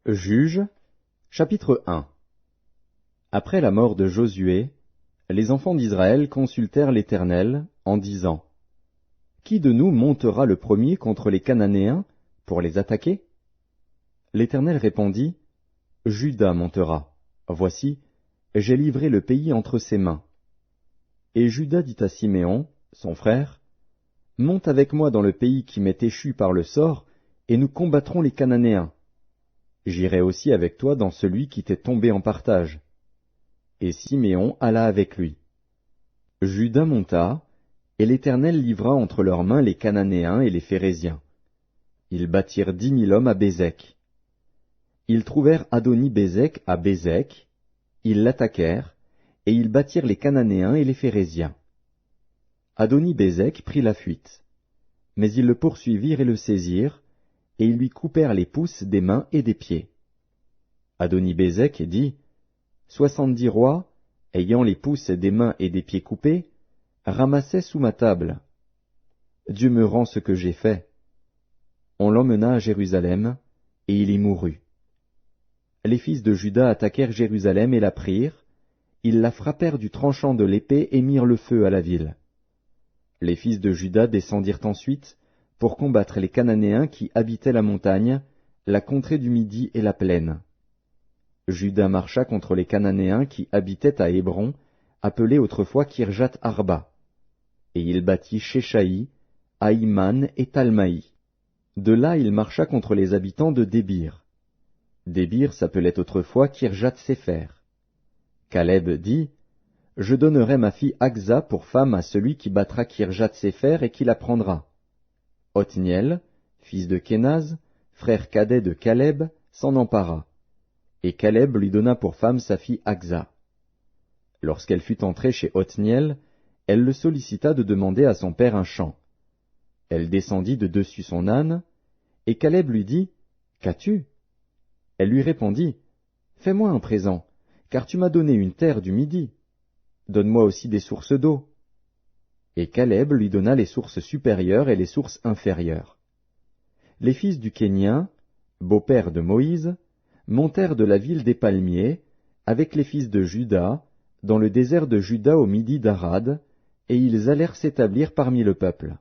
Juges, chapitre 1. Après la mort de Josué, les enfants d'Israël consultèrent l'Éternel en disant: Qui de nous montera le premier contre les Cananéens pour les attaquer? L'Éternel répondit: Juda montera. Voici, j'ai livré le pays entre ses mains. Et Juda dit à Siméon, son frère: Monte avec moi dans le pays qui m'est échu par le sort, et nous combattrons les Cananéens. J'irai aussi avec toi dans celui qui t'est tombé en partage. Et Siméon alla avec lui. Juda monta, et l'Éternel livra entre leurs mains les Cananéens et les Phéréziens. Ils battirent 10 000 hommes à Bézek. Ils trouvèrent Adoni-Bézek à Bézek, ils l'attaquèrent, et ils battirent les Cananéens et les Phéréziens. Adoni-Bézek prit la fuite. Mais ils le poursuivirent et le saisirent, et ils lui coupèrent les pouces des mains et des pieds. Adoni-Bézek dit: 70 rois, ayant les pouces des mains et des pieds coupés, ramassaient sous ma table. Dieu me rend ce que j'ai fait. On l'emmena à Jérusalem, et il y mourut. Les fils de Juda attaquèrent Jérusalem et la prirent, ils la frappèrent du tranchant de l'épée et mirent le feu à la ville. Les fils de Juda descendirent ensuite pour combattre les Cananéens qui habitaient la montagne, la contrée du Midi et la plaine. Juda marcha contre les Cananéens qui habitaient à Hébron, appelé autrefois Kirjat Arba. Et il battit Shéshaï, Aïman et Talmaï. De là il marcha contre les habitants de Débir. Débir s'appelait autrefois Kirjat Sépher. Caleb dit: Je donnerai ma fille Aksa pour femme à celui qui battra Kirjat Sépher et qui la prendra. Othniel, fils de Kénaz, frère cadet de Caleb, s'en empara. Et Caleb lui donna pour femme sa fille Aksa. Lorsqu'elle fut entrée chez Othniel, elle le sollicita de demander à son père un champ. Elle descendit de dessus son âne, et Caleb lui dit: Qu'as-tu? Elle lui répondit: Fais-moi un présent, car tu m'as donné une terre du Midi. Donne-moi aussi des sources d'eau. Et Caleb lui donna les sources supérieures et les sources inférieures. Les fils du Kénien, beau-père de Moïse, montèrent de la ville des palmiers, avec les fils de Juda, dans le désert de Juda au midi d'Arad, et ils allèrent s'établir parmi le peuple.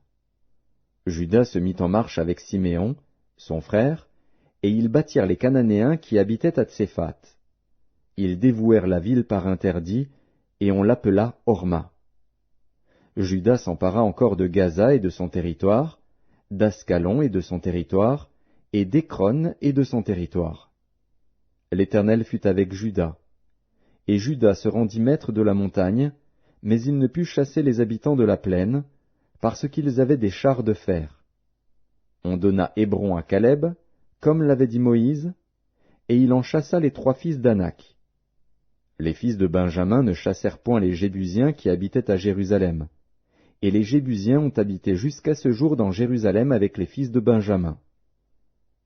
Juda se mit en marche avec Siméon, son frère, et ils battirent les Cananéens qui habitaient à Tséphat. Ils dévouèrent la ville par interdit, et on l'appela Horma. Juda s'empara encore de Gaza et de son territoire, d'Ascalon et de son territoire, et d'Écron et de son territoire. L'Éternel fut avec Juda. Et Juda se rendit maître de la montagne, mais il ne put chasser les habitants de la plaine, parce qu'ils avaient des chars de fer. On donna Hébron à Caleb, comme l'avait dit Moïse, et il en chassa les 3 fils d'Anak. Les fils de Benjamin ne chassèrent point les Jébusiens qui habitaient à Jérusalem, et les Jébusiens ont habité jusqu'à ce jour dans Jérusalem avec les fils de Benjamin.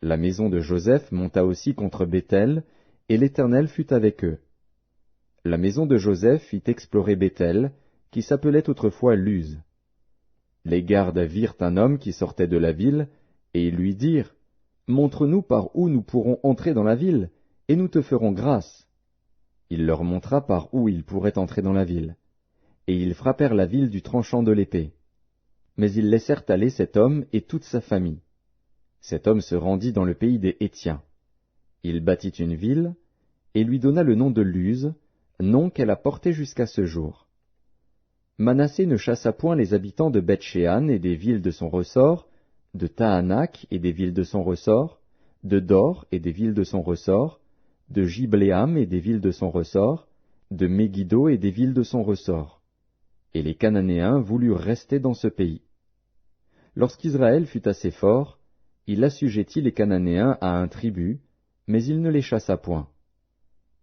La maison de Joseph monta aussi contre Béthel, et l'Éternel fut avec eux. La maison de Joseph fit explorer Béthel, qui s'appelait autrefois Luz. Les gardes virent un homme qui sortait de la ville, et ils lui dirent: Montre-nous par où nous pourrons entrer dans la ville, et nous te ferons grâce. Il leur montra par où ils pourraient entrer dans la ville. Et ils frappèrent la ville du tranchant de l'épée. Mais ils laissèrent aller cet homme et toute sa famille. Cet homme se rendit dans le pays des Hétiens. Il bâtit une ville, et lui donna le nom de Luz, nom qu'elle a porté jusqu'à ce jour. Manassé ne chassa point les habitants de Beth-Shean et des villes de son ressort, de Tahanak et des villes de son ressort, de Dor et des villes de son ressort, de Gibléam et des villes de son ressort, de Megiddo et des villes de son ressort. Et les Cananéens voulurent rester dans ce pays. Lorsqu'Israël fut assez fort, il assujettit les Cananéens à un tribut, mais il ne les chassa point.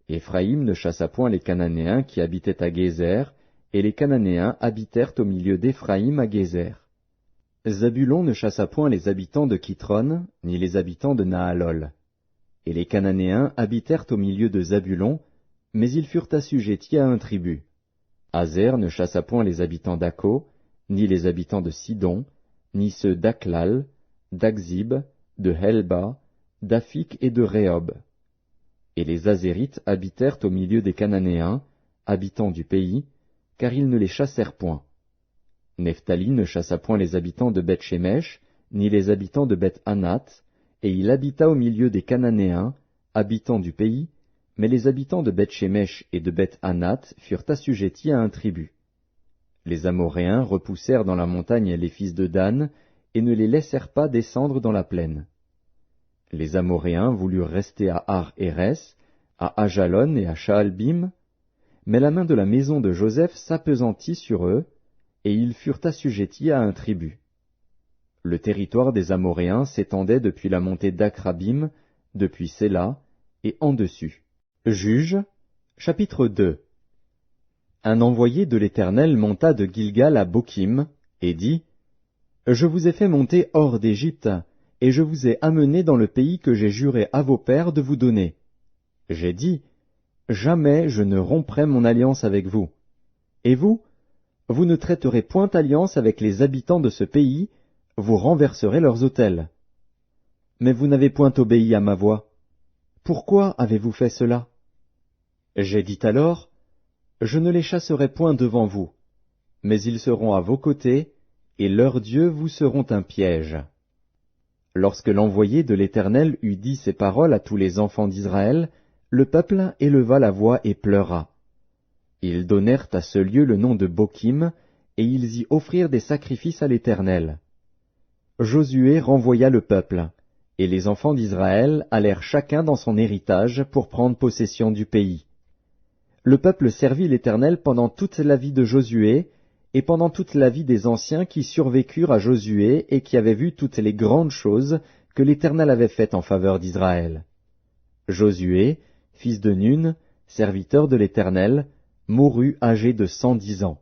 Éphraïm ne chassa point les Cananéens qui habitaient à Gézer, et les Cananéens habitèrent au milieu d'Éphraïm à Gézer. Zabulon ne chassa point les habitants de Kitron, ni les habitants de Nahalol. Et les Cananéens habitèrent au milieu de Zabulon, mais ils furent assujettis à un tribut. Azer ne chassa point les habitants d'Akko, ni les habitants de Sidon, ni ceux d'Aklal, d'Akzib, de Helba, d'Afik et de Rehob. Et les Azérites habitèrent au milieu des Cananéens, habitants du pays, car ils ne les chassèrent point. Nephtali ne chassa point les habitants de Beth-Shemesh, ni les habitants de Beth-Anath, et il habita au milieu des Cananéens, habitants du pays, mais les habitants de Beth-Shemesh et de Beth-Anath furent assujettis à un tribut. Les Amoréens repoussèrent dans la montagne les fils de Dan, et ne les laissèrent pas descendre dans la plaine. Les Amoréens voulurent rester à Ar-Hérès, à Ajalon et à Shaalbim, mais la main de la maison de Joseph s'appesantit sur eux, et ils furent assujettis à un tribut. Le territoire des Amoréens s'étendait depuis la montée d'Akrabim, depuis Séla, et en dessus. Juges, chapitre 2. Un envoyé de l'Éternel monta de Gilgal à Bokim, et dit, « Je vous ai fait monter hors d'Égypte, et je vous ai amené dans le pays que j'ai juré à vos pères de vous donner. J'ai dit, jamais je ne romprai mon alliance avec vous. Et vous, vous ne traiterez point alliance avec les habitants de ce pays, vous renverserez leurs autels. Mais vous n'avez point obéi à ma voix. Pourquoi avez-vous fait cela? J'ai dit alors, je ne les chasserai point devant vous, mais ils seront à vos côtés, et leurs dieux vous seront un piège. Lorsque l'envoyé de l'Éternel eut dit ces paroles à tous les enfants d'Israël, le peuple éleva la voix et pleura. Ils donnèrent à ce lieu le nom de Bokim, et ils y offrirent des sacrifices à l'Éternel. Josué renvoya le peuple, et les enfants d'Israël allèrent chacun dans son héritage pour prendre possession du pays. Le peuple servit l'Éternel pendant toute la vie de Josué, et pendant toute la vie des anciens qui survécurent à Josué et qui avaient vu toutes les grandes choses que l'Éternel avait faites en faveur d'Israël. Josué, fils de Nun, serviteur de l'Éternel, mourut âgé de 110 ans.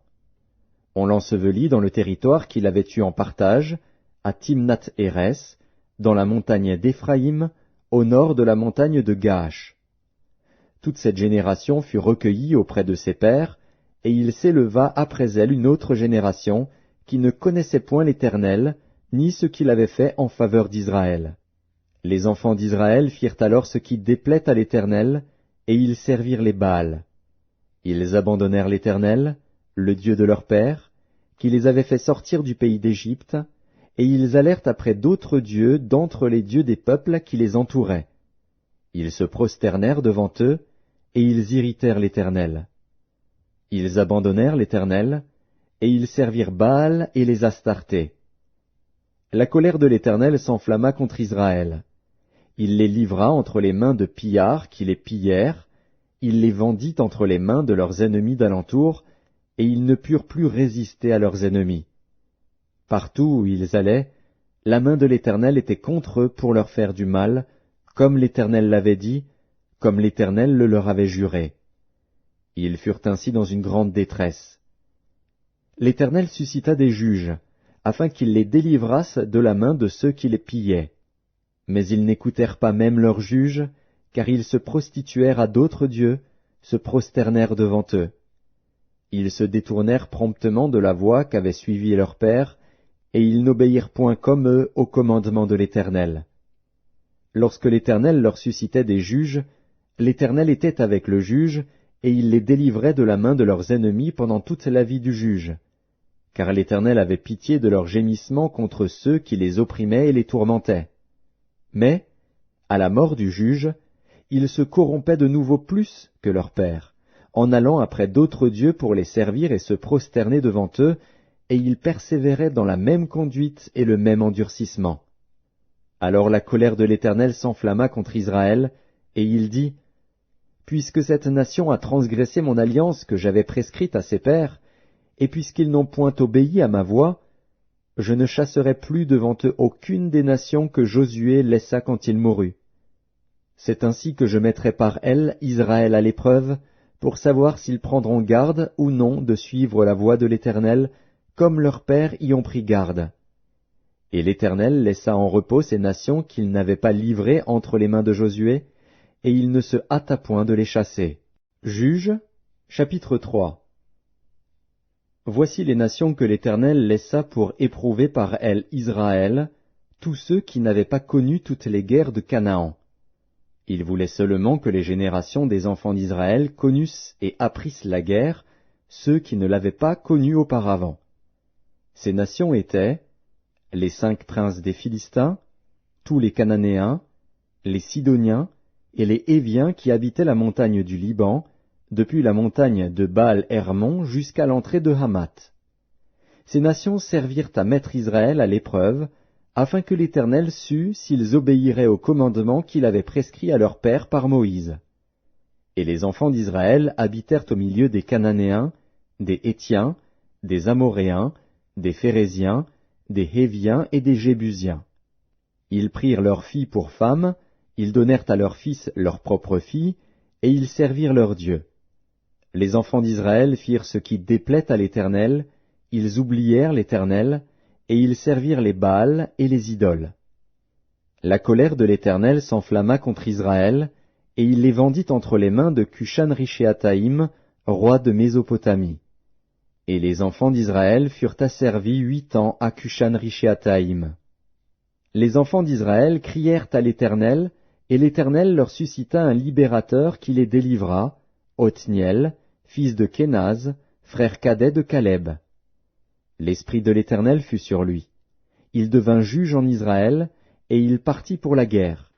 On l'ensevelit dans le territoire qu'il avait eu en partage, à Timnath-Hérès, dans la montagne d'Éphraïm, au nord de la montagne de Gaash. Toute cette génération fut recueillie auprès de ses pères, et il s'éleva après elle une autre génération qui ne connaissait point l'Éternel, ni ce qu'il avait fait en faveur d'Israël. Les enfants d'Israël firent alors ce qui déplaît à l'Éternel, et ils servirent les Baals. Ils abandonnèrent l'Éternel, le Dieu de leur père, qui les avait fait sortir du pays d'Égypte, et ils allèrent après d'autres dieux d'entre les dieux des peuples qui les entouraient. Ils se prosternèrent devant eux, et ils irritèrent l'Éternel. Ils abandonnèrent l'Éternel, et ils servirent Baal et les Astartés. La colère de l'Éternel s'enflamma contre Israël. Il les livra entre les mains de pillards qui les pillèrent, il les vendit entre les mains de leurs ennemis d'alentour, et ils ne purent plus résister à leurs ennemis. Partout où ils allaient, la main de l'Éternel était contre eux pour leur faire du mal, comme l'Éternel l'avait dit, comme l'Éternel le leur avait juré. Ils furent ainsi dans une grande détresse. L'Éternel suscita des juges, afin qu'ils les délivrassent de la main de ceux qui les pillaient. Mais ils n'écoutèrent pas même leurs juges, car ils se prostituèrent à d'autres dieux, se prosternèrent devant eux. Ils se détournèrent promptement de la voie qu'avaient suivie leur père, et ils n'obéirent point comme eux au commandement de l'Éternel. Lorsque l'Éternel leur suscitait des juges, l'Éternel était avec le juge, et il les délivrait de la main de leurs ennemis pendant toute la vie du juge. Car l'Éternel avait pitié de leurs gémissements contre ceux qui les opprimaient et les tourmentaient. Mais, à la mort du juge, ils se corrompaient de nouveau plus que leur père, en allant après d'autres dieux pour les servir et se prosterner devant eux, et ils persévéraient dans la même conduite et le même endurcissement. Alors la colère de l'Éternel s'enflamma contre Israël, et il dit, « Puisque cette nation a transgressé mon alliance que j'avais prescrite à ses pères, et puisqu'ils n'ont point obéi à ma voix, je ne chasserai plus devant eux aucune des nations que Josué laissa quand il mourut. C'est ainsi que je mettrai par elles Israël à l'épreuve, pour savoir s'ils prendront garde ou non de suivre la voie de l'Éternel, comme leurs pères y ont pris garde. » Et l'Éternel laissa en repos ces nations qu'il n'avait pas livrées entre les mains de Josué, et il ne se hâta point de les chasser. Juges, chapitre 3. Voici les nations que l'Éternel laissa pour éprouver par elles Israël, tous ceux qui n'avaient pas connu toutes les guerres de Canaan. Il voulait seulement que les générations des enfants d'Israël connussent et apprissent la guerre, ceux qui ne l'avaient pas connue auparavant. Ces nations étaient les 5 princes des Philistins, tous les Cananéens, les Sidoniens et les Héviens qui habitaient la montagne du Liban, depuis la montagne de Baal-Hermon jusqu'à l'entrée de Hamath. Ces nations servirent à mettre Israël à l'épreuve, afin que l'Éternel sût s'ils obéiraient au commandement qu'il avait prescrit à leur père par Moïse. Et les enfants d'Israël habitèrent au milieu des Cananéens, des Hétiens, des Amoréens, des Phéréziens, des Héviens et des Jébusiens. Ils prirent leurs filles pour femmes, ils donnèrent à leurs fils leurs propres filles, et ils servirent leurs dieux. Les enfants d'Israël firent ce qui déplaît à l'Éternel, ils oublièrent l'Éternel, et ils servirent les Baals et les idoles. La colère de l'Éternel s'enflamma contre Israël, et il les vendit entre les mains de Cushan-Rishéataïm, roi de Mésopotamie. Et les enfants d'Israël furent asservis 8 ans à Cushan-Rishéataïm. Les enfants d'Israël crièrent à l'Éternel, et l'Éternel leur suscita un libérateur qui les délivra, Othniel, fils de Kénaz, frère cadet de Caleb. L'esprit de l'Éternel fut sur lui. Il devint juge en Israël, et il partit pour la guerre.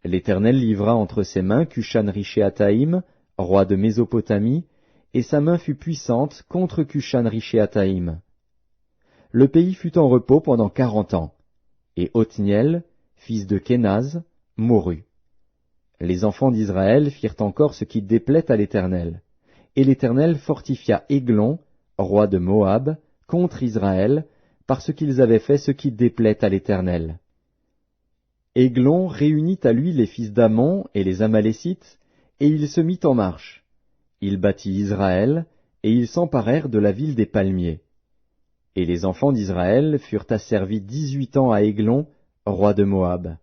L'Éternel livra entre ses mains Cushan-Rishéataïm, roi de Mésopotamie, et sa main fut puissante contre Cushan-Rishéataïm. Le pays fut en repos pendant 40 ans, et Othniel, fils de Kénaz, mourut. Les enfants d'Israël firent encore ce qui déplaît à l'Éternel, et l'Éternel fortifia Églon, roi de Moab, contre Israël, parce qu'ils avaient fait ce qui déplaît à l'Éternel. Églon réunit à lui les fils d'Ammon et les Amalécites, et il se mit en marche. Il battit Israël, et ils s'emparèrent de la ville des palmiers. Et les enfants d'Israël furent asservis 18 ans à Églon, roi de Moab.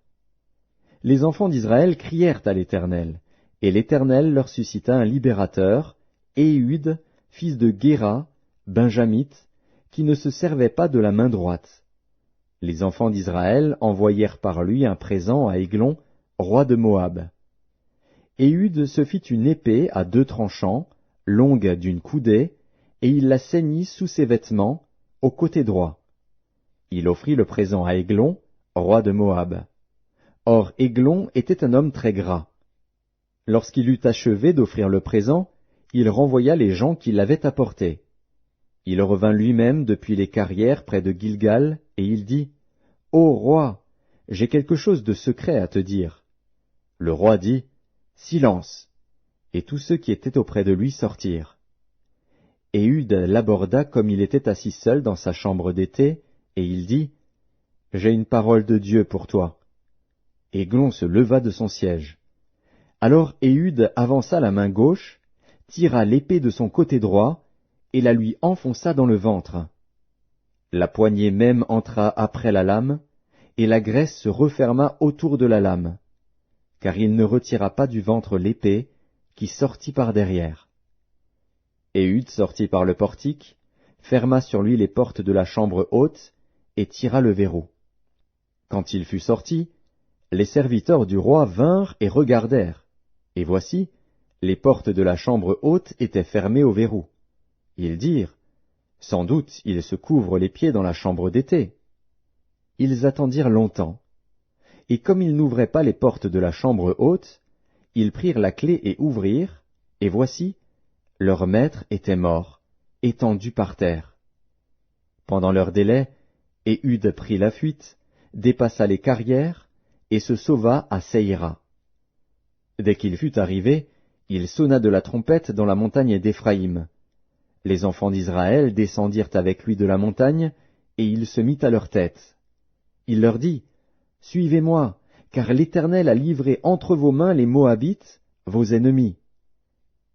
Les enfants d'Israël crièrent à l'Éternel, et l'Éternel leur suscita un libérateur, Éhud, fils de Guéra, benjamite, qui ne se servait pas de la main droite. Les enfants d'Israël envoyèrent par lui un présent à Églon, roi de Moab. Éhud se fit une épée à 2 tranchants, longue d'une coudée, et il la ceignit sous ses vêtements, au côté droit. Il offrit le présent à Églon, roi de Moab. Or Églon était un homme très gras. Lorsqu'il eut achevé d'offrir le présent, il renvoya les gens qui l'avaient apporté. Il revint lui-même depuis les carrières près de Gilgal, et il dit, « Ô roi, j'ai quelque chose de secret à te dire. » Le roi dit, « Silence !» Et tous ceux qui étaient auprès de lui sortirent. Éhud l'aborda comme il était assis seul dans sa chambre d'été, et il dit, « J'ai une parole de Dieu pour toi. » Églon se leva de son siège. Alors Éhud avança la main gauche, tira l'épée de son côté droit, et la lui enfonça dans le ventre. La poignée même entra après la lame, et la graisse se referma autour de la lame, car il ne retira pas du ventre l'épée, qui sortit par derrière. Éhud sortit par le portique, ferma sur lui les portes de la chambre haute, et tira le verrou. Quand il fut sorti, les serviteurs du roi vinrent et regardèrent, et voici, les portes de la chambre haute étaient fermées au verrou. Ils dirent, « Sans doute il se couvre les pieds dans la chambre d'été. » Ils attendirent longtemps, et comme ils n'ouvraient pas les portes de la chambre haute, ils prirent la clé et ouvrirent, et voici, leur maître était mort, étendu par terre. Pendant leur délai, Éhud prit la fuite, dépassa les carrières, et se sauva à Seïra. Dès qu'il fut arrivé, il sonna de la trompette dans la montagne d'Éphraïm. Les enfants d'Israël descendirent avec lui de la montagne, et il se mit à leur tête. Il leur dit, « Suivez-moi, car l'Éternel a livré entre vos mains les Moabites, vos ennemis. »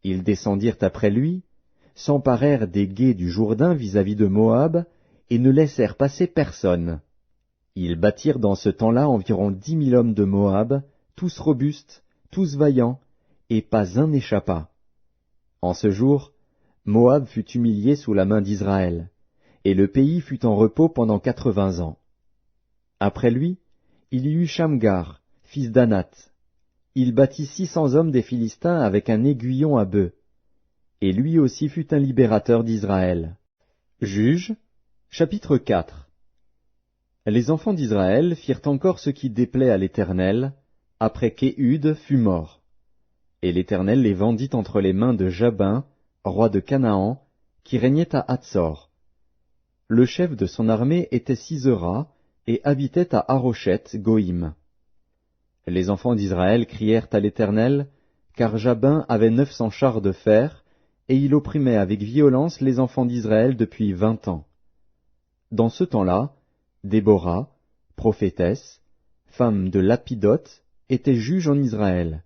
Ils descendirent après lui, s'emparèrent des gués du Jourdain vis-à-vis de Moab, et ne laissèrent passer personne. Ils battirent dans ce temps-là environ 10 000 hommes de Moab, tous robustes, tous vaillants, et pas un n'échappa. En ce jour, Moab fut humilié sous la main d'Israël, et le pays fut en repos pendant 80 ans. Après lui, il y eut Shamgar, fils d'Anath. il battit 600 hommes des Philistins avec un aiguillon à bœuf. Et lui aussi fut un libérateur d'Israël. Juges, chapitre 4. Les enfants d'Israël firent encore ce qui déplaît à l'Éternel, après qu'Éhud fut mort. Et l'Éternel les vendit entre les mains de Jabin, roi de Canaan, qui régnait à Hatsor. Le chef de son armée était Sisera, et habitait à Haroshet-Goïm. Les enfants d'Israël crièrent à l'Éternel, car Jabin avait 900 chars de fer, et il opprimait avec violence les enfants d'Israël depuis 20 ans. Dans ce temps-là, Déborah, prophétesse, femme de Lapidoth, était juge en Israël.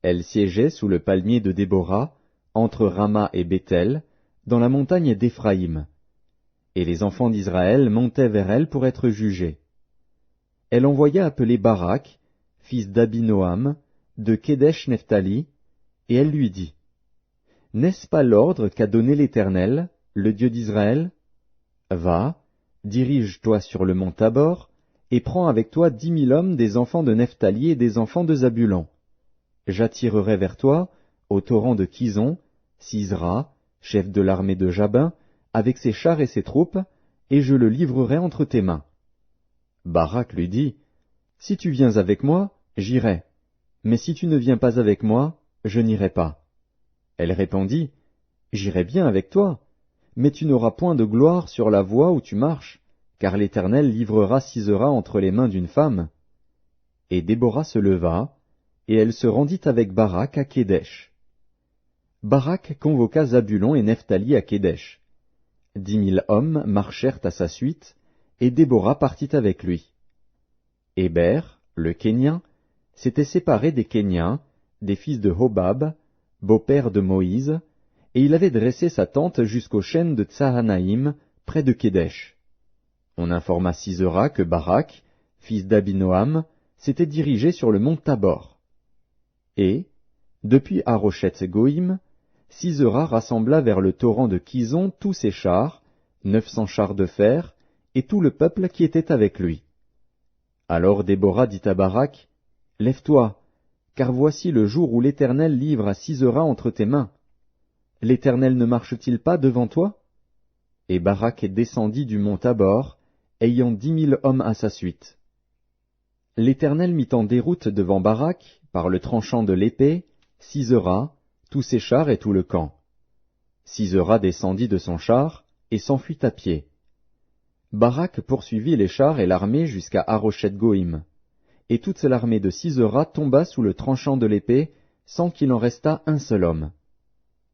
Elle siégeait sous le palmier de Déborah, entre Rama et Béthel, dans la montagne d'Éphraïm. Et les enfants d'Israël montaient vers elle pour être jugés. Elle envoya appeler Barak, fils d'Abinoam, de Kédesh-Nephtali, et elle lui dit, « N'est-ce pas l'ordre qu'a donné l'Éternel, le Dieu d'Israël? Va, dirige-toi sur le mont Tabor, et prends avec toi 10 000 hommes des enfants de Nephtali et des enfants de Zabulon. J'attirerai vers toi, au torrent de Kison, Sisera, chef de l'armée de Jabin, avec ses chars et ses troupes, et je le livrerai entre tes mains. » Barak lui dit, « Si tu viens avec moi, j'irai, mais si tu ne viens pas avec moi, je n'irai pas. » Elle répondit, « J'irai bien avec toi, mais tu n'auras point de gloire sur la voie où tu marches, car l'Éternel livrera Sisera entre les mains d'une femme. » Et Déborah se leva, et elle se rendit avec Barak à Kédesh. Barak convoqua Zabulon et Nephtali à Kédesh. 10 000 hommes marchèrent à sa suite, et Déborah partit avec lui. Héber, le Kénien, s'était séparé des Kéniens, des fils de Hobab, beau-père de Moïse, et il avait dressé sa tente jusqu'aux chênes de Tsahanaïm, près de Kédesh. On informa Sisera que Barak, fils d'Abinoam, s'était dirigé sur le mont Tabor. Et, depuis Haroshet-Goïm, Sisera rassembla vers le torrent de Kison tous ses chars, 900 chars de fer, et tout le peuple qui était avec lui. Alors Déborah dit à Barak, « Lève-toi, car voici le jour où l'Éternel livre à Sisera entre tes mains. L'Éternel ne marche-t-il pas devant toi? » Et Barak descendit du mont Tabor, ayant 10 000 hommes à sa suite. L'Éternel mit en déroute devant Barak, par le tranchant de l'épée, Sisera, tous ses chars et tout le camp. Sisera descendit de son char et s'enfuit à pied. Barak poursuivit les chars et l'armée jusqu'à Haroshet-Goïm, et toute l'armée de Sisera tomba sous le tranchant de l'épée, sans qu'il en restât un seul homme.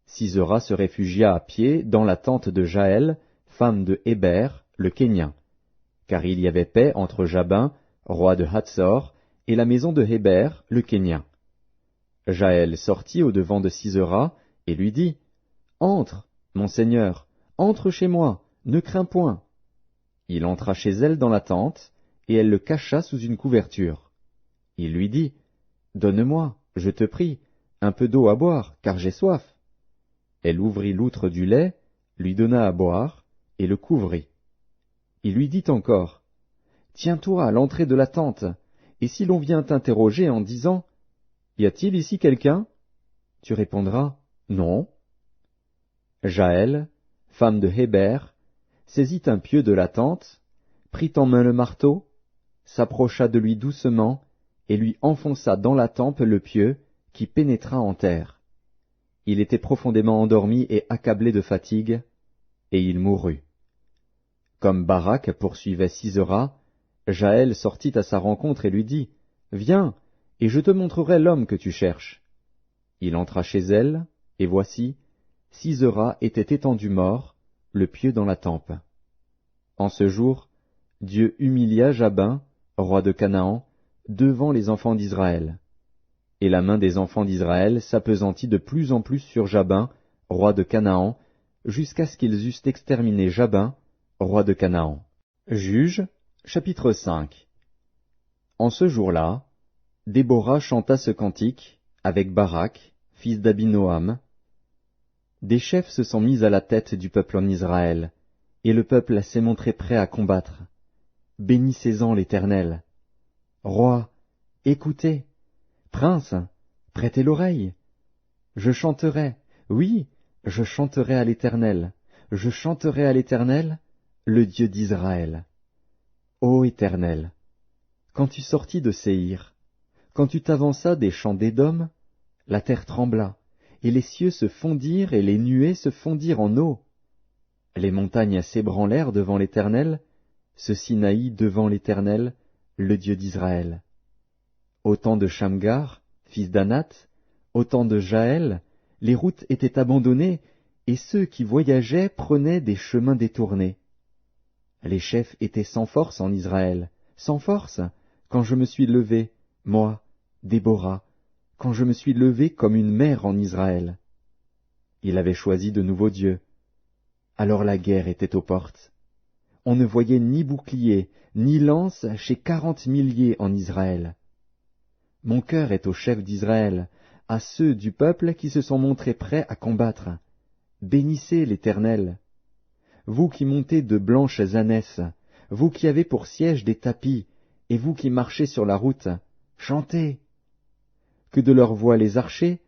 Sisera se réfugia à pied dans la tente de Jaël, femme de Héber, le Kénien, car il y avait paix entre Jabin, roi de Hatsor, et la maison de Héber, le Kénien. Jaël sortit au-devant de Sisera et lui dit, « Entre, mon seigneur, entre chez moi, ne crains point. » Il entra chez elle dans la tente, et elle le cacha sous une couverture. Il lui dit, « Donne-moi, je te prie, un peu d'eau à boire, car j'ai soif. » Elle ouvrit l'outre du lait, lui donna à boire, et le couvrit. Il lui dit encore, « Tiens-toi à l'entrée de la tente, et si l'on vient t'interroger en disant, « Y a-t-il ici quelqu'un ?» tu répondras, « Non. » Jaël, femme de Héber, saisit un pieu de la tente, prit en main le marteau, s'approcha de lui doucement, et lui enfonça dans la tempe le pieu, qui pénétra en terre. Il était profondément endormi et accablé de fatigue, et il mourut. Comme Barak poursuivait Sisera, Jaël sortit à sa rencontre et lui dit, « Viens, et je te montrerai l'homme que tu cherches. » Il entra chez elle, et voici, Sisera était étendu mort, le pieu dans la tempe. En ce jour, Dieu humilia Jabin, roi de Canaan, devant les enfants d'Israël. Et la main des enfants d'Israël s'appesantit de plus en plus sur Jabin, roi de Canaan, jusqu'à ce qu'ils eussent exterminé Jabin, roi de Canaan. Juges, chapitre 5. En ce jour-là, Déborah chanta ce cantique avec Barak, fils d'Abinoam. Des chefs se sont mis à la tête du peuple en Israël, et le peuple s'est montré prêt à combattre. Bénissez-en l'Éternel. Roi, écoutez, Princes, prêtez l'oreille. Je chanterai, oui, je chanterai à l'Éternel, je chanterai à l'Éternel, le Dieu d'Israël. Ô Éternel, quand tu sortis de Séhir, quand tu t'avanças des champs d'Édom, la terre trembla, et les cieux se fondirent et les nuées se fondirent en eau. Les montagnes s'ébranlèrent devant l'Éternel, ce Sinaï devant l'Éternel, le Dieu d'Israël. Au temps de Shamgar, fils d'Anath, au temps de Jaël, les routes étaient abandonnées, et ceux qui voyageaient prenaient des chemins détournés. Les chefs étaient sans force en Israël, sans force, quand je me suis levé, moi, Déborah, quand je me suis levé comme une mère en Israël. Il avait choisi de nouveaux dieux. Alors la guerre était aux portes. On ne voyait ni bouclier, ni lance chez 40 milliers en Israël. Mon cœur est aux chefs d'Israël, à ceux du peuple qui se sont montrés prêts à combattre. Bénissez l'Éternel. Vous qui montez de blanches ânesses, vous qui avez pour siège des tapis, et vous qui marchez sur la route, chantez. Que de leur voix les archers,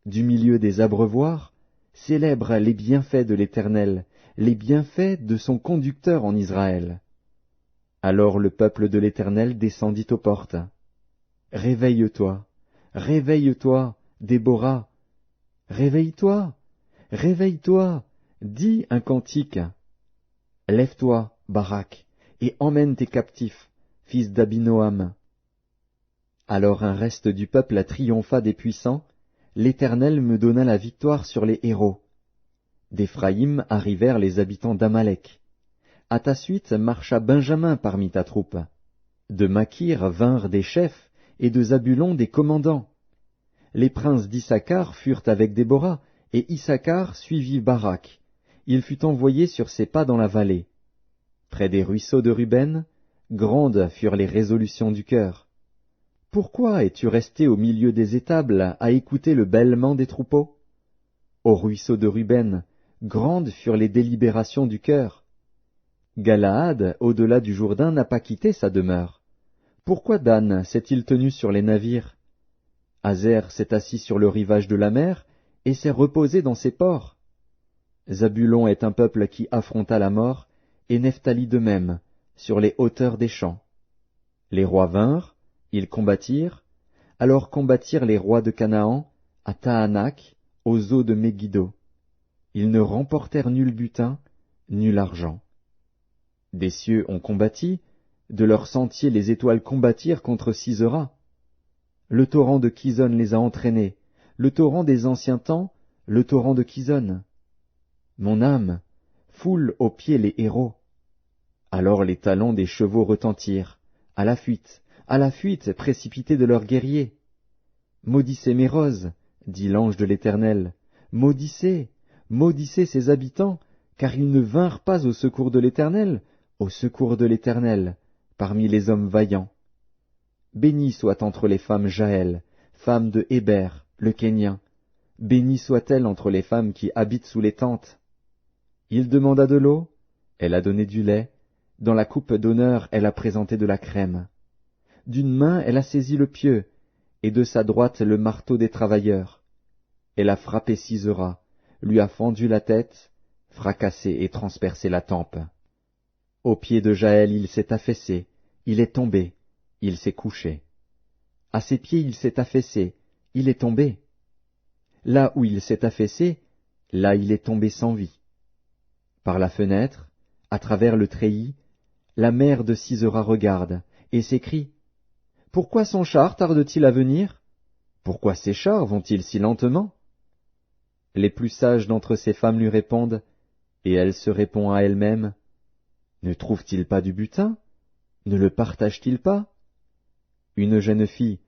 du milieu des abreuvoirs, célèbrent les bienfaits de l'Éternel, les bienfaits de son conducteur en Israël. Alors le peuple de l'Éternel descendit aux portes. Réveille-toi, réveille-toi, Déborah. Réveille-toi, réveille-toi, dis un cantique. Lève-toi, Barak, et emmène tes captifs, fils d'Abinoam. Alors un reste du peuple triompha des puissants, l'Éternel me donna la victoire sur les héros. D'Éphraïm arrivèrent les habitants d'Amalek. À ta suite marcha Benjamin parmi ta troupe. De Makir vinrent des chefs, et de Zabulon des commandants. Les princes d'Issachar furent avec Déborah, et Issachar suivit Barak. Il fut envoyé sur ses pas dans la vallée. Près des ruisseaux de Ruben, grandes furent les résolutions du cœur. Pourquoi es-tu resté au milieu des étables à écouter le bêlement des troupeaux? Au ruisseau de Ruben, grandes furent les délibérations du cœur. Galaad, au-delà du Jourdain, n'a pas quitté sa demeure. Pourquoi Dan s'est-il tenu sur les navires? Azer s'est assis sur le rivage de la mer et s'est reposé dans ses ports. Zabulon est un peuple qui affronta la mort, et Nephtali de même, sur les hauteurs des champs. Les rois vinrent, ils combattirent, alors combattirent les rois de Canaan, à Tahanak, aux eaux de Megiddo. Ils ne remportèrent nul butin, nul argent. Des cieux ont combattu, de leurs sentiers les étoiles combattirent contre Sisera. Le torrent de Kison les a entraînés, le torrent des anciens temps, le torrent de Kison. Mon âme, foule aux pieds les héros. Alors les talons des chevaux retentirent, à la fuite précipités de leurs guerriers. Maudissez mes roses, dit l'ange de l'Éternel, maudissez, maudissez ses habitants, car ils ne vinrent pas au secours de l'Éternel, au secours de l'Éternel, parmi les hommes vaillants. Bénie soit entre les femmes Jaël, femme de Héber, le Kénien. Bénie soit-elle entre les femmes qui habitent sous les tentes. Il demanda de l'eau, elle a donné du lait, dans la coupe d'honneur elle a présenté de la crème. D'une main elle a saisi le pieu, et de sa droite le marteau des travailleurs. Elle a frappé Sisera, lui a fendu la tête, fracassé et transpercé la tempe. Au pied de Jaël il s'est affaissé, il est tombé, il s'est couché. À ses pieds il s'est affaissé, il est tombé. Là où il s'est affaissé, là il est tombé sans vie. Par la fenêtre, à travers le treillis, la mère de Sisera regarde, et s'écrie, « Pourquoi son char tarde-t-il à venir? Pourquoi ses chars vont-ils si lentement ?» Les plus sages d'entre ces femmes lui répondent, et elle se répond à elle-même, « Ne trouve-t-il pas du butin? Ne le partage-t-il pas? Une jeune fille,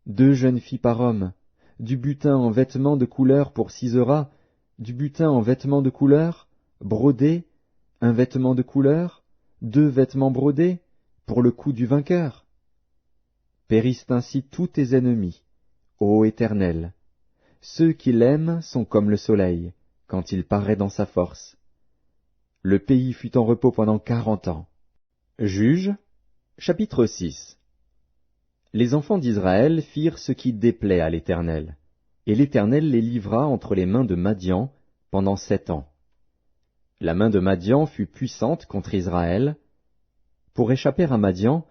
2 jeunes filles par homme, du butin en vêtements de couleur pour Sisera, du butin en vêtements de couleur, brodé, un vêtement de couleur, 2 vêtements brodés, pour le cou du vainqueur. Périssent ainsi tous tes ennemis, ô Éternel. Ceux qui l'aiment sont comme le soleil, quand il paraît dans sa force. Le pays fut en repos pendant 40 ans. Juges, chapitre 6. Les enfants d'Israël firent ce qui déplaît à l'Éternel, et l'Éternel les livra entre les mains de Madian pendant 7 ans. La main de Madian fut puissante contre Israël. Pour échapper à Madian,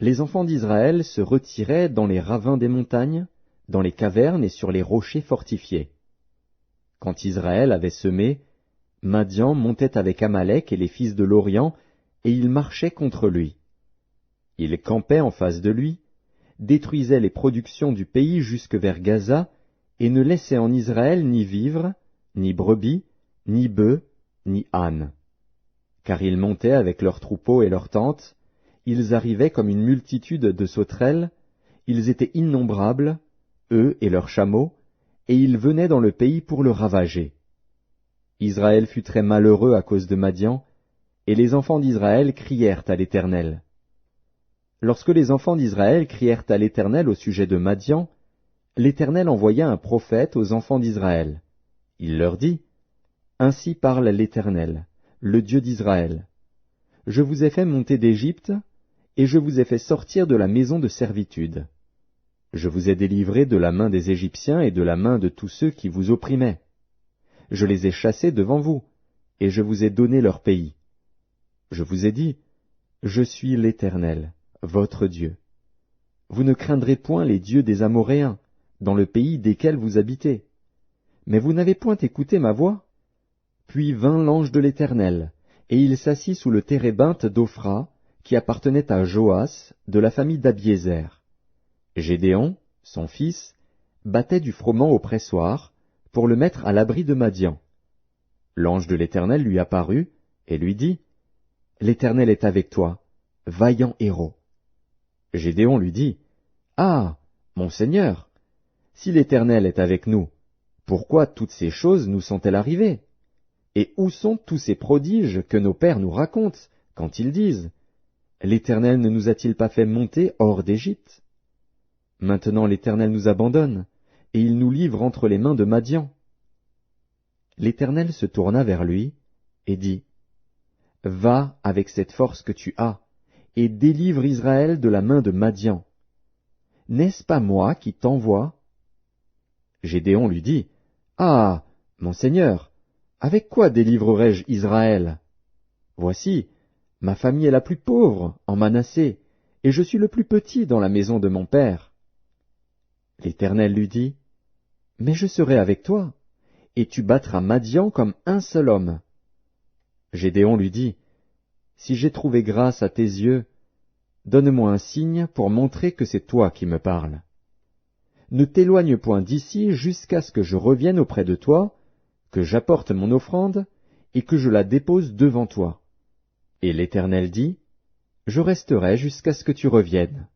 les enfants d'Israël se retiraient dans les ravins des montagnes, dans les cavernes et sur les rochers fortifiés. Quand Israël avait semé, Madian montait avec Amalek et les fils de l'Orient, et ils marchaient contre lui. Ils campaient en face de lui, détruisaient les productions du pays jusque vers Gaza, et ne laissaient en Israël ni vivres, ni brebis, ni bœufs, ni ânes. Car ils montaient avec leurs troupeaux et leurs tentes, ils arrivaient comme une multitude de sauterelles, ils étaient innombrables, eux et leurs chameaux, et ils venaient dans le pays pour le ravager. Israël fut très malheureux à cause de Madian, et les enfants d'Israël crièrent à l'Éternel. Lorsque les enfants d'Israël crièrent à l'Éternel au sujet de Madian, l'Éternel envoya un prophète aux enfants d'Israël. Il leur dit, « Ainsi parle l'Éternel, le Dieu d'Israël. Je vous ai fait monter d'Égypte, et je vous ai fait sortir de la maison de servitude. Je vous ai délivrés de la main des Égyptiens et de la main de tous ceux qui vous opprimaient. Je les ai chassés devant vous, et je vous ai donné leur pays. Je vous ai dit, je suis l'Éternel, votre Dieu. Vous ne craindrez point les dieux des Amoréens, dans le pays desquels vous habitez. Mais vous n'avez point écouté ma voix. Puis vint l'ange de l'Éternel, et il s'assit sous le térébinthe d'Ophra, qui appartenait à Joas, de la famille d'Abiézer. Gédéon, son fils, battait du froment au pressoir, pour le mettre à l'abri de Madian. L'ange de l'Éternel lui apparut, et lui dit, « L'Éternel est avec toi, vaillant héros. » Gédéon lui dit, « Ah, mon Seigneur, si l'Éternel est avec nous, pourquoi toutes ces choses nous sont-elles arrivées? Et où sont tous ces prodiges que nos pères nous racontent, quand ils disent, « L'Éternel ne nous a-t-il pas fait monter hors d'Égypte? » Maintenant l'Éternel nous abandonne, et il nous livre entre les mains de Madian. L'Éternel se tourna vers lui, et dit, « Va avec cette force que tu as, et délivre Israël de la main de Madian. N'est-ce pas moi qui t'envoie? » Gédéon lui dit, « Ah, mon Seigneur, avec quoi délivrerai-je Israël? Voici, ma famille est la plus pauvre en Manassé, et je suis le plus petit dans la maison de mon père. » L'Éternel lui dit, « Mais je serai avec toi, et tu battras Madian comme un seul homme. » Gédéon lui dit, « Si j'ai trouvé grâce à tes yeux, donne-moi un signe pour montrer que c'est toi qui me parles. Ne t'éloigne point d'ici jusqu'à ce que je revienne auprès de toi, que j'apporte mon offrande, et que je la dépose devant toi. » Et l'Éternel dit, « Je resterai jusqu'à ce que tu reviennes. »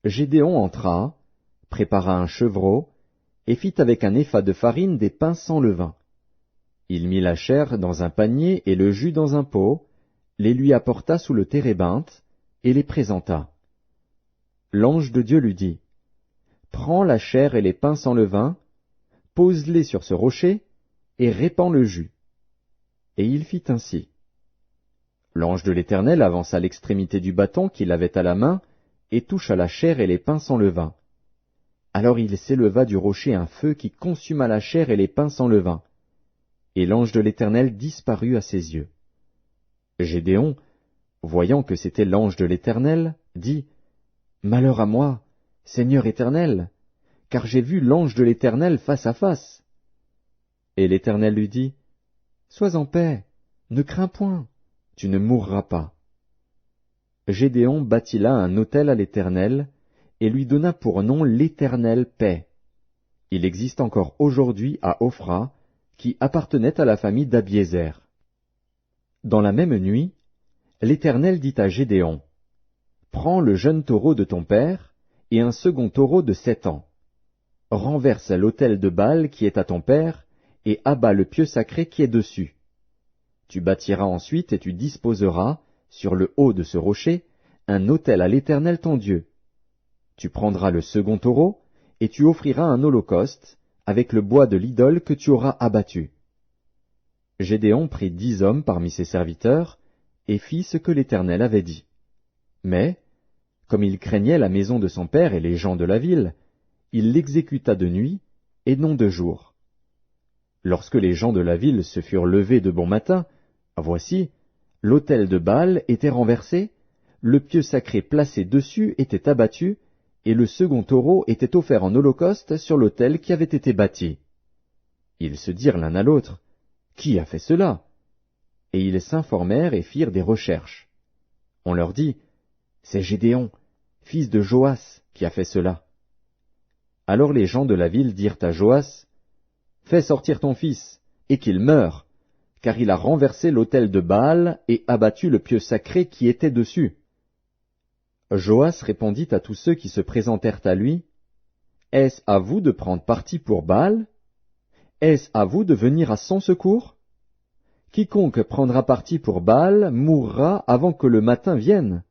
Gédéon entra, prépara un chevreau, et fit avec un épha de farine des pains sans levain. Il mit la chair dans un panier et le jus dans un pot, les lui apporta sous le térébinthe, et les présenta. L'ange de Dieu lui dit, « Prends la chair et les pains sans levain, pose-les sur ce rocher, et répands le jus. » Et il fit ainsi. L'ange de l'Éternel avança l'extrémité du bâton qu'il avait à la main, et toucha la chair et les pains sans levain. Alors il s'éleva du rocher un feu qui consuma la chair et les pains sans levain, et l'ange de l'Éternel disparut à ses yeux. Gédéon, voyant que c'était l'ange de l'Éternel, dit, « Malheur à moi, Seigneur Éternel, car j'ai vu l'ange de l'Éternel face à face. » Et l'Éternel lui dit, « Sois en paix, ne crains point, tu ne mourras pas. » Gédéon bâtit là un autel à l'Éternel, et lui donna pour nom l'Éternel paix. Il existe encore aujourd'hui à Ophra, qui appartenait à la famille d'Abiézer. Dans la même nuit, l'Éternel dit à Gédéon, « Prends le jeune taureau de ton père, et un second taureau de 7 ans. Renverse l'autel de Baal qui est à ton père, et abat le pieu sacré qui est dessus. Tu bâtiras ensuite et tu disposeras, sur le haut de ce rocher, un autel à l'Éternel ton Dieu. Tu prendras le second taureau, et tu offriras un holocauste, avec le bois de l'idole que tu auras abattu. » Gédéon prit 10 hommes parmi ses serviteurs, et fit ce que l'Éternel avait dit. Mais, comme il craignait la maison de son père et les gens de la ville, il l'exécuta de nuit et non de jour. Lorsque les gens de la ville se furent levés de bon matin, voici, l'autel de Baal était renversé, le pieu sacré placé dessus était abattu, et le second taureau était offert en holocauste sur l'autel qui avait été bâti. Ils se dirent l'un à l'autre, « Qui a fait cela ?» Et ils s'informèrent et firent des recherches. On leur dit, « C'est Gédéon, fils de Joas, qui a fait cela. » Alors les gens de la ville dirent à Joas, « Fais sortir ton fils, et qu'il meure, car il a renversé l'autel de Baal et abattu le pieu sacré qui était dessus. » Joas répondit à tous ceux qui se présentèrent à lui, « Est-ce à vous de prendre parti pour Baal? Est-ce à vous de venir à son secours? Quiconque prendra parti pour Baal mourra avant que le matin vienne.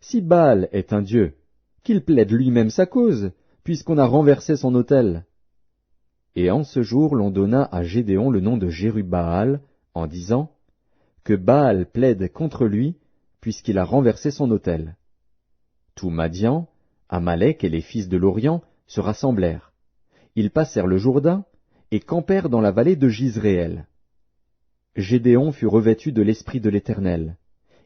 Si Baal est un dieu, qu'il plaide lui-même sa cause, puisqu'on a renversé son autel. » Et en ce jour l'on donna à Gédéon le nom de Jérubbaal, en disant, « Que Baal plaide contre lui, puisqu'il a renversé son autel. » Tout Madian, Amalek et les fils de l'Orient se rassemblèrent. Ils passèrent le Jourdain et campèrent dans la vallée de Jizréel. Gédéon fut revêtu de l'Esprit de l'Éternel.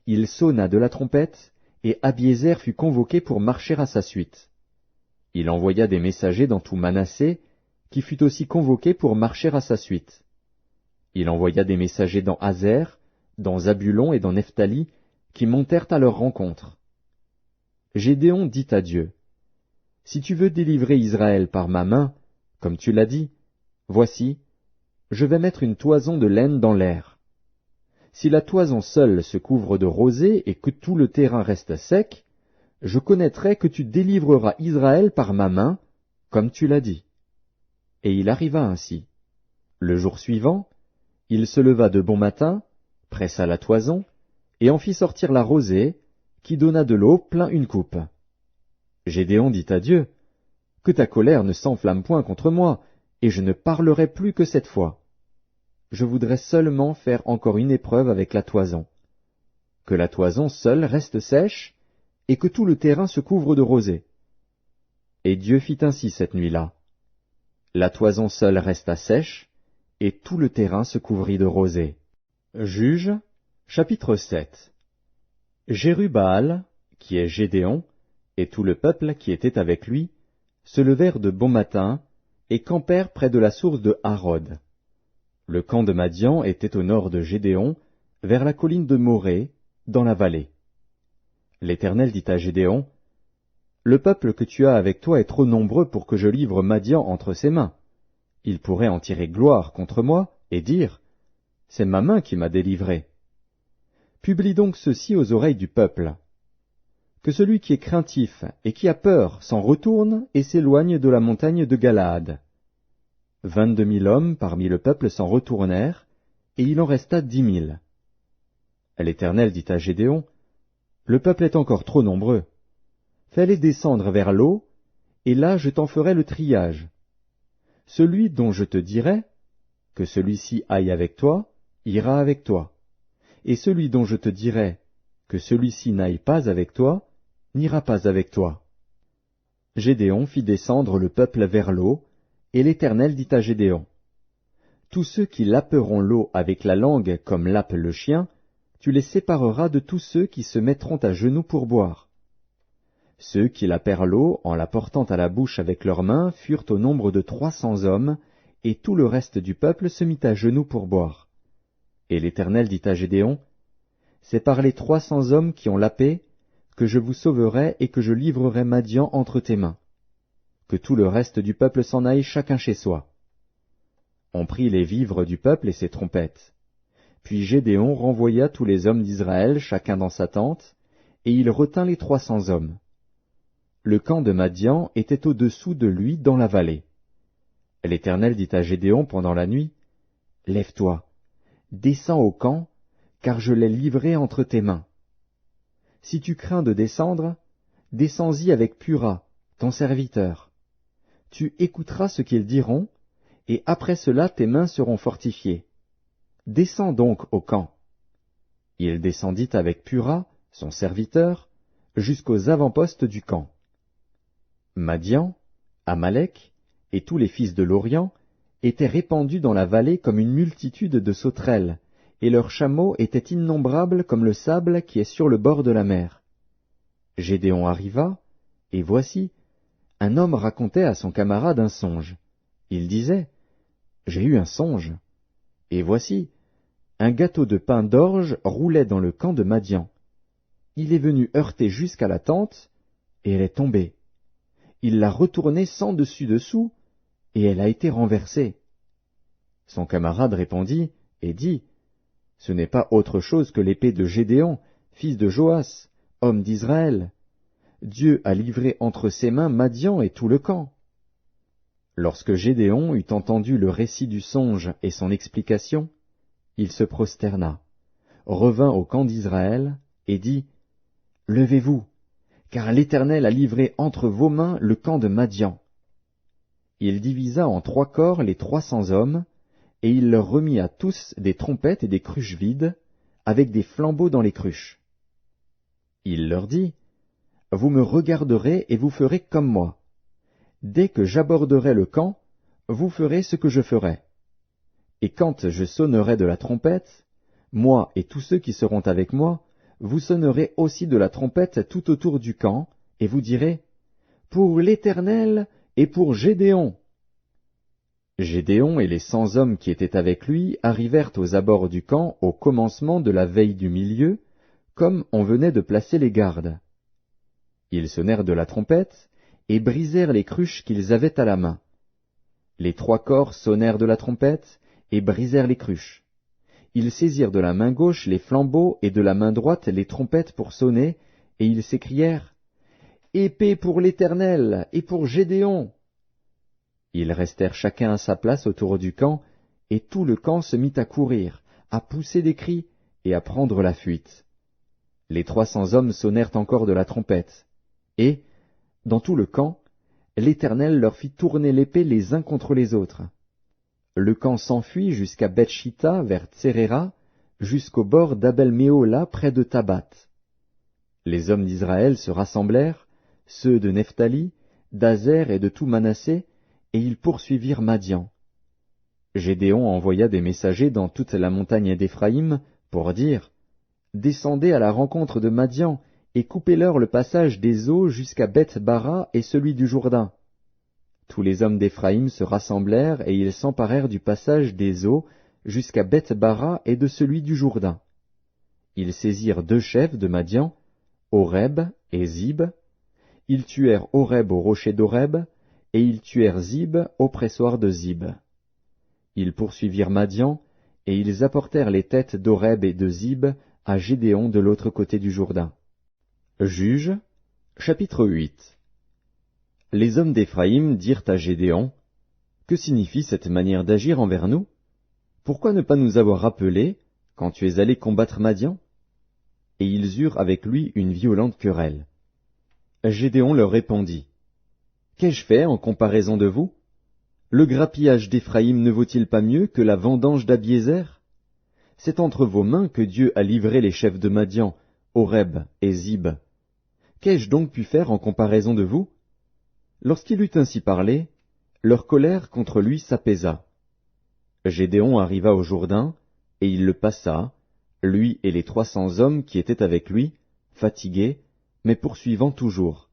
Il sonna de la trompette, et Abiézer fut convoqué pour marcher à sa suite. Il envoya des messagers dans tout Manassé, qui fut aussi convoqué pour marcher à sa suite. Il envoya des messagers dans Azer, dans Zabulon et dans Nephtali, qui montèrent à leur rencontre. Gédéon dit à Dieu, « Si tu veux délivrer Israël par ma main, comme tu l'as dit, voici, je vais mettre une toison de laine dans l'air. Si la toison seule se couvre de rosée et que tout le terrain reste sec, je connaîtrai que tu délivreras Israël par ma main, comme tu l'as dit. » Et il arriva ainsi. Le jour suivant, il se leva de bon matin, pressa la toison, et en fit sortir la rosée, qui donna de l'eau plein une coupe. Gédéon dit à Dieu, « Que ta colère ne s'enflamme point contre moi, et je ne parlerai plus que cette fois. Je voudrais seulement faire encore une épreuve avec la toison. Que la toison seule reste sèche, et que tout le terrain se couvre de rosée. » Et Dieu fit ainsi cette nuit-là. La toison seule resta sèche, et tout le terrain se couvrit de rosée. Juges, chapitre 7. Jérubbaal, qui est Gédéon, et tout le peuple qui était avec lui, se levèrent de bon matin, et campèrent près de la source de Harod. Le camp de Madian était au nord de Gédéon, vers la colline de Morée, dans la vallée. L'Éternel dit à Gédéon, « Le peuple que tu as avec toi est trop nombreux pour que je livre Madian entre ses mains. Il pourrait en tirer gloire contre moi, et dire, « C'est ma main qui m'a délivré. » Publie donc ceci aux oreilles du peuple. Que celui qui est craintif et qui a peur s'en retourne et s'éloigne de la montagne de Galaad. 22 000 hommes parmi le peuple s'en retournèrent, et il en resta 10 000. L'Éternel dit à Gédéon, « Le peuple est encore trop nombreux. Fais-les descendre vers l'eau, et là je t'en ferai le triage. Celui dont je te dirai, que celui-ci aille avec toi, ira avec toi. Et celui dont je te dirai, que celui-ci n'aille pas avec toi, n'ira pas avec toi. » Gédéon fit descendre le peuple vers l'eau, et l'Éternel dit à Gédéon, « Tous ceux qui laperont l'eau avec la langue comme lappe le chien, tu les sépareras de tous ceux qui se mettront à genoux pour boire. » Ceux qui lapèrent l'eau en la portant à la bouche avec leurs mains furent au nombre de 300 hommes, et tout le reste du peuple se mit à genoux pour boire. Et l'Éternel dit à Gédéon, « C'est par les 300 hommes qui ont lapé que je vous sauverai et que je livrerai Madian entre tes mains. Que tout le reste du peuple s'en aille chacun chez soi. » On prit les vivres du peuple et ses trompettes. Puis Gédéon renvoya tous les hommes d'Israël chacun dans sa tente, et il retint les 300 hommes. Le camp de Madian était au-dessous de lui dans la vallée. L'Éternel dit à Gédéon pendant la nuit, « Lève-toi, descends au camp, car je l'ai livré entre tes mains. Si tu crains de descendre, descends-y avec Pura, ton serviteur. Tu écouteras ce qu'ils diront, et après cela tes mains seront fortifiées. Descends donc au camp. » Il descendit avec Pura, son serviteur, jusqu'aux avant-postes du camp. Madian, Amalek et tous les fils de l'Orient étaient répandus dans la vallée comme une multitude de sauterelles, et leurs chameaux étaient innombrables comme le sable qui est sur le bord de la mer. Gédéon arriva, et voici, un homme racontait à son camarade un songe. Il disait, « J'ai eu un songe. » Et voici, un gâteau de pain d'orge roulait dans le camp de Madian. Il est venu heurter jusqu'à la tente, et elle est tombée. Il l'a retournée sans dessus-dessous, et elle a été renversée. Son camarade répondit et dit, « Ce n'est pas autre chose que l'épée de Gédéon, fils de Joas, homme d'Israël. Dieu a livré entre ses mains Madian et tout le camp. » Lorsque Gédéon eut entendu le récit du songe et son explication, il se prosterna, revint au camp d'Israël et dit, « Levez-vous, car l'Éternel a livré entre vos mains le camp de Madian. » Il divisa en 3 corps les 300 hommes, et il leur remit à tous des trompettes et des cruches vides, avec des flambeaux dans les cruches. Il leur dit, « Vous me regarderez et vous ferez comme moi. Dès que j'aborderai le camp, vous ferez ce que je ferai. Et quand je sonnerai de la trompette, moi et tous ceux qui seront avec moi, vous sonnerez aussi de la trompette tout autour du camp, et vous direz, « Pour l'Éternel et pour Gédéon. » Gédéon et les 100 hommes qui étaient avec lui arrivèrent aux abords du camp au commencement de la veille du milieu, comme on venait de placer les gardes. Ils sonnèrent de la trompette et brisèrent les cruches qu'ils avaient à la main. Les 3 corps sonnèrent de la trompette et brisèrent les cruches. Ils saisirent de la main gauche les flambeaux et de la main droite les trompettes pour sonner, et ils s'écrièrent, « Épée pour l'Éternel et pour Gédéon !» Ils restèrent chacun à sa place autour du camp, et tout le camp se mit à courir, à pousser des cris et à prendre la fuite. Les 300 hommes sonnèrent encore de la trompette, et, dans tout le camp, l'Éternel leur fit tourner l'épée les uns contre les autres. Le camp s'enfuit jusqu'à Beth-Shitta vers Tseréra, jusqu'au bord d'Abel-Méhola près de Tabat. Les hommes d'Israël se rassemblèrent, ceux de Nephtali, d'Azer et de tout Manassé, et ils poursuivirent Madian. Gédéon envoya des messagers dans toute la montagne d'Éphraïm pour dire, « Descendez à la rencontre de Madian, et coupez-leur le passage des eaux jusqu'à Beth-Bara et celui du Jourdain. » Tous les hommes d'Éphraïm se rassemblèrent, et ils s'emparèrent du passage des eaux jusqu'à Beth-Bara et de celui du Jourdain. Ils saisirent 2 chefs de Madian, Oreb et Zib. Ils tuèrent Oreb au rocher d'Oreb, et ils tuèrent Zib au pressoir de Zib. Ils poursuivirent Madian, et ils apportèrent les têtes d'Oreb et de Zib à Gédéon de l'autre côté du Jourdain. Juges, chapitre 8. Les hommes d'Éphraïm dirent à Gédéon, « Que signifie cette manière d'agir envers nous? Pourquoi ne pas nous avoir rappelés quand tu es allé combattre Madian ?» Et ils eurent avec lui une violente querelle. Gédéon leur répondit, « Qu'ai-je fait en comparaison de vous? Le grappillage d'Éphraïm ne vaut-il pas mieux que la vendange d'Abiézer? C'est entre vos mains que Dieu a livré les chefs de Madian, Oreb et Zib. Qu'ai-je donc pu faire en comparaison de vous? » Lorsqu'il eut ainsi parlé, leur colère contre lui s'apaisa. Gédéon arriva au Jourdain, et il le passa, lui et les 300 hommes qui étaient avec lui, fatigués, mais poursuivant toujours.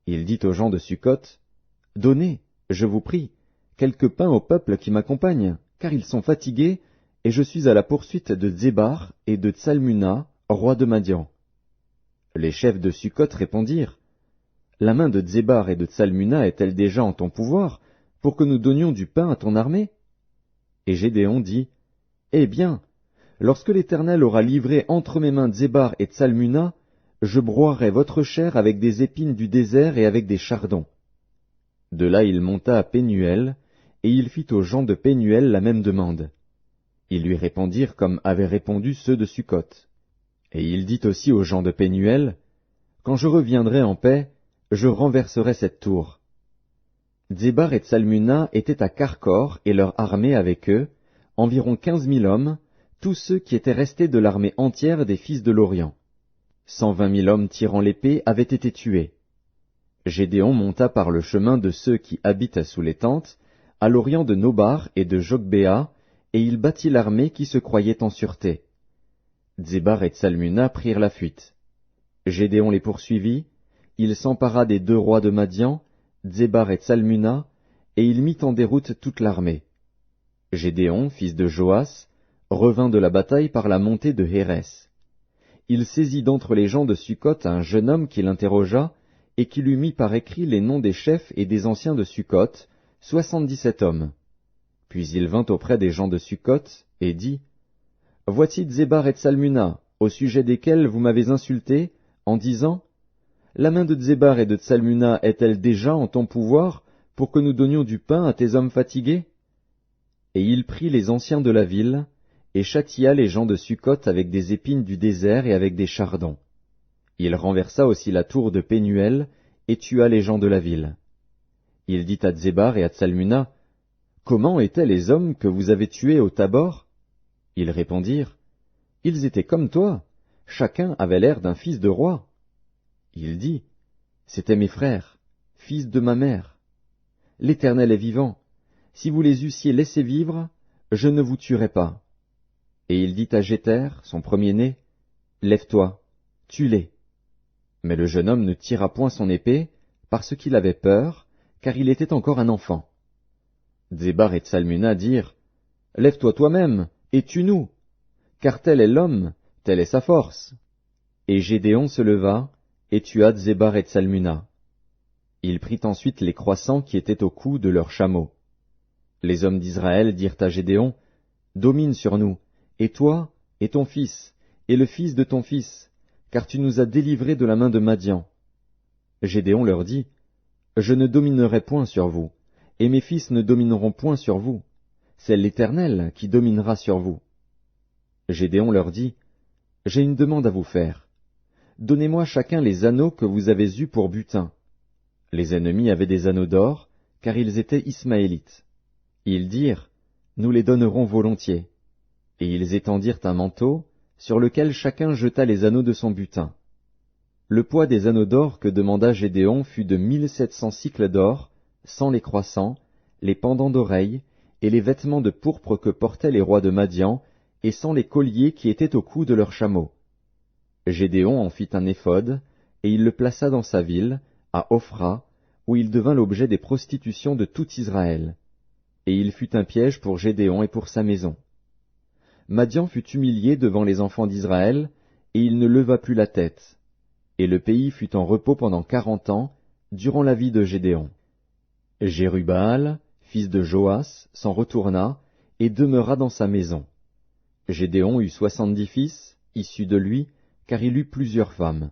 Il dit aux gens de Succoth, « Donnez, je vous prie, quelque pain au peuple qui m'accompagne, car ils sont fatigués, et je suis à la poursuite de Zébar et de Tsalmuna, roi de Madian. » Les chefs de Succoth répondirent, « La main de Zébar et de Tsalmuna est-elle déjà en ton pouvoir, pour que nous donnions du pain à ton armée? » Et Gédéon dit, « Eh bien, lorsque l'Éternel aura livré entre mes mains Zébar et Tsalmuna, je broierai votre chair avec des épines du désert et avec des chardons. » De là il monta à Pénuel, et il fit aux gens de Pénuel la même demande. Ils lui répondirent comme avaient répondu ceux de Succoth. Et il dit aussi aux gens de Pénuel, « Quand je reviendrai en paix, je renverserai cette tour. » Zébar et Tsalmuna étaient à Karkor et leur armée avec eux, environ 15 000 hommes, tous ceux qui étaient restés de l'armée entière des fils de l'Orient. 120 000 hommes tirant l'épée avaient été tués. Gédéon monta par le chemin de ceux qui habitent sous les tentes, à l'orient de Nobar et de Jogbéa, et il battit l'armée qui se croyait en sûreté. Dzébar et Tsalmuna prirent la fuite. Gédéon les poursuivit, il s'empara des 2 rois de Madian, Dzébar et Tsalmuna, et il mit en déroute toute l'armée. Gédéon, fils de Joas, revint de la bataille par la montée de Hérès. Il saisit d'entre les gens de Sukkot un jeune homme qui l'interrogea, et qui lui mit par écrit les noms des chefs et des anciens de Sukkot, 77 hommes. Puis il vint auprès des gens de Sukkot, et dit, « Voici Dzébar et Tsalmuna, au sujet desquels vous m'avez insulté, en disant, « La main de Dzébar et de Tsalmuna est-elle déjà en ton pouvoir, pour que nous donnions du pain à tes hommes fatigués ?» Et il prit les anciens de la ville, et châtia les gens de Sukkot avec des épines du désert et avec des chardons. Il renversa aussi la tour de Pénuel, et tua les gens de la ville. Il dit à Dzébar et à Tsalmuna, « Comment étaient les hommes que vous avez tués au Tabor ?» Ils répondirent, « Ils étaient comme toi, chacun avait l'air d'un fils de roi. » Il dit, « C'étaient mes frères, fils de ma mère. L'Éternel est vivant, si vous les eussiez laissés vivre, je ne vous tuerais pas. » Et il dit à Jéter, son premier-né, « Lève-toi, tue-les. » Mais le jeune homme ne tira point son épée, parce qu'il avait peur, car il était encore un enfant. Dzébar et Tsalmuna dirent, « Lève-toi toi-même, et tue-nous, car tel est l'homme, telle est sa force. » Et Gédéon se leva, et tua Dzébar et Tsalmuna. Il prit ensuite les croissants qui étaient au cou de leurs chameaux. Les hommes d'Israël dirent à Gédéon, « Domine sur nous, et toi, et ton fils, et le fils de ton fils, car tu nous as délivrés de la main de Madian. » Gédéon leur dit, « Je ne dominerai point sur vous, et mes fils ne domineront point sur vous. C'est l'Éternel qui dominera sur vous. » Gédéon leur dit, « J'ai une demande à vous faire. Donnez-moi chacun les anneaux que vous avez eus pour butin. » Les ennemis avaient des anneaux d'or, car ils étaient ismaélites. Ils dirent, « Nous les donnerons volontiers. » Et ils étendirent un manteau, sur lequel chacun jeta les anneaux de son butin. Le poids des anneaux d'or que demanda Gédéon fut de 1700 cycles d'or, sans les croissants, les pendants d'oreilles, et les vêtements de pourpre que portaient les rois de Madian, et sans les colliers qui étaient au cou de leurs chameaux. Gédéon en fit un éphod, et il le plaça dans sa ville, à Ophra, où il devint l'objet des prostitutions de tout Israël. Et il fut un piège pour Gédéon et pour sa maison. Madian fut humilié devant les enfants d'Israël, et il ne leva plus la tête. Et le pays fut en repos pendant 40 ans, durant la vie de Gédéon. Jérubbaal, fils de Joas, s'en retourna, et demeura dans sa maison. Gédéon eut 70 fils, issus de lui, car il eut plusieurs femmes.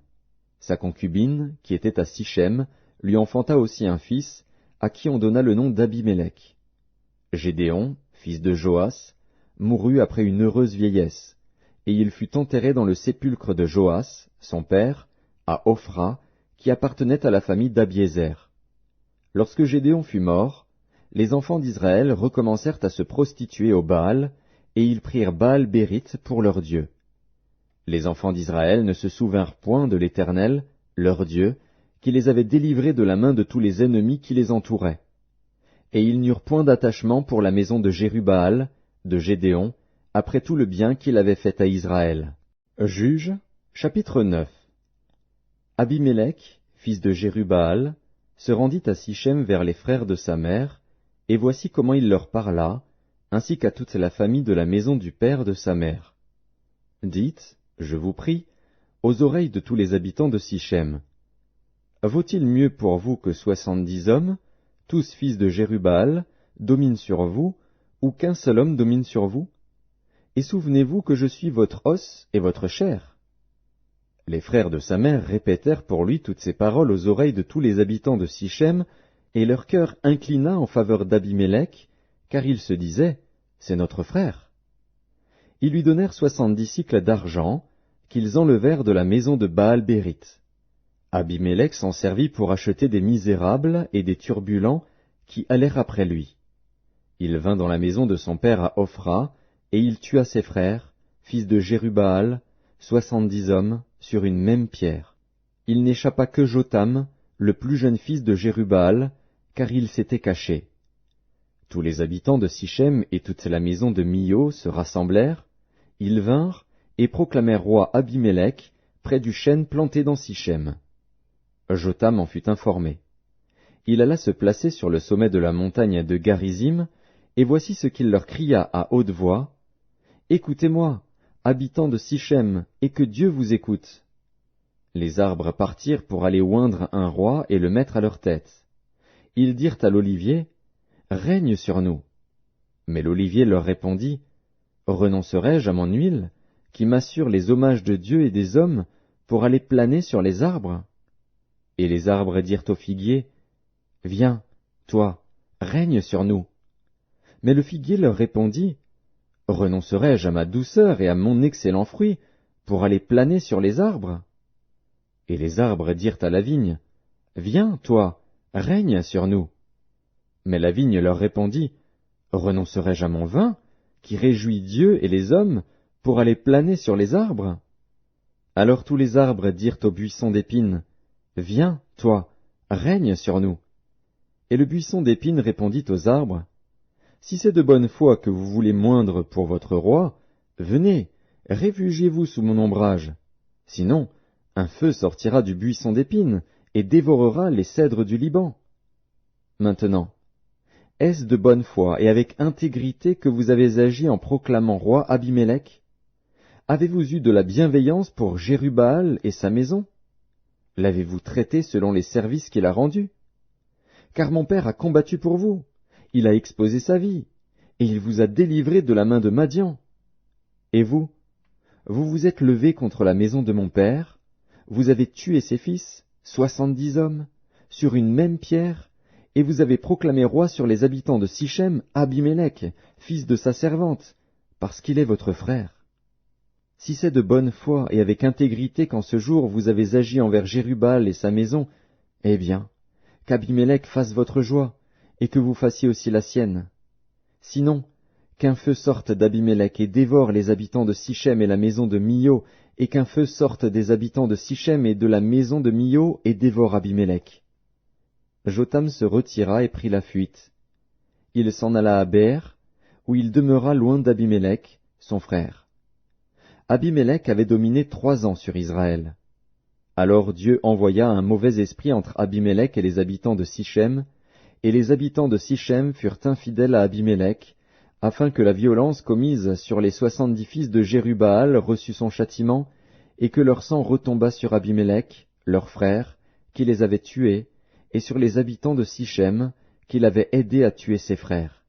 Sa concubine, qui était à Sichem, lui enfanta aussi un fils, à qui on donna le nom d'Abimélec. Gédéon, fils de Joas, mourut après une heureuse vieillesse, et il fut enterré dans le sépulcre de Joas, son père, à Ophra, qui appartenait à la famille d'Abiézer. Lorsque Gédéon fut mort, les enfants d'Israël recommencèrent à se prostituer au Baal, et ils prirent Baal-Bérith pour leur Dieu. Les enfants d'Israël ne se souvinrent point de l'Éternel, leur Dieu, qui les avait délivrés de la main de tous les ennemis qui les entouraient. Et ils n'eurent point d'attachement pour la maison de Jérubbaal, de Gédéon, après tout le bien qu'il avait fait à Israël. Juges, chapitre 9. Abimélec, fils de Jérubbaal, se rendit à Sichem vers les frères de sa mère, et voici comment il leur parla, ainsi qu'à toute la famille de la maison du père de sa mère. Dites, je vous prie, aux oreilles de tous les habitants de Sichem, vaut-il mieux pour vous que 70 hommes, tous fils de Jérubbaal, dominent sur vous, ou qu'un seul homme domine sur vous? Et souvenez-vous que je suis votre os et votre chair. » Les frères de sa mère répétèrent pour lui toutes ces paroles aux oreilles de tous les habitants de Sichem, et leur cœur inclina en faveur d'Abimélec, car ils se disaient, « C'est notre frère. » Ils lui donnèrent 70 cycles d'argent, qu'ils enlevèrent de la maison de Baal-Bérith. Abimélec s'en servit pour acheter des misérables et des turbulents qui allèrent après lui. Il vint dans la maison de son père à Ophra, et il tua ses frères, fils de Jérubbaal, 70 hommes, sur une même pierre. Il n'échappa que Jotham, le plus jeune fils de Jérubbaal, car il s'était caché. Tous les habitants de Sichem et toute la maison de Milo se rassemblèrent, ils vinrent et proclamèrent roi Abimélec près du chêne planté dans Sichem. Jotham en fut informé. Il alla se placer sur le sommet de la montagne de Garizim, et voici ce qu'il leur cria à haute voix. « Écoutez-moi, habitants de Sichem, et que Dieu vous écoute. » Les arbres partirent pour aller oindre un roi et le mettre à leur tête. Ils dirent à l'olivier, « Règne sur nous. » Mais l'olivier leur répondit, « Renoncerai-je à mon huile, qui m'assure les hommages de Dieu et des hommes, pour aller planer sur les arbres ?» Et les arbres dirent au figuier, « Viens, toi, règne sur nous. » Mais le figuier leur répondit, « Renoncerai-je à ma douceur et à mon excellent fruit, pour aller planer sur les arbres ?» Et les arbres dirent à la vigne, « Viens, toi, règne sur nous. » Mais la vigne leur répondit, « Renoncerai-je à mon vin, qui réjouit Dieu et les hommes, pour aller planer sur les arbres ?» Alors tous les arbres dirent au buisson d'épines, « Viens, toi, règne sur nous. » Et le buisson d'épines répondit aux arbres, « Si c'est de bonne foi que vous voulez moindre pour votre roi, venez, réfugiez-vous sous mon ombrage. Sinon, un feu sortira du buisson d'épines et dévorera les cèdres du Liban. Maintenant, est-ce de bonne foi et avec intégrité que vous avez agi en proclamant roi Abimélec? Avez-vous eu de la bienveillance pour Jérubbaal et sa maison? L'avez-vous traité selon les services qu'il a rendus? Car mon père a combattu pour vous, il a exposé sa vie, et il vous a délivré de la main de Madian. Et vous, vous vous êtes levé contre la maison de mon père, vous avez tué ses fils, 70 hommes, sur une même pierre, et vous avez proclamé roi sur les habitants de Sichem Abimélec, fils de sa servante, parce qu'il est votre frère. Si c'est de bonne foi et avec intégrité qu'en ce jour vous avez agi envers Jérubbaal et sa maison, eh bien, qu'Abimélec fasse votre joie, et que vous fassiez aussi la sienne. Sinon, qu'un feu sorte d'Abimélec et dévore les habitants de Sichem et la maison de Milo, et qu'un feu sorte des habitants de Sichem et de la maison de Milo et dévore Abimélec. » Jotham se retira et prit la fuite. Il s'en alla à Bér, où il demeura loin d'Abimélec, son frère. Abimélec avait dominé 3 ans sur Israël. Alors Dieu envoya un mauvais esprit entre Abimélec et les habitants de Sichem, et les habitants de Sichem furent infidèles à Abimélec, afin que la violence commise sur les 70 fils de Jérubbaal reçût son châtiment, et que leur sang retombât sur Abimélec, leur frère, qui les avait tués, et sur les habitants de Sichem, qui l'avaient aidé à tuer ses frères.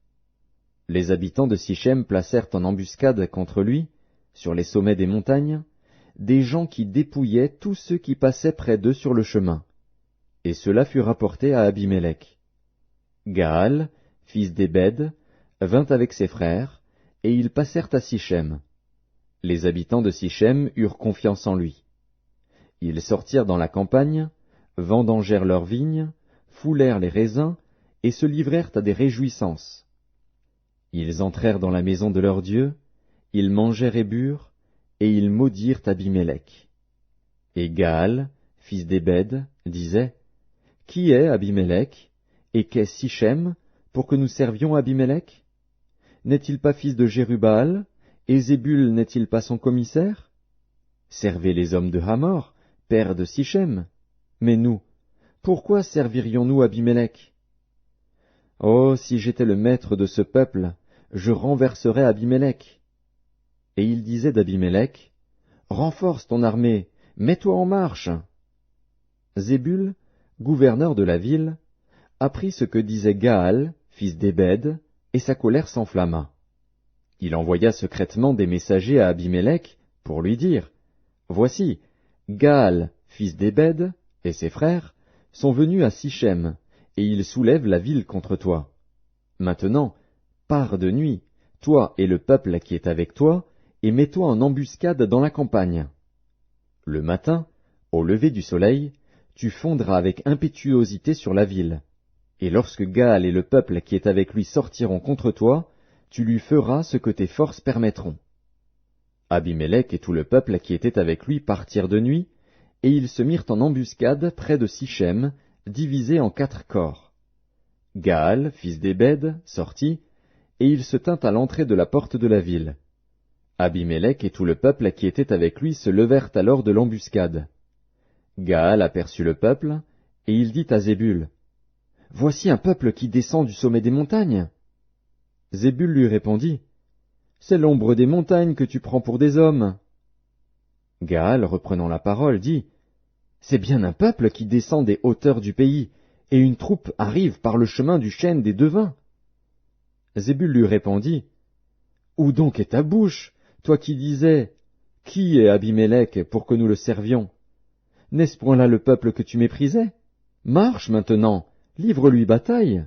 Les habitants de Sichem placèrent en embuscade contre lui, sur les sommets des montagnes, des gens qui dépouillaient tous ceux qui passaient près d'eux sur le chemin. Et cela fut rapporté à Abimélec. Gaal, fils d'Ébed, vint avec ses frères, et ils passèrent à Sichem. Les habitants de Sichem eurent confiance en lui. Ils sortirent dans la campagne, vendangèrent leurs vignes, foulèrent les raisins, et se livrèrent à des réjouissances. Ils entrèrent dans la maison de leur Dieu, ils mangèrent et burent, et ils maudirent Abimélec. Et Gaal, fils d'Ébed, disait, « Qui est Abimélec, et qu'est Sichem, pour que nous servions Abimélec? N'est-il pas fils de Jérubbaal, et Zébul n'est-il pas son commissaire? Servez les hommes de Hamor, père de Sichem. Mais nous, pourquoi servirions-nous Abimélec? Oh, si j'étais le maître de ce peuple, je renverserais Abimélec. » Et il disait d'Abimélec, « Renforce ton armée, mets-toi en marche. » Zébul, gouverneur de la ville, apprit ce que disait Gaal, fils d'Ébed, et sa colère s'enflamma. Il envoya secrètement des messagers à Abimélec pour lui dire, « Voici, Gaal, fils d'Ébed, et ses frères, sont venus à Sichem, et ils soulèvent la ville contre toi. Maintenant, pars de nuit, toi et le peuple qui est avec toi, et mets-toi en embuscade dans la campagne. Le matin, au lever du soleil, tu fondras avec impétuosité sur la ville, et lorsque Gaal et le peuple qui est avec lui sortiront contre toi, tu lui feras ce que tes forces permettront. » Abimélec et tout le peuple qui était avec lui partirent de nuit, et ils se mirent en embuscade près de Sichem, divisés en 4 corps. Gaal, fils d'Ébed, sortit, et il se tint à l'entrée de la porte de la ville. Abimélec et tout le peuple qui était avec lui se levèrent alors de l'embuscade. Gaal aperçut le peuple, et il dit à Zébul, « Voici un peuple qui descend du sommet des montagnes. » Zébul lui répondit, « C'est l'ombre des montagnes que tu prends pour des hommes. » Gaal, reprenant la parole, dit, « C'est bien un peuple qui descend des hauteurs du pays, et une troupe arrive par le chemin du chêne des devins. » Zébul lui répondit, « Où donc est ta bouche, toi qui disais, « Qui est Abimélec pour que nous le servions » N'est-ce point là le peuple que tu méprisais? Marche maintenant, livre-lui bataille. »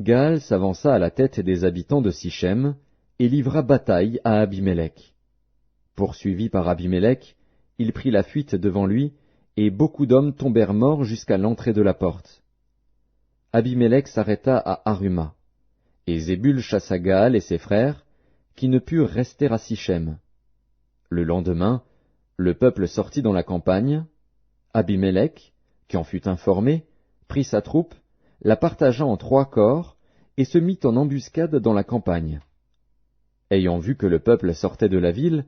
Gaal s'avança à la tête des habitants de Sichem, et livra bataille à Abimélec. Poursuivi par Abimélec, il prit la fuite devant lui, et beaucoup d'hommes tombèrent morts jusqu'à l'entrée de la porte. Abimélec s'arrêta à Aruma, et Zébul chassa Gaal et ses frères, qui ne purent rester à Sichem. Le lendemain, le peuple sortit dans la campagne. Abimélec, qui en fut informé, prit sa troupe, la partagea en 3 corps, et se mit en embuscade dans la campagne. Ayant vu que le peuple sortait de la ville,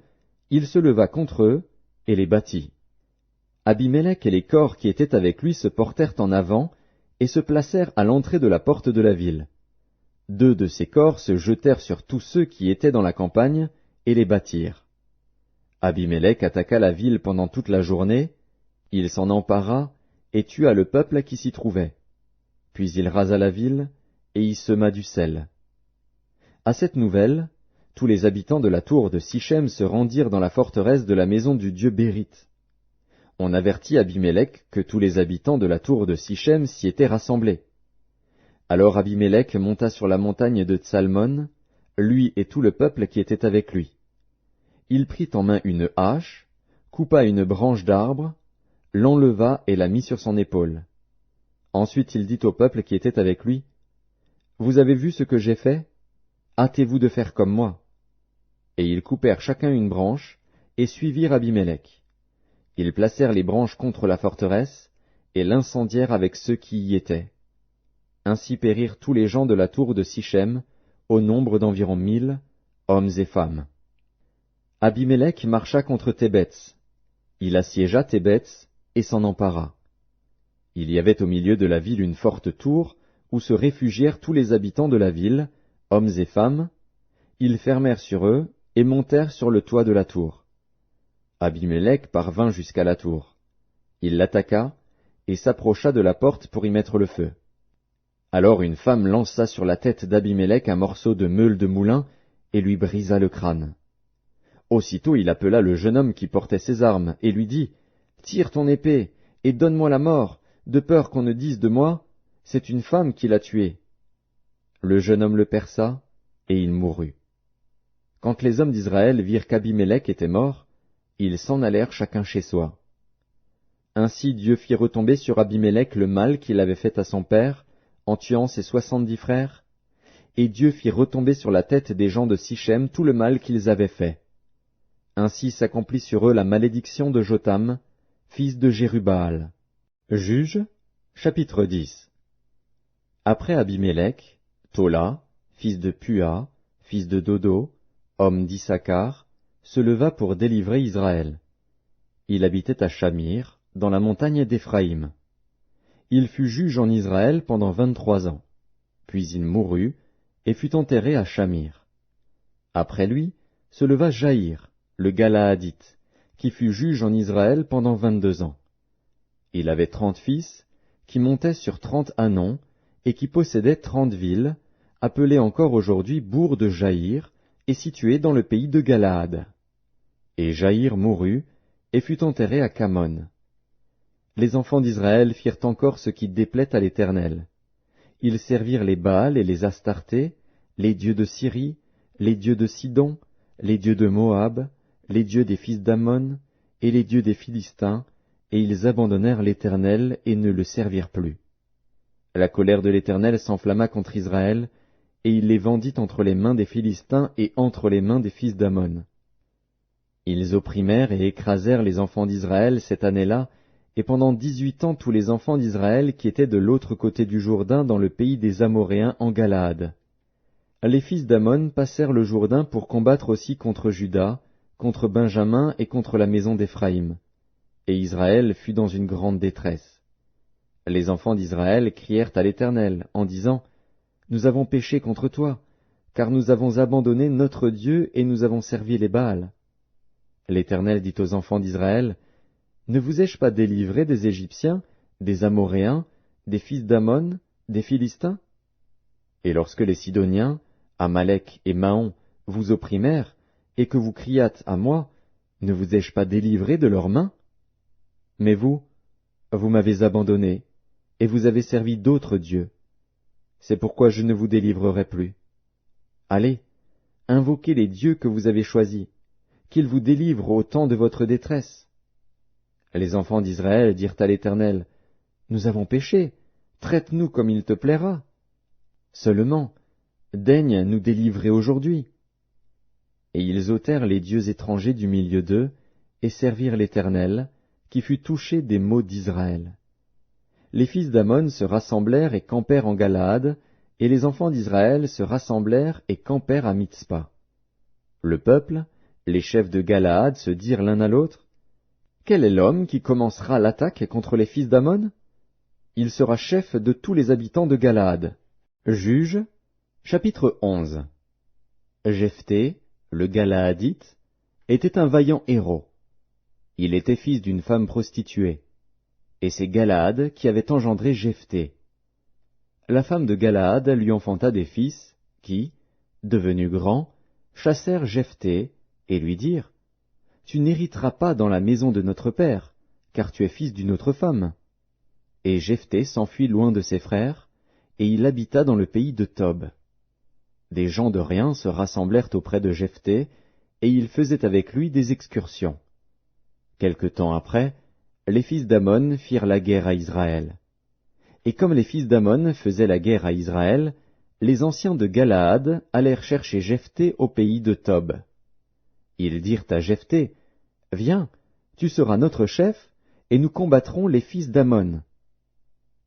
il se leva contre eux, et les battit. Abimélec et les corps qui étaient avec lui se portèrent en avant, et se placèrent à l'entrée de la porte de la ville. 2 de ces corps se jetèrent sur tous ceux qui étaient dans la campagne, et les battirent. Abimélec attaqua la ville pendant toute la journée, il s'en empara, et tua le peuple qui s'y trouvait. Puis il rasa la ville, et y sema du sel. À cette nouvelle, tous les habitants de la tour de Sichem se rendirent dans la forteresse de la maison du dieu Bérith. On avertit Abimélec que tous les habitants de la tour de Sichem s'y étaient rassemblés. Alors Abimélec monta sur la montagne de Tsalmon, lui et tout le peuple qui était avec lui. Il prit en main une hache, coupa une branche d'arbre, l'enleva et la mit sur son épaule. Ensuite il dit au peuple qui était avec lui, « Vous avez vu ce que j'ai fait? Hâtez-vous de faire comme moi. » Et ils coupèrent chacun une branche, et suivirent Abimélec. Ils placèrent les branches contre la forteresse, et l'incendièrent avec ceux qui y étaient. Ainsi périrent tous les gens de la tour de Sichem, au nombre d'environ 1000, hommes et femmes. Abimélec marcha contre Thébets. Il assiégea Thébets, et s'en empara. Il y avait au milieu de la ville une forte tour, où se réfugièrent tous les habitants de la ville, hommes et femmes. Ils fermèrent sur eux, et montèrent sur le toit de la tour. Abimélec parvint jusqu'à la tour. Il l'attaqua, et s'approcha de la porte pour y mettre le feu. Alors une femme lança sur la tête d'Abimélec un morceau de meule de moulin, et lui brisa le crâne. Aussitôt il appela le jeune homme qui portait ses armes, et lui dit, « Tire ton épée, et donne-moi la mort, de peur qu'on ne dise de moi, c'est une femme qui l'a tué. » Le jeune homme le perça, et il mourut. Quand les hommes d'Israël virent qu'Abimélec était mort, ils s'en allèrent chacun chez soi. Ainsi Dieu fit retomber sur Abimélec le mal qu'il avait fait à son père, en tuant ses 70 frères, et Dieu fit retomber sur la tête des gens de Sichem tout le mal qu'ils avaient fait. Ainsi s'accomplit sur eux la malédiction de Jotham, fils de Jérubbaal. Juges, chapitre 10. Après Abimélec, Tola, fils de Pua, fils de Dodo, homme d'Issachar, se leva pour délivrer Israël. Il habitait à Shamir, dans la montagne d'Éphraïm. Il fut juge en Israël pendant 23 ans. Puis il mourut, et fut enterré à Shamir. Après lui, se leva Jaïr, le Galaadite, qui fut juge en Israël pendant 22 ans. Il avait 30 fils, qui montaient sur 30 ânons, et qui possédaient 30 villes, appelées encore aujourd'hui bourgs de Jaïr, et situées dans le pays de Galaad. Et Jaïr mourut, et fut enterré à Camon. Les enfants d'Israël firent encore ce qui déplaît à l'Éternel. Ils servirent les Baals et les Astartés, les dieux de Syrie, les dieux de Sidon, les dieux de Moab, les dieux des fils d'Ammon, et les dieux des Philistins, et ils abandonnèrent l'Éternel et ne le servirent plus. La colère de l'Éternel s'enflamma contre Israël, et il les vendit entre les mains des Philistins et entre les mains des fils d'Ammon. Ils opprimèrent et écrasèrent les enfants d'Israël cette année-là, et pendant 18 ans tous les enfants d'Israël qui étaient de l'autre côté du Jourdain dans le pays des Amoréens en Galaad. Les fils d'Amon passèrent le Jourdain pour combattre aussi contre Juda, contre Benjamin et contre la maison d'Éphraïm. Et Israël fut dans une grande détresse. Les enfants d'Israël crièrent à l'Éternel, en disant, « Nous avons péché contre toi, car nous avons abandonné notre Dieu et nous avons servi les Baals. » L'Éternel dit aux enfants d'Israël, « Ne vous ai-je pas délivré des Égyptiens, des Amoréens, des fils d'Amon, des Philistins? Et lorsque les Sidoniens, Amalek et Maon vous opprimèrent, et que vous criâtes à moi, ne vous ai-je pas délivré de leurs mains? Mais vous m'avez abandonné, et vous avez servi d'autres dieux. C'est pourquoi je ne vous délivrerai plus. Allez, invoquez les dieux que vous avez choisis, qu'ils vous délivrent au temps de votre détresse. » Les enfants d'Israël dirent à l'Éternel, « Nous avons péché, traite-nous comme il te plaira. Seulement, daigne nous délivrer aujourd'hui. » Et ils ôtèrent les dieux étrangers du milieu d'eux, et servirent l'Éternel, qui fut touché des maux d'Israël. Les fils d'Amon se rassemblèrent et campèrent en Galaad, et les enfants d'Israël se rassemblèrent et campèrent à Mitzpa. Le peuple, les chefs de Galaad se dirent l'un à l'autre, « Quel est l'homme qui commencera l'attaque contre les fils d'Amon? Il sera chef de tous les habitants de Galaad. » Juges, chapitre 11. Jephthé, le Galaadite, était un vaillant héros. Il était fils d'une femme prostituée, et c'est Galaad qui avait engendré Jephthé. La femme de Galaad lui enfanta des fils qui, devenus grands, chassèrent Jephthé et lui dirent, « Tu n'hériteras pas dans la maison de notre père, car tu es fils d'une autre femme. » Et Jephthé s'enfuit loin de ses frères, et il habita dans le pays de Tob. Des gens de rien se rassemblèrent auprès de Jephthé, et ils faisaient avec lui des excursions. Quelque temps après, les fils d'Amon firent la guerre à Israël. Et comme les fils d'Amon faisaient la guerre à Israël, les anciens de Galaad allèrent chercher Jephthé au pays de Tob. Ils dirent à Jephthé, « Viens, tu seras notre chef, et nous combattrons les fils d'Amon. »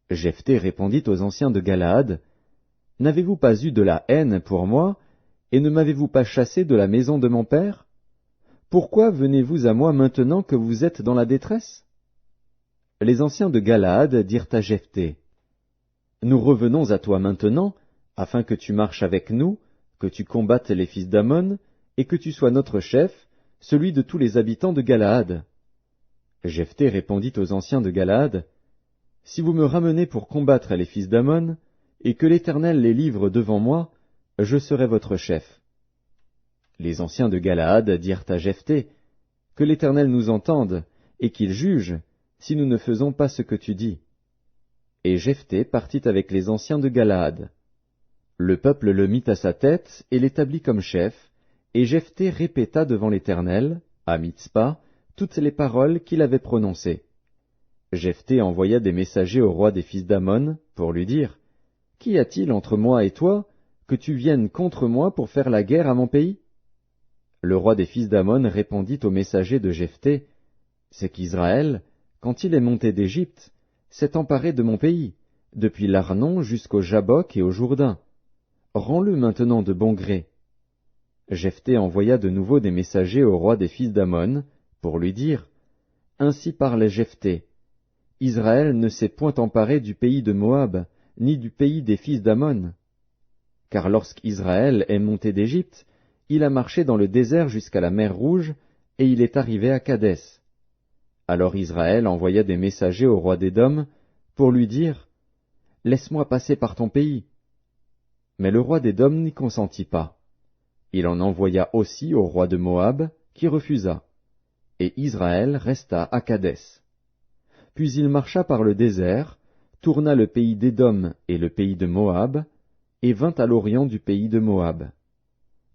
Jephthé répondit aux anciens de Galaad, « N'avez-vous pas eu de la haine pour moi, et ne m'avez-vous pas chassé de la maison de mon père? Pourquoi venez-vous à moi maintenant que vous êtes dans la détresse? » Les anciens de Galaad dirent à Jephthé, « Nous revenons à toi maintenant, afin que tu marches avec nous, que tu combattes les fils d'Amon, et que tu sois notre chef, celui de tous les habitants de Galaad. » Jephthé répondit aux anciens de Galaad, « Si vous me ramenez pour combattre les fils d'Amon, et que l'Éternel les livre devant moi, je serai votre chef. » Les anciens de Galaad dirent à Jephthé, « Que l'Éternel nous entende, et qu'il juge, si nous ne faisons pas ce que tu dis. » Et Jephthé partit avec les anciens de Galaad. Le peuple le mit à sa tête et l'établit comme chef, et Jephthé répéta devant l'Éternel, à Mitzpa, toutes les paroles qu'il avait prononcées. Jephthé envoya des messagers au roi des fils d'Amon pour lui dire, « Qu'y a-t-il entre moi et toi, que tu viennes contre moi pour faire la guerre à mon pays? » Le roi des fils d'Amon répondit aux messagers de Jephthé, « C'est qu'Israël, quand il est monté d'Égypte, s'est emparé de mon pays, depuis l'Arnon jusqu'au Jabbok et au Jourdain. Rends-le maintenant de bon gré. » Jephthé envoya de nouveau des messagers au roi des fils d'Amon, pour lui dire, « Ainsi parle Jephthé. Israël ne s'est point emparé du pays de Moab, ni du pays des fils d'Amon. Car lorsqu'Israël est monté d'Égypte, il a marché dans le désert jusqu'à la mer Rouge, et il est arrivé à Kadès. Alors Israël envoya des messagers au roi d'Édom, pour lui dire, « Laisse-moi passer par ton pays. » Mais le roi d'Édom n'y consentit pas. Il en envoya aussi au roi de Moab, qui refusa. Et Israël resta à Kadès. Puis il marcha par le désert, tourna le pays d'Édom et le pays de Moab, et vint à l'orient du pays de Moab.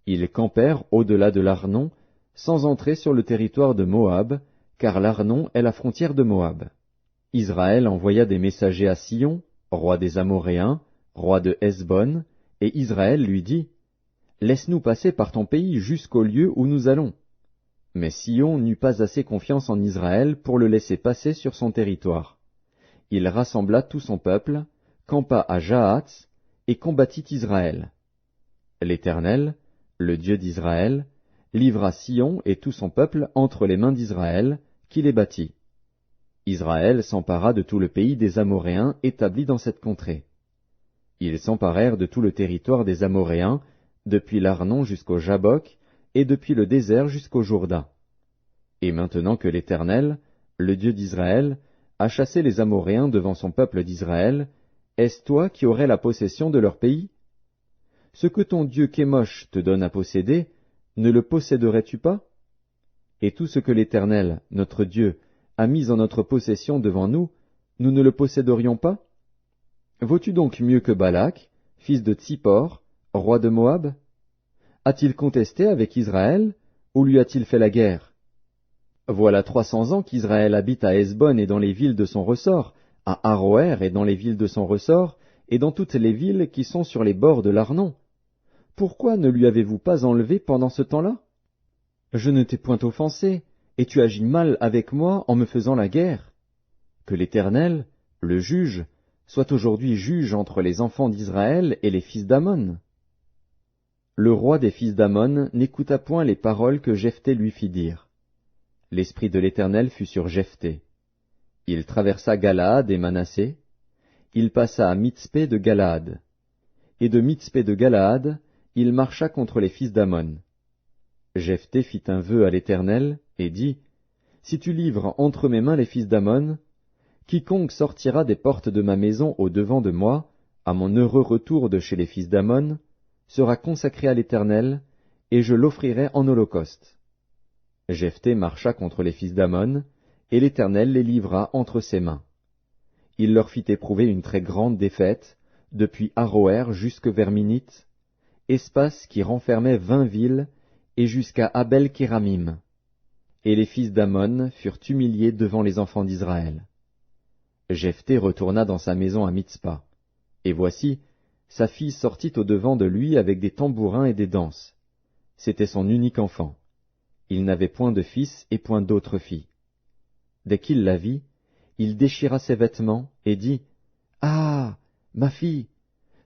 Ils campèrent au-delà de l'Arnon, sans entrer sur le territoire de Moab, car l'Arnon est la frontière de Moab. Israël envoya des messagers à Sion, roi des Amoréens, roi de Hesbon, et Israël lui dit, « Laisse-nous passer par ton pays jusqu'au lieu où nous allons. » Mais Sion n'eut pas assez confiance en Israël pour le laisser passer sur son territoire. Il rassembla tout son peuple, campa à Jahath, et combattit Israël. L'Éternel, le Dieu d'Israël, livra Sion et tout son peuple entre les mains d'Israël, qui les battit. Israël s'empara de tout le pays des Amoréens établis dans cette contrée. Ils s'emparèrent de tout le territoire des Amoréens, depuis l'Arnon jusqu'au Jabbok, et depuis le désert jusqu'au Jourdain. Et maintenant que l'Éternel, le Dieu d'Israël, a chassé les Amoréens devant son peuple d'Israël, est-ce toi qui aurais la possession de leur pays? Ce que ton Dieu Kémosh te donne à posséder, ne le posséderais-tu pas? Et tout ce que l'Éternel, notre Dieu, a mis en notre possession devant nous, nous ne le posséderions pas? Vaux-tu donc mieux que Balak, fils de Tsippor, roi de Moab? A-t-il contesté avec Israël, ou lui a-t-il fait la guerre? Voilà 300 ans qu'Israël habite à Hesbon et dans les villes de son ressort, à Aroër et dans les villes de son ressort, et dans toutes les villes qui sont sur les bords de l'Arnon. Pourquoi ne lui avez-vous pas enlevé pendant ce temps-là? Je ne t'ai point offensé, et tu agis mal avec moi en me faisant la guerre. Que l'Éternel, le juge, soit aujourd'hui juge entre les enfants d'Israël et les fils d'Ammon. Le roi des fils d'Ammon n'écouta point les paroles que Jephthé lui fit dire. L'esprit de l'Éternel fut sur Jephthé. Il traversa Galaad et Manassé. Il passa à Mitzpé de Galaad. Et de Mitzpé de Galaad, il marcha contre les fils d'Ammon. Jephthé fit un vœu à l'Éternel, et dit, Si tu livres entre mes mains les fils d'Ammon, quiconque sortira des portes de ma maison au devant de moi, à mon heureux retour de chez les fils d'Ammon, sera consacré à l'Éternel, et je l'offrirai en holocauste. Jephthé marcha contre les fils d'Ammon, et l'Éternel les livra entre ses mains. Il leur fit éprouver une très grande défaite, depuis Aroër jusque vers Minith, espace qui renfermait 20 villes, et jusqu'à Abel-Kéramim. Et les fils d'Ammon furent humiliés devant les enfants d'Israël. Jephthé retourna dans sa maison à Mitzpa. Et voici, sa fille sortit au-devant de lui avec des tambourins et des danses. C'était son unique enfant. Il n'avait point de fils et point d'autre fille. Dès qu'il la vit, il déchira ses vêtements et dit, Ah, ma fille,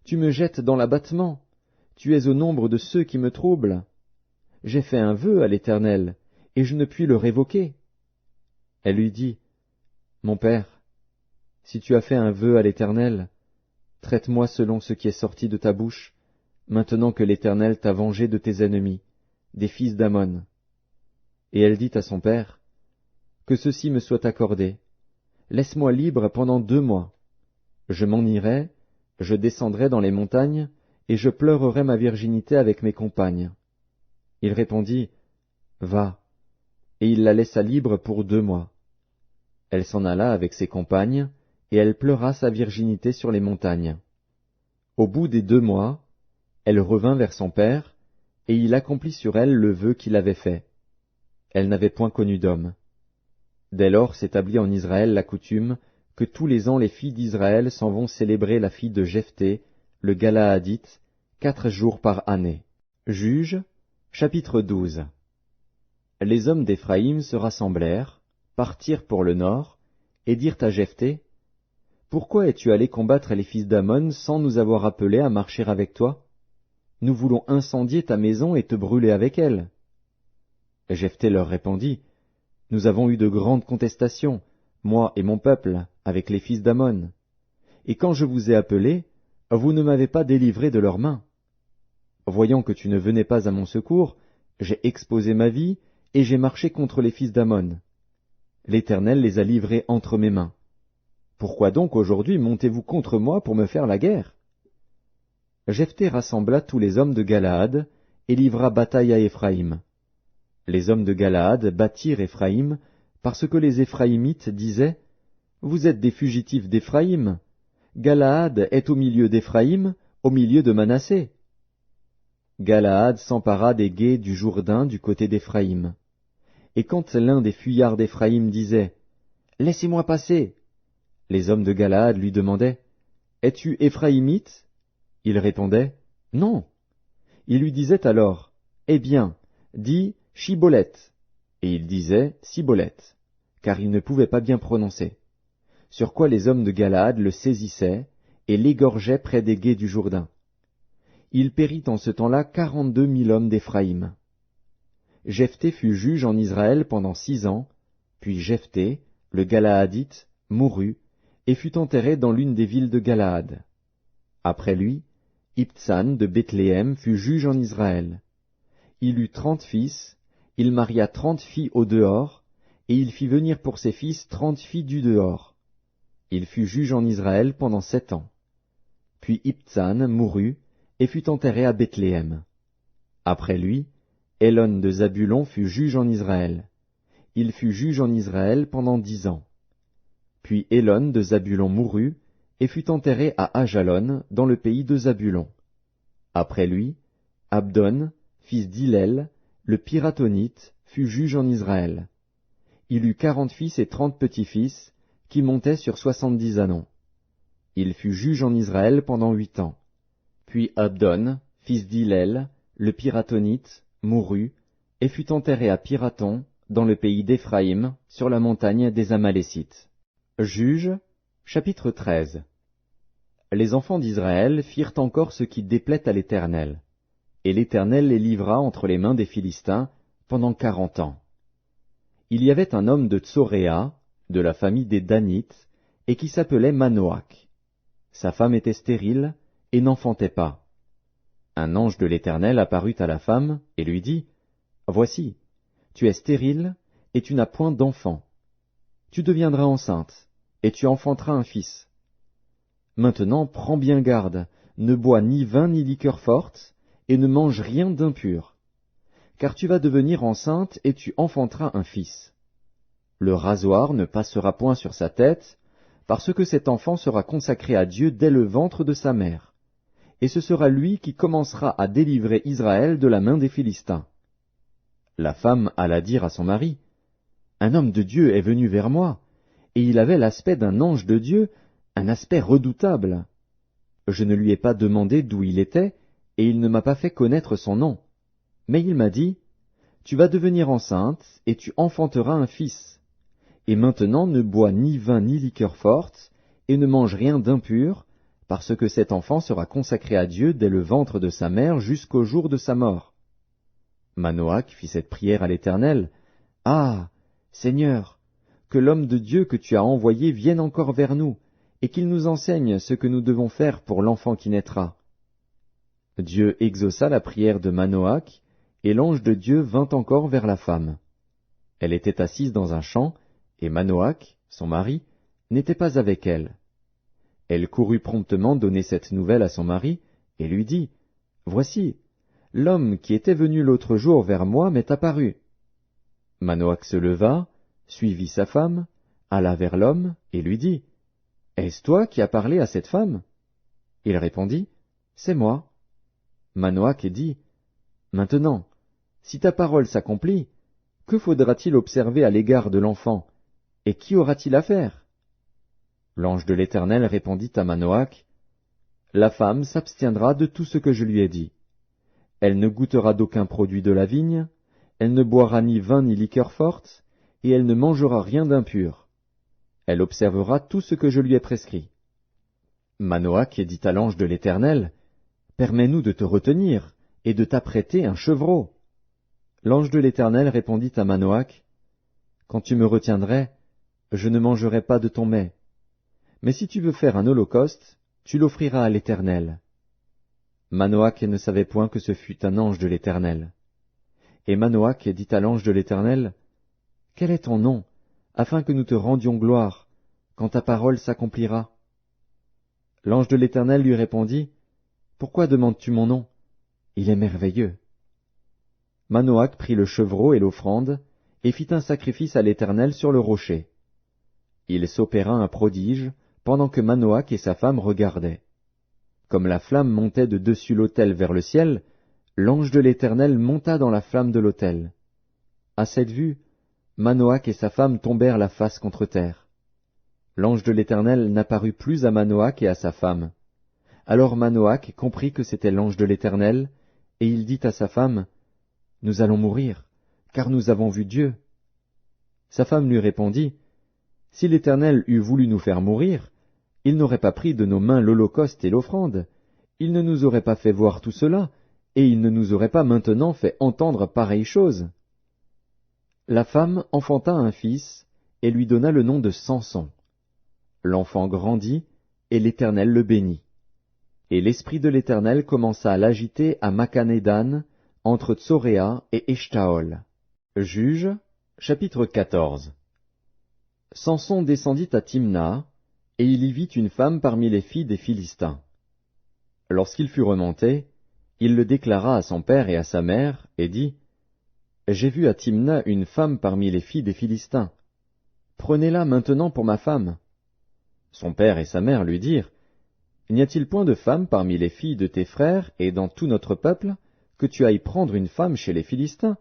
tu me jettes dans l'abattement, tu es au nombre de ceux qui me troublent. J'ai fait un vœu à l'Éternel, et je ne puis le révoquer. Elle lui dit, Mon père, si tu as fait un vœu à l'Éternel, traite-moi selon ce qui est sorti de ta bouche, maintenant que l'Éternel t'a vengé de tes ennemis, des fils d'Ammon. Et elle dit à son père, Que ceci me soit accordé. Laisse-moi libre pendant 2 mois. Je m'en irai, je descendrai dans les montagnes, et je pleurerai ma virginité avec mes compagnes. Il répondit, Va. Et il la laissa libre pour 2 mois. Elle s'en alla avec ses compagnes, et elle pleura sa virginité sur les montagnes. Au bout des 2 mois, elle revint vers son père, et il accomplit sur elle le vœu qu'il avait fait. Elle n'avait point connu d'homme. Dès lors s'établit en Israël la coutume que tous les ans les filles d'Israël s'en vont célébrer la fille de Jephthé, le Galaadite, 4 jours par année. Juges, chapitre 12. Les hommes d'Éphraïm se rassemblèrent, partirent pour le nord, et dirent à Jephthé, Pourquoi es-tu allé combattre les fils d'Ammon sans nous avoir appelés à marcher avec toi? Nous voulons incendier ta maison et te brûler avec elle. Jephthé leur répondit, Nous avons eu de grandes contestations, moi et mon peuple, avec les fils d'Ammon. Et quand je vous ai appelés, vous ne m'avez pas délivré de leurs mains. Voyant que tu ne venais pas à mon secours, j'ai exposé ma vie, et j'ai marché contre les fils d'Ammon. L'Éternel les a livrés entre mes mains. Pourquoi donc aujourd'hui montez-vous contre moi pour me faire la guerre? Jephthé rassembla tous les hommes de Galaad, et livra bataille à Éphraïm. Les hommes de Galaad battirent Éphraïm, parce que les Éphraïmites disaient, Vous êtes des fugitifs d'Éphraïm. Galaad est au milieu d'Éphraïm, au milieu de Manassé. Galaad s'empara des gués du Jourdain du côté d'Éphraïm. Et quand l'un des fuyards d'Éphraïm disait, Laissez-moi passer, les hommes de Galaad lui demandaient, Es-tu Éphraïmite? Il répondait, Non. Il lui disait alors, Eh bien, dis Shiboleth. et il disait Siboleth, car il ne pouvait pas bien prononcer. Sur quoi les hommes de Galaad le saisissaient et l'égorgeaient près des gués du Jourdain. Il périt en ce temps-là 42 000 hommes d'Éphraïm. Jephthé fut juge en Israël pendant 6 ans, puis Jephthé, le Galaadite, mourut, et fut enterré dans l'une des villes de Galaad. Après lui, Ibtsan de Bethléem fut juge en Israël. Il eut 30 fils, il maria 30 filles au dehors, et il fit venir pour ses fils 30 filles du dehors. Il fut juge en Israël pendant 7 ans. Puis Ibtsan mourut, et fut enterré à Bethléem. Après lui, Élon de Zabulon fut juge en Israël. Il fut juge en Israël pendant 10 ans. Puis Élon de Zabulon mourut, et fut enterré à Ajalon, dans le pays de Zabulon. Après lui, Abdon, fils d'Hillel, le Piratonite, fut juge en Israël. Il eut 40 fils et 30 petits-fils, qui montaient sur 70 ânons. Il fut juge en Israël pendant 8 ans. Puis Abdon, fils d'Hillel, le Piratonite, mourut, et fut enterré à Piraton, dans le pays d'Éphraïm, sur la montagne des Amalécites. Juges, chapitre 13. Les enfants d'Israël firent encore ce qui déplaît à l'Éternel, et l'Éternel les livra entre les mains des Philistins pendant 40 ans. Il y avait un homme de Tsoréa, de la famille des Danites, et qui s'appelait Manoach. Sa femme était stérile, et n'enfantait pas. Un ange de l'Éternel apparut à la femme, et lui dit, « Voici, tu es stérile, et tu n'as point d'enfant. Tu deviendras enceinte, et tu enfanteras un fils. Maintenant prends bien garde, ne bois ni vin ni liqueur forte, et ne mange rien d'impur. Car tu vas devenir enceinte, et tu enfanteras un fils. Le rasoir ne passera point sur sa tête, parce que cet enfant sera consacré à Dieu dès le ventre de sa mère. Et ce sera lui qui commencera à délivrer Israël de la main des Philistins. » La femme alla dire à son mari, « Un homme de Dieu est venu vers moi, et il avait l'aspect d'un ange de Dieu, un aspect redoutable. Je ne lui ai pas demandé d'où il était, et il ne m'a pas fait connaître son nom. Mais il m'a dit, « Tu vas devenir enceinte, et tu enfanteras un fils. Et maintenant ne bois ni vin ni liqueur forte, et ne mange rien d'impur, parce que cet enfant sera consacré à Dieu dès le ventre de sa mère jusqu'au jour de sa mort. » Manoach fit cette prière à l'Éternel. « Ah, Seigneur, que l'homme de Dieu que tu as envoyé vienne encore vers nous, et qu'il nous enseigne ce que nous devons faire pour l'enfant qui naîtra. » Dieu exauça la prière de Manoach, et l'ange de Dieu vint encore vers la femme. Elle était assise dans un champ, et Manoach, son mari, n'était pas avec elle. Elle courut promptement donner cette nouvelle à son mari, et lui dit, « Voici, l'homme qui était venu l'autre jour vers moi m'est apparu. » Manoach se leva, suivit sa femme, alla vers l'homme, et lui dit, « Est-ce toi qui as parlé à cette femme ?» Il répondit, « C'est moi. » Manoach dit, « Maintenant, si ta parole s'accomplit, que faudra-t-il observer à l'égard de l'enfant, et qui aura-t-il à faire ?» L'ange de l'Éternel répondit à Manoach, « La femme s'abstiendra de tout ce que je lui ai dit. Elle ne goûtera d'aucun produit de la vigne, elle ne boira ni vin ni liqueur forte, et elle ne mangera rien d'impur. Elle observera tout ce que je lui ai prescrit. » Manoach dit à l'ange de l'Éternel, « Permets-nous de te retenir, et de t'apprêter un chevreau. » L'ange de l'Éternel répondit à Manoach, « Quand tu me retiendrais, je ne mangerai pas de ton mets. Mais si tu veux faire un holocauste, tu l'offriras à l'Éternel. » Manoach ne savait point que ce fût un ange de l'Éternel. Et Manoach dit à l'ange de l'Éternel, « Quel est ton nom, afin que nous te rendions gloire, quand ta parole s'accomplira ?» L'ange de l'Éternel lui répondit, « Pourquoi demandes-tu mon nom? Il est merveilleux. » Manoach prit le chevreau et l'offrande, et fit un sacrifice à l'Éternel sur le rocher. Il s'opéra un prodige, pendant que Manoach et sa femme regardaient. Comme la flamme montait de dessus l'autel vers le ciel, l'ange de l'Éternel monta dans la flamme de l'autel. À cette vue, Manoach et sa femme tombèrent la face contre terre. L'ange de l'Éternel n'apparut plus à Manoach et à sa femme. Alors Manoach comprit que c'était l'ange de l'Éternel, et il dit à sa femme, « Nous allons mourir, car nous avons vu Dieu. » Sa femme lui répondit, « Si l'Éternel eût voulu nous faire mourir, il n'aurait pas pris de nos mains l'holocauste et l'offrande, il ne nous aurait pas fait voir tout cela, et il ne nous aurait pas maintenant fait entendre pareille chose. » La femme enfanta un fils, et lui donna le nom de Samson. L'enfant grandit, et l'Éternel le bénit. Et l'Esprit de l'Éternel commença à l'agiter à Machané-Dan, entre Tsoréa et Eshtaol. Juges, chapitre 14. Samson descendit à Timna, et il y vit une femme parmi les filles des Philistins. Lorsqu'il fut remonté, il le déclara à son père et à sa mère, et dit, « J'ai vu à Timna une femme parmi les filles des Philistins. Prenez-la maintenant pour ma femme. » Son père et sa mère lui dirent, « N'y a-t-il point de femme parmi les filles de tes frères et dans tout notre peuple, que tu ailles prendre une femme chez les Philistins,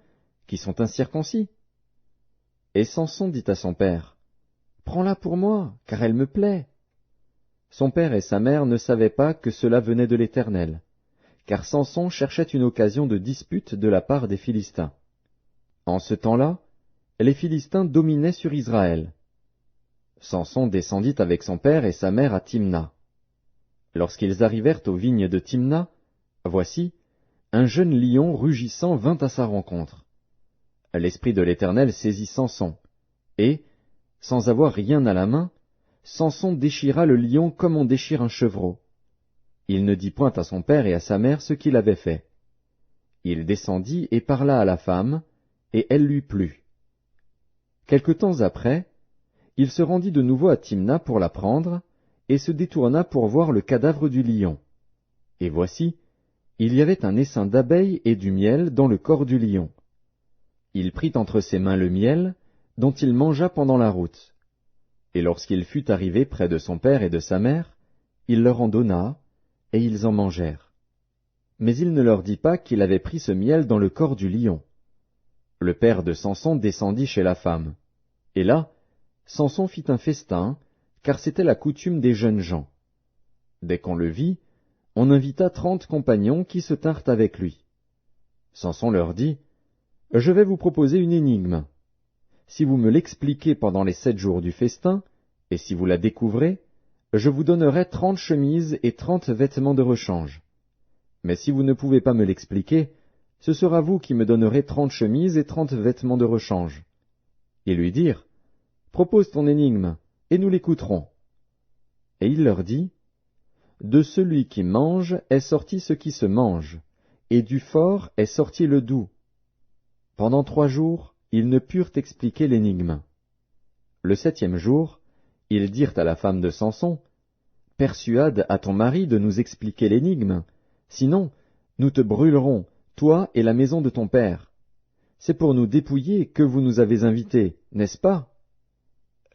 qui sont incirconcis? » Et Samson dit à son père, « Prends-la pour moi, car elle me plaît. » Son père et sa mère ne savaient pas que cela venait de l'Éternel, car Samson cherchait une occasion de dispute de la part des Philistins. En ce temps-là, les Philistins dominaient sur Israël. Samson descendit avec son père et sa mère à Timna. Lorsqu'ils arrivèrent aux vignes de Timna, voici, un jeune lion rugissant vint à sa rencontre. L'Esprit de l'Éternel saisit Samson, et, sans avoir rien à la main, Samson déchira le lion comme on déchire un chevreau. Il ne dit point à son père et à sa mère ce qu'il avait fait. Il descendit et parla à la femme, et elle lui plut. Quelque temps après, il se rendit de nouveau à Timna pour la prendre, et se détourna pour voir le cadavre du lion. Et voici, il y avait un essaim d'abeilles et du miel dans le corps du lion. Il prit entre ses mains le miel, dont il mangea pendant la route. Et lorsqu'il fut arrivé près de son père et de sa mère, il leur en donna, et ils en mangèrent. Mais il ne leur dit pas qu'il avait pris ce miel dans le corps du lion. Le père de Samson descendit chez la femme. Et là, Samson fit un festin, car c'était la coutume des jeunes gens. Dès qu'on le vit, on invita 30 compagnons qui se tinrent avec lui. Samson leur dit, « Je vais vous proposer une énigme. Si vous me l'expliquez pendant les 7 jours du festin, et si vous la découvrez, je vous donnerai 30 chemises et 30 vêtements de rechange. Mais si vous ne pouvez pas me l'expliquer, ce sera vous qui me donnerez 30 chemises et 30 vêtements de rechange. » Ils lui dirent, « Propose ton énigme, et nous l'écouterons. » Et il leur dit, « De celui qui mange est sorti ce qui se mange, et du fort est sorti le doux. » Pendant 3 jours, ils ne purent expliquer l'énigme. Le 7e jour, ils dirent à la femme de Samson, « Persuade à ton mari de nous expliquer l'énigme, sinon nous te brûlerons, toi et la maison de ton père. C'est pour nous dépouiller que vous nous avez invités, n'est-ce pas? »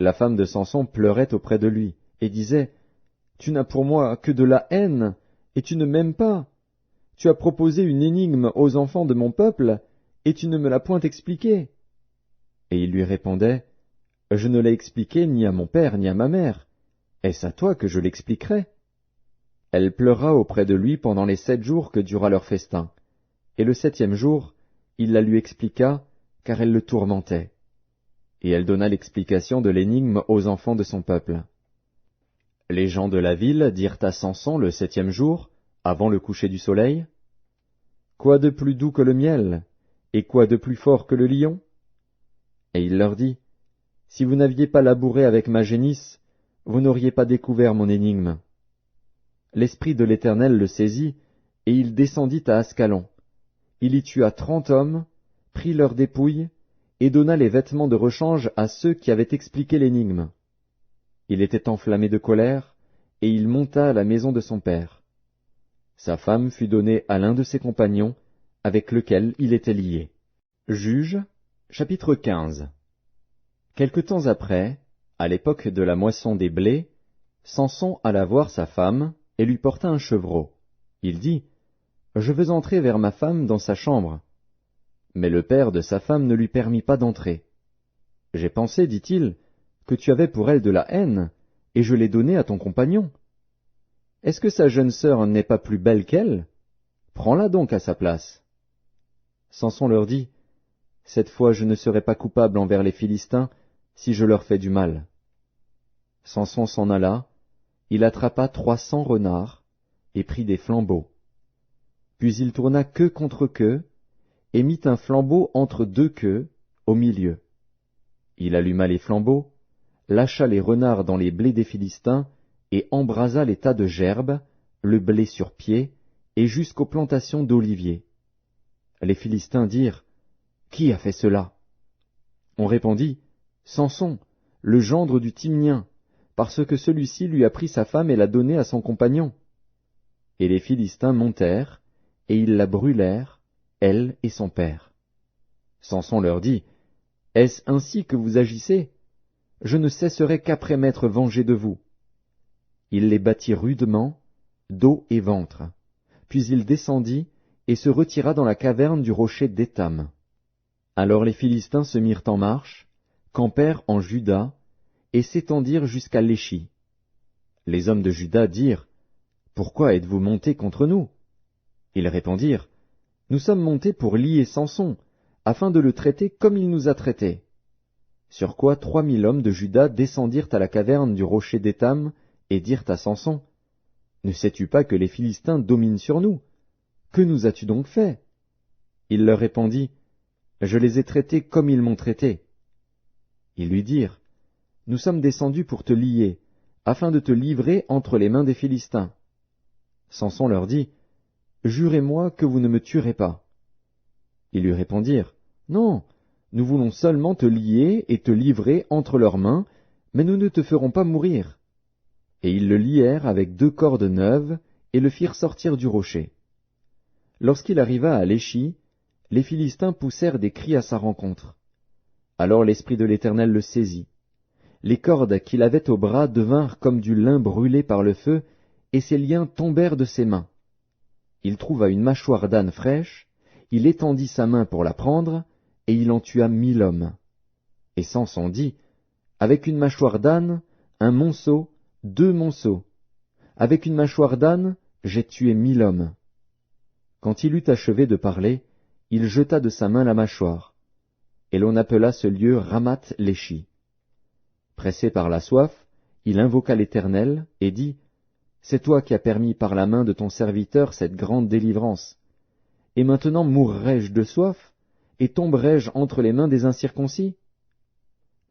La femme de Samson pleurait auprès de lui, et disait, « Tu n'as pour moi que de la haine, et tu ne m'aimes pas. Tu as proposé une énigme aux enfants de mon peuple, et tu ne me l'as point expliquée. » Et il lui répondait, « Je ne l'ai expliquée ni à mon père ni à ma mère. Est-ce à toi que je l'expliquerai? » Elle pleura auprès de lui pendant les 7 jours que dura leur festin, et le 7e jour, il la lui expliqua, car elle le tourmentait. Et elle donna l'explication de l'énigme aux enfants de son peuple. Les gens de la ville dirent à Samson le 7e jour, avant le coucher du soleil, « Quoi de plus doux que le miel, et quoi de plus fort que le lion? » Et il leur dit, « Si vous n'aviez pas labouré avec ma génisse, vous n'auriez pas découvert mon énigme. » L'Esprit de l'Éternel le saisit, et il descendit à Ascalon. Il y tua 30 hommes, prit leurs dépouilles, et donna les vêtements de rechange à ceux qui avaient expliqué l'énigme. Il était enflammé de colère, et il monta à la maison de son père. Sa femme fut donnée à l'un de ses compagnons, avec lequel il était lié. Juges, chapitre 15. Quelque temps après, à l'époque de la moisson des blés, Samson alla voir sa femme, et lui porta un chevreau. Il dit, « Je veux entrer vers ma femme dans sa chambre. » Mais le père de sa femme ne lui permit pas d'entrer. « J'ai pensé, dit-il, que tu avais pour elle de la haine, et je l'ai donnée à ton compagnon. Est-ce que sa jeune sœur n'est pas plus belle qu'elle? Prends-la donc à sa place. » Samson leur dit, « Cette fois je ne serai pas coupable envers les Philistins, si je leur fais du mal. Samson s'en alla, il attrapa 300 renards, et prit des flambeaux. Puis il tourna queue contre queue, et mit un flambeau entre deux queues, au milieu. Il alluma les flambeaux, lâcha les renards dans les blés des Philistins, et embrasa les tas de gerbes, le blé sur pied, et jusqu'aux plantations d'oliviers. Les Philistins dirent, « Qui a fait cela ?» On répondit, « Samson, le gendre du Timnien, parce que celui-ci lui a pris sa femme et l'a donnée à son compagnon. » Et les Philistins montèrent, et ils la brûlèrent, elle et son père. Samson leur dit, « Est-ce ainsi que vous agissez? Je ne cesserai qu'après m'être vengé de vous. » Il les battit rudement, dos et ventre. Puis il descendit et se retira dans la caverne du rocher d'Étam. Alors les Philistins se mirent en marche, campèrent en Juda, et s'étendirent jusqu'à Léchi. Les hommes de Juda dirent, « Pourquoi êtes-vous montés contre nous ?» Ils répondirent, « Nous sommes montés pour lier Samson, afin de le traiter comme il nous a traités. » Sur quoi 3000 hommes de Juda descendirent à la caverne du rocher d'Étam, et dirent à Samson, « Ne sais-tu pas que les Philistins dominent sur nous? Que nous as-tu donc fait ?» Il leur répondit, « Je les ai traités comme ils m'ont traité. » Ils lui dirent, « Nous sommes descendus pour te lier, afin de te livrer entre les mains des Philistins. » Samson leur dit, « Jurez-moi que vous ne me tuerez pas. » Ils lui répondirent, « Non, nous voulons seulement te lier et te livrer entre leurs mains, mais nous ne te ferons pas mourir. » Et ils le lièrent avec 2 cordes neuves, et le firent sortir du rocher. Lorsqu'il arriva à Léchi, les Philistins poussèrent des cris à sa rencontre. Alors l'Esprit de l'Éternel le saisit. Les cordes qu'il avait au bras devinrent comme du lin brûlé par le feu, et ses liens tombèrent de ses mains. Il trouva une mâchoire d'âne fraîche, il étendit sa main pour la prendre, et il en tua 1000 hommes. Et Samson dit, « Avec une mâchoire d'âne, un monceau, 2 monceaux. Avec une mâchoire d'âne, j'ai tué 1000 hommes. » Quand il eut achevé de parler, il jeta de sa main la mâchoire. Et l'on appela ce lieu Ramath-Léchi. Pressé par la soif, il invoqua l'Éternel, et dit, « C'est toi qui as permis par la main de ton serviteur cette grande délivrance. Et maintenant mourrai-je de soif, et tomberai-je entre les mains des incirconcis ?»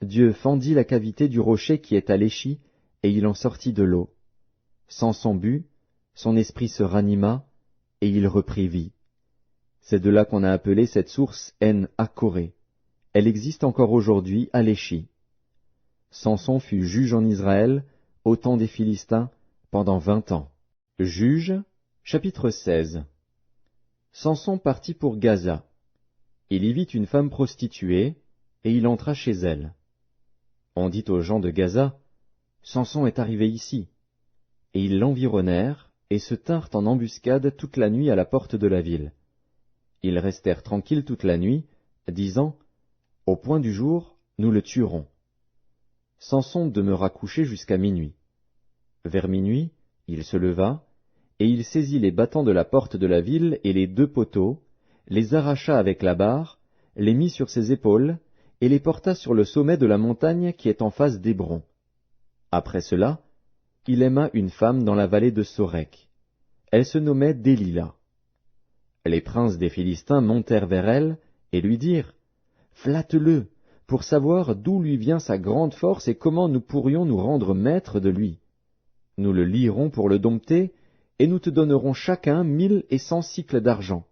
Dieu fendit la cavité du rocher qui est à Léchi, et il en sortit de l'eau. Samson but, son esprit se ranima, et il reprit vie. C'est de là qu'on a appelé cette source En-Akkoré. Elle existe encore aujourd'hui à Léchi. Samson fut juge en Israël, au temps des Philistins, pendant 20 ans. Juges, chapitre 16. Samson partit pour Gaza. Il y vit une femme prostituée, et il entra chez elle. On dit aux gens de Gaza, « Samson est arrivé ici. » Et ils l'environnèrent, et se tinrent en embuscade toute la nuit à la porte de la ville. Ils restèrent tranquilles toute la nuit, disant, « Au point du jour, nous le tuerons. » Samson demeura couché jusqu'à minuit. Vers minuit, il se leva, et il saisit les battants de la porte de la ville et les 2 poteaux, les arracha avec la barre, les mit sur ses épaules, et les porta sur le sommet de la montagne qui est en face d'Hébron. Après cela, il aima une femme dans la vallée de Sorek. Elle se nommait Délila. Les princes des Philistins montèrent vers elle, et lui dirent, « Flatte-le, pour savoir d'où lui vient sa grande force et comment nous pourrions nous rendre maîtres de lui. Nous le lierons pour le dompter, et nous te donnerons chacun 1100 sicles d'argent. »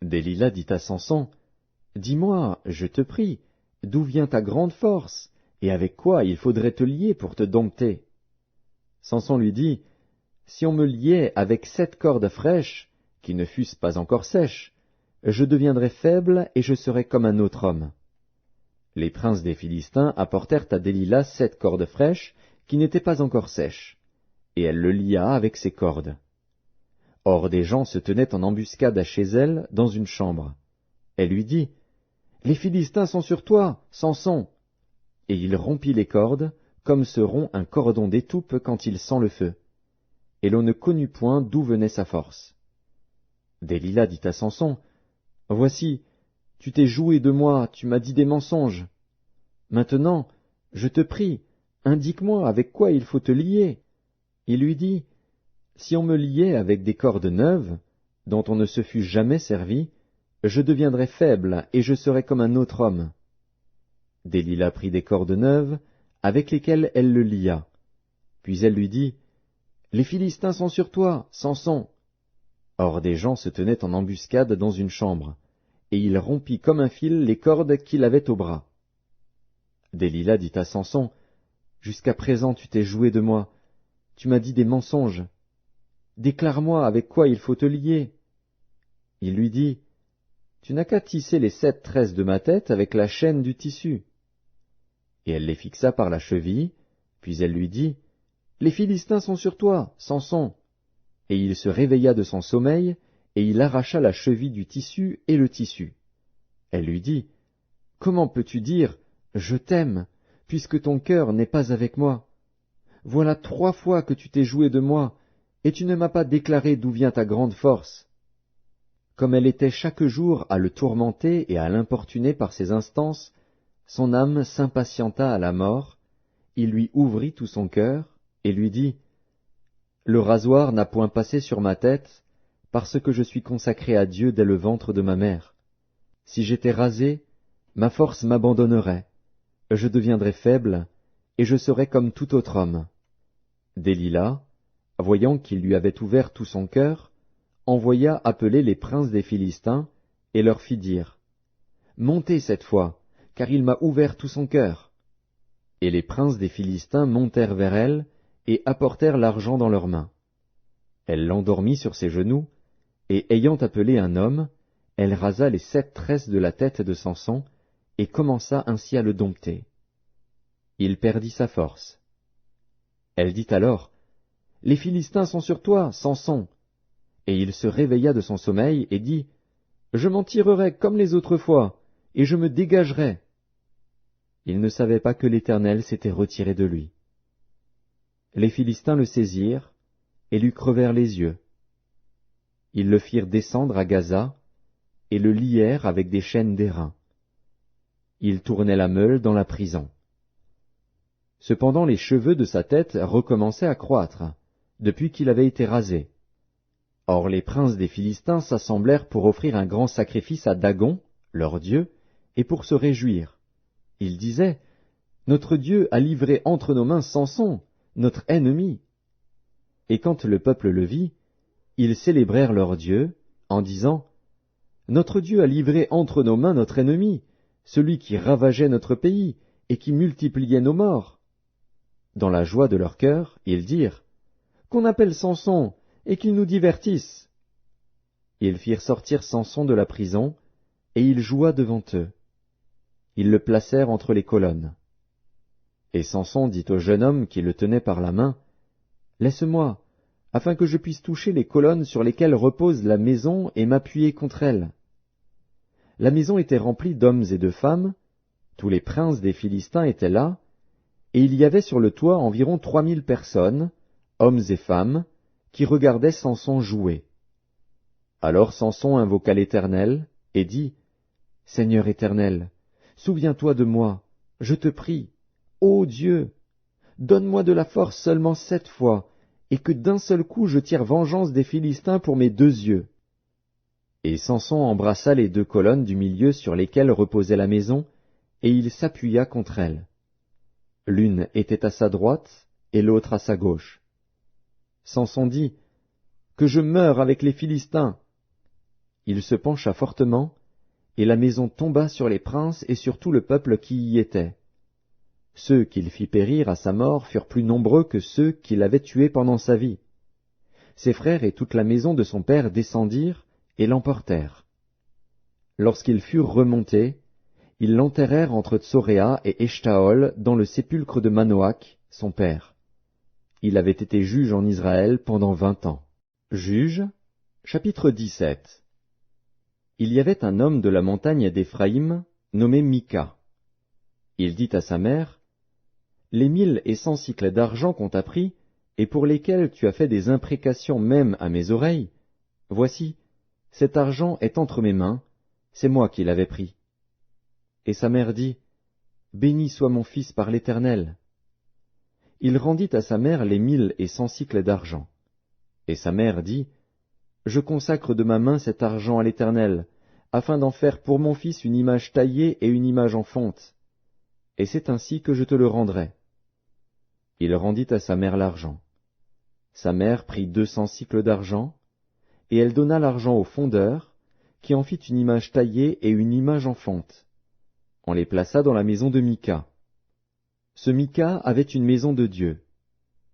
Délila dit à Samson, « Dis-moi, je te prie, d'où vient ta grande force, et avec quoi il faudrait te lier pour te dompter? » Samson lui dit, « Si on me liait avec 7 cordes fraîches, qui ne fussent pas encore sèches, je deviendrais faible et je serais comme un autre homme. » Les princes des Philistins apportèrent à Délila 7 cordes fraîches, qui n'étaient pas encore sèches, et elle le lia avec ses cordes. Or des gens se tenaient en embuscade chez elle dans une chambre. Elle lui dit, « Les Philistins sont sur toi, Samson !» Et il rompit les cordes, comme se rompt un cordon d'étoupe quand il sent le feu. Et l'on ne connut point d'où venait sa force. Délila dit à Samson, « Voici, tu t'es joué de moi, tu m'as dit des mensonges. » Maintenant, je te prie, indique-moi avec quoi il faut te lier. Il lui dit, si on me liait avec des cordes neuves, dont on ne se fût jamais servi, je deviendrais faible et je serais comme un autre homme. Délila prit des cordes neuves, avec lesquelles elle le lia. Puis elle lui dit, les Philistins sont sur toi, Samson. Or des gens se tenaient en embuscade dans une chambre, et il rompit comme un fil les cordes qu'il avait au bras. Délila dit à Samson, jusqu'à présent tu t'es joué de moi, tu m'as dit des mensonges. Déclare-moi avec quoi il faut te lier. Il lui dit, tu n'as qu'à tisser les 7 tresses de ma tête avec la chaîne du tissu. Et elle les fixa par la cheville, puis elle lui dit, les Philistins sont sur toi, Samson. Et il se réveilla de son sommeil, et il arracha la cheville du tissu et le tissu. Elle lui dit, comment peux-tu dire, je t'aime, puisque ton cœur n'est pas avec moi? Voilà 3 fois que tu t'es joué de moi, et tu ne m'as pas déclaré d'où vient ta grande force. Comme elle était chaque jour à le tourmenter et à l'importuner par ses instances, son âme s'impatienta à la mort, il lui ouvrit tout son cœur, et lui dit, le rasoir n'a point passé sur ma tête, parce que je suis consacré à Dieu dès le ventre de ma mère. Si j'étais rasé, ma force m'abandonnerait, je deviendrais faible, et je serais comme tout autre homme. Délila, voyant qu'il lui avait ouvert tout son cœur, envoya appeler les princes des Philistins, et leur fit dire, montez cette fois, car il m'a ouvert tout son cœur. Et les princes des Philistins montèrent vers elle, et apportèrent l'argent dans leurs mains. Elle l'endormit sur ses genoux, et ayant appelé un homme, elle rasa les 7 tresses de la tête de Samson, et commença ainsi à le dompter. Il perdit sa force. Elle dit alors, les Philistins sont sur toi, Samson. Et il se réveilla de son sommeil, et dit, je m'en tirerai comme les autres fois, et je me dégagerai. Il ne savait pas que l'Éternel s'était retiré de lui. Les Philistins le saisirent, et lui crevèrent les yeux. Ils le firent descendre à Gaza, et le lièrent avec des chaînes d'airain. Il tournait la meule dans la prison. Cependant les cheveux de sa tête recommençaient à croître, depuis qu'il avait été rasé. Or les princes des Philistins s'assemblèrent pour offrir un grand sacrifice à Dagon, leur dieu, et pour se réjouir. Ils disaient, notre Dieu a livré entre nos mains Samson, notre ennemi. Et quand le peuple le vit, ils célébrèrent leur Dieu, en disant, notre Dieu a livré entre nos mains notre ennemi, celui qui ravageait notre pays, et qui multipliait nos morts. Dans la joie de leur cœur, ils dirent, qu'on appelle Samson, et qu'il nous divertisse. Ils firent sortir Samson de la prison, et il joua devant eux. Ils le placèrent entre les colonnes. Et Samson dit au jeune homme qui le tenait par la main, laisse-moi, afin que je puisse toucher les colonnes sur lesquelles repose la maison et m'appuyer contre elles. La maison était remplie d'hommes et de femmes, tous les princes des Philistins étaient là, et il y avait sur le toit environ 3000 personnes, hommes et femmes, qui regardaient Samson jouer. Alors Samson invoqua l'Éternel, et dit, Seigneur Éternel, souviens-toi de moi, je te prie, ô Dieu, donne-moi de la force seulement 7 fois, et que d'un seul coup je tire vengeance des Philistins pour mes 2 yeux. Et Samson embrassa les 2 colonnes du milieu sur lesquelles reposait la maison, et il s'appuya contre elles. L'une était à sa droite, et l'autre à sa gauche. Samson dit, que je meure avec les Philistins. Il se pencha fortement, et la maison tomba sur les princes et sur tout le peuple qui y était. Ceux qu'il fit périr à sa mort furent plus nombreux que ceux qu'il avait tués pendant sa vie. Ses frères et toute la maison de son père descendirent et l'emportèrent. Lorsqu'ils furent remontés, ils l'enterrèrent entre Tsoréa et Eshtaol dans le sépulcre de Manoach, son père. Il avait été juge en Israël pendant 20 ans. Juges, chapitre 17. Il y avait un homme de la montagne d'Éphraïm, nommé Mika. Il dit à sa mère, « Les 1100 cycles d'argent qu'on t'a pris, et pour lesquels tu as fait des imprécations même à mes oreilles, voici, cet argent est entre mes mains, c'est moi qui l'avais pris. » Et sa mère dit, béni soit mon fils par l'Éternel. Il rendit à sa mère les 1100 sicles d'argent. Et sa mère dit, Je consacre de ma main cet argent à l'Éternel, afin d'en faire pour mon fils une image taillée et une image en fonte. Et c'est ainsi que je te le rendrai. Il rendit à sa mère l'argent. Sa mère prit 200 sicles d'argent, et elle donna l'argent au fondeur, qui en fit une image taillée et une image en fonte. On les plaça dans la maison de Mika. Ce Mika avait une maison de Dieu.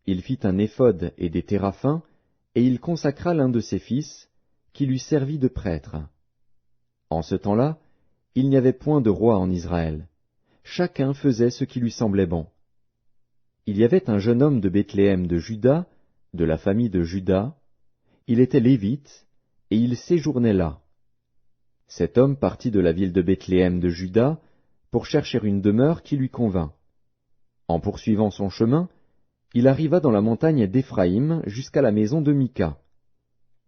Il fit un éphod et des téraphins, et il consacra l'un de ses fils, qui lui servit de prêtre. En ce temps-là, il n'y avait point de roi en Israël. Chacun faisait ce qui lui semblait bon. Il y avait un jeune homme de Bethléem de Juda, de la famille de Juda. Il était lévite, et il séjournait là. Cet homme partit de la ville de Bethléem de Juda pour chercher une demeure qui lui convint. En poursuivant son chemin, il arriva dans la montagne d'Éphraïm jusqu'à la maison de Mika.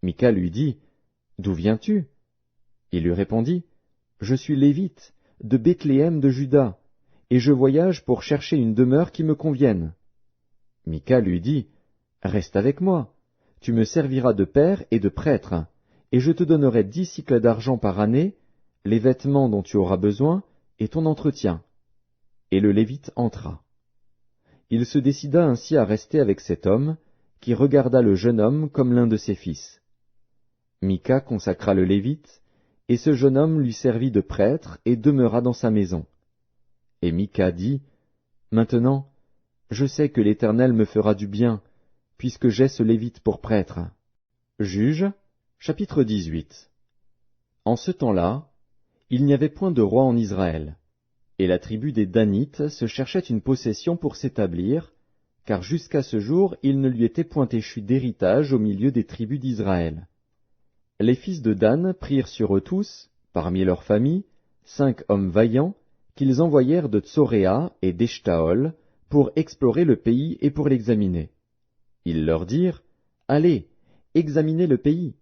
Mika lui dit, « D'où viens-tu » Il lui répondit, « Je suis lévite, de Bethléem de Juda, et je voyage pour chercher une demeure qui me convienne. » Mika lui dit, « Reste avec moi, tu me serviras de père et de prêtre, et je te donnerai 10 sicles d'argent par année, les vêtements dont tu auras besoin, et ton entretien. » Et le Lévite entra. Il se décida ainsi à rester avec cet homme, qui regarda le jeune homme comme l'un de ses fils. Mika consacra le Lévite, et ce jeune homme lui servit de prêtre et demeura dans sa maison. Et Mika dit, « Maintenant, je sais que l'Éternel me fera du bien, puisque j'ai ce Lévite pour prêtre. » Juges, chapitre 18. En ce temps-là, il n'y avait point de roi en Israël, et la tribu des Danites se cherchait une possession pour s'établir, car jusqu'à ce jour il ne lui était point échu d'héritage au milieu des tribus d'Israël. Les fils de Dan prirent sur eux tous, parmi leurs familles, 5 hommes vaillants, qu'ils envoyèrent de Tsoréa et d'Eshtaol, pour explorer le pays et pour l'examiner. Ils leur dirent, « Allez, examinez le pays. »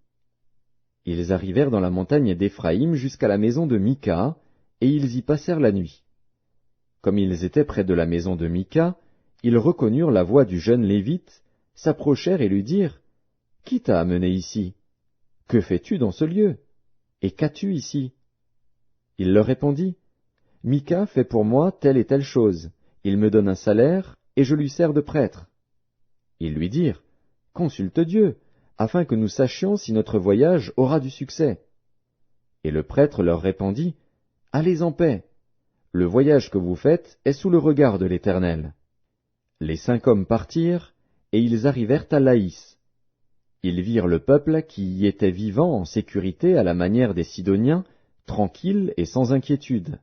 Ils arrivèrent dans la montagne d'Éphraïm jusqu'à la maison de Mika, et ils y passèrent la nuit. Comme ils étaient près de la maison de Mika, ils reconnurent la voix du jeune Lévite, s'approchèrent et lui dirent, « Qui t'a amené ici? Que fais-tu dans ce lieu? Et qu'as-tu ici? » Il leur répondit, « Mika fait pour moi telle et telle chose. Il me donne un salaire, et je lui sers de prêtre. » Ils lui dirent, « Consulte Dieu, afin que nous sachions si notre voyage aura du succès. » Et le prêtre leur répondit, « Allez en paix. Le voyage que vous faites est sous le regard de l'Éternel. » Les 5 hommes partirent, et ils arrivèrent à Laïs. Ils virent le peuple qui y était vivant en sécurité à la manière des Sidoniens, tranquille et sans inquiétude.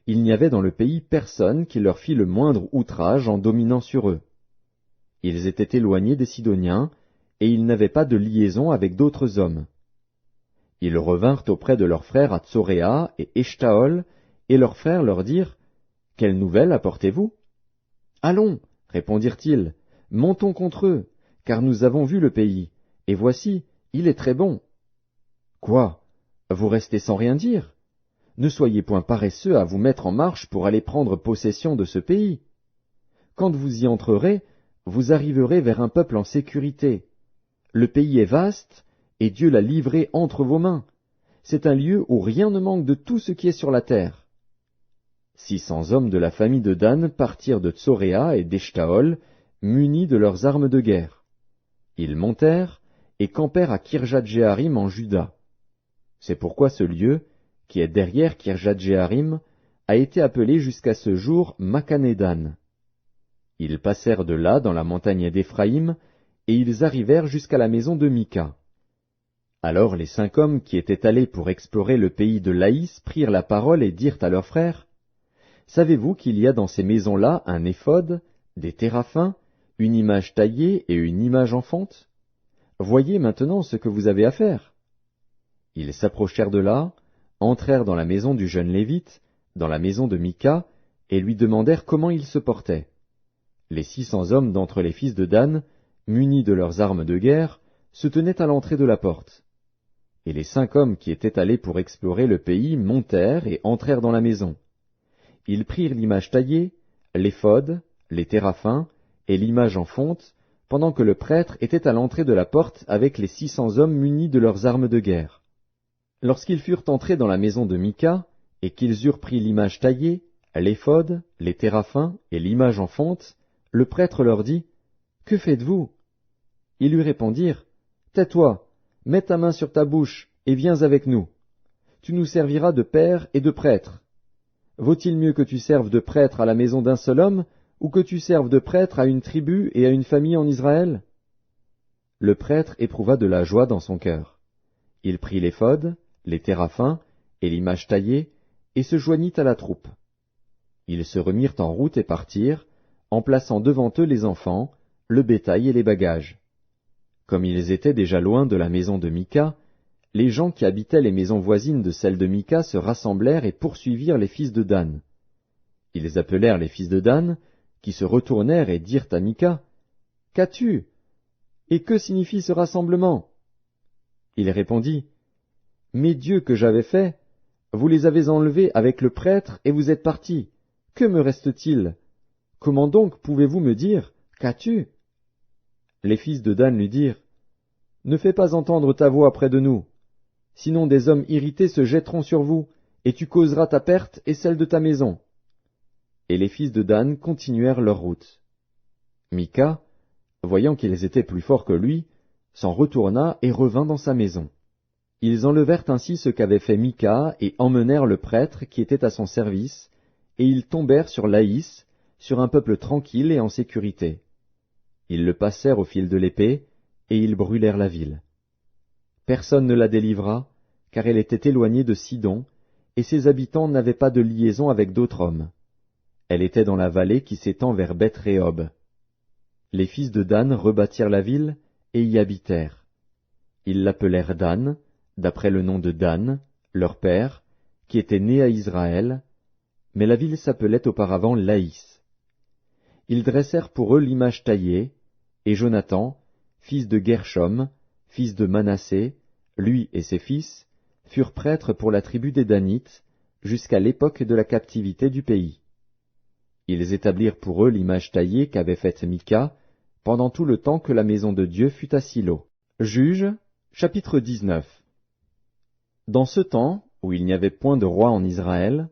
Il n'y avait dans le pays personne qui leur fît le moindre outrage en dominant sur eux. Ils étaient éloignés des Sidoniens, et ils n'avaient pas de liaison avec d'autres hommes. Ils revinrent auprès de leurs frères à Tsoréa et Eshtaol, et leurs frères leur dirent, « Quelle nouvelle apportez-vous » ? « Allons, répondirent-ils, montons contre eux, car nous avons vu le pays, et voici, il est très bon. » « Quoi? Vous restez sans rien dire? Ne soyez point paresseux à vous mettre en marche pour aller prendre possession de ce pays. Quand vous y entrerez, vous arriverez vers un peuple en sécurité. Le pays est vaste, et Dieu l'a livré entre vos mains. C'est un lieu où rien ne manque de tout ce qui est sur la terre. 600 hommes de la famille de Dan partirent de Tsoréa et d'Eshtaol, munis de leurs armes de guerre. Ils montèrent et campèrent à Kirjat-Jéarim en Juda. C'est pourquoi ce lieu, qui est derrière Kirjat-Jéarim, a été appelé jusqu'à ce jour Makhanedan. Ils passèrent de là dans la montagne d'Éphraïm, et ils arrivèrent jusqu'à la maison de Mika. Alors les 5 hommes qui étaient allés pour explorer le pays de Laïs prirent la parole et dirent à leurs frères, « Savez-vous qu'il y a dans ces maisons-là un éphod, des téraphins, une image taillée et une image en fonte? Voyez maintenant ce que vous avez à faire. » Ils s'approchèrent de là, entrèrent dans la maison du jeune Lévite, dans la maison de Mika, et lui demandèrent comment il se portait. Les 600 hommes d'entre les fils de Dan, munis de leurs armes de guerre, se tenaient à l'entrée de la porte. Et les 5 hommes qui étaient allés pour explorer le pays montèrent et entrèrent dans la maison. ils prirent l'image taillée, l'éphod, les téraphins et l'image en fonte, pendant que le prêtre était à l'entrée de la porte avec les 600 hommes munis de leurs armes de guerre. Lorsqu'ils furent entrés dans la maison de Mika, et qu'ils eurent pris l'image taillée, l'éphod, les téraphins et l'image en fonte, le prêtre leur dit, « Que faites-vous » Ils lui répondirent, « Tais-toi, mets ta main sur ta bouche, et viens avec nous. Tu nous serviras de père et de prêtre. Vaut-il mieux que tu serves de prêtre à la maison d'un seul homme, ou que tu serves de prêtre à une tribu et à une famille en Israël » Le prêtre éprouva de la joie dans son cœur. Il prit l'éphod, les téraphins et l'image taillée, et se joignit à la troupe. Ils se remirent en route et partirent, en plaçant devant eux les enfants, le bétail et les bagages. Comme ils étaient déjà loin de la maison de Mika, les gens qui habitaient les maisons voisines de celle de Mika se rassemblèrent et poursuivirent les fils de Dan. Ils appelèrent les fils de Dan, qui se retournèrent et dirent à Mika, « Qu'as-tu? Et que signifie ce rassemblement » Il répondit, « Mes dieux que j'avais faits, vous les avez enlevés avec le prêtre et vous êtes partis. Que me reste-t-il? Comment donc pouvez-vous me dire, qu'as-tu » Les fils de Dan lui dirent, « Ne fais pas entendre ta voix près de nous, sinon des hommes irrités se jetteront sur vous, et tu causeras ta perte et celle de ta maison. » Et les fils de Dan continuèrent leur route. Mika, voyant qu'ils étaient plus forts que lui, s'en retourna et revint dans sa maison. Ils enlevèrent ainsi ce qu'avait fait Mika et emmenèrent le prêtre qui était à son service, et ils tombèrent sur Laïs, sur un peuple tranquille et en sécurité. Ils le passèrent au fil de l'épée, et ils brûlèrent la ville. Personne ne la délivra, car elle était éloignée de Sidon, et ses habitants n'avaient pas de liaison avec d'autres hommes. Elle était dans la vallée qui s'étend vers Beth-Rehob. Les fils de Dan rebâtirent la ville, et y habitèrent. Ils l'appelèrent Dan, d'après le nom de Dan, leur père, qui était né à Israël, mais la ville s'appelait auparavant Laïs. Ils dressèrent pour eux l'image taillée, et Jonathan, fils de Gershom, fils de Manassé, lui et ses fils, furent prêtres pour la tribu des Danites, jusqu'à l'époque de la captivité du pays. Ils établirent pour eux l'image taillée qu'avait faite Mika, pendant tout le temps que la maison de Dieu fut à Silo. Juges, chapitre 19. Dans ce temps, où il n'y avait point de roi en Israël,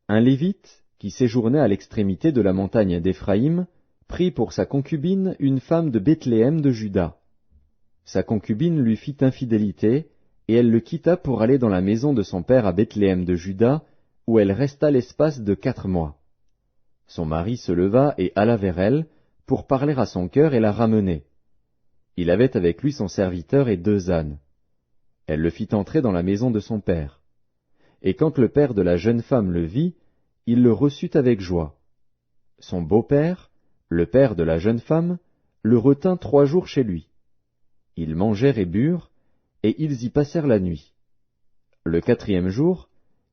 un Lévite, qui séjournait à l'extrémité de la montagne d'Éphraïm, prit pour sa concubine une femme de Bethléem de Juda. Sa concubine lui fit infidélité, et elle le quitta pour aller dans la maison de son père à Bethléem de Juda, où elle resta l'espace de 4 mois. Son mari se leva et alla vers elle, pour parler à son cœur et la ramener. Il avait avec lui son serviteur et 2 ânes. Elle le fit entrer dans la maison de son père. Et quand le père de la jeune femme le vit, il le reçut avec joie. Son beau-père, le père de la jeune femme, le retint 3 jours chez lui. Ils mangèrent et burent, et ils y passèrent la nuit. Le 4e jour,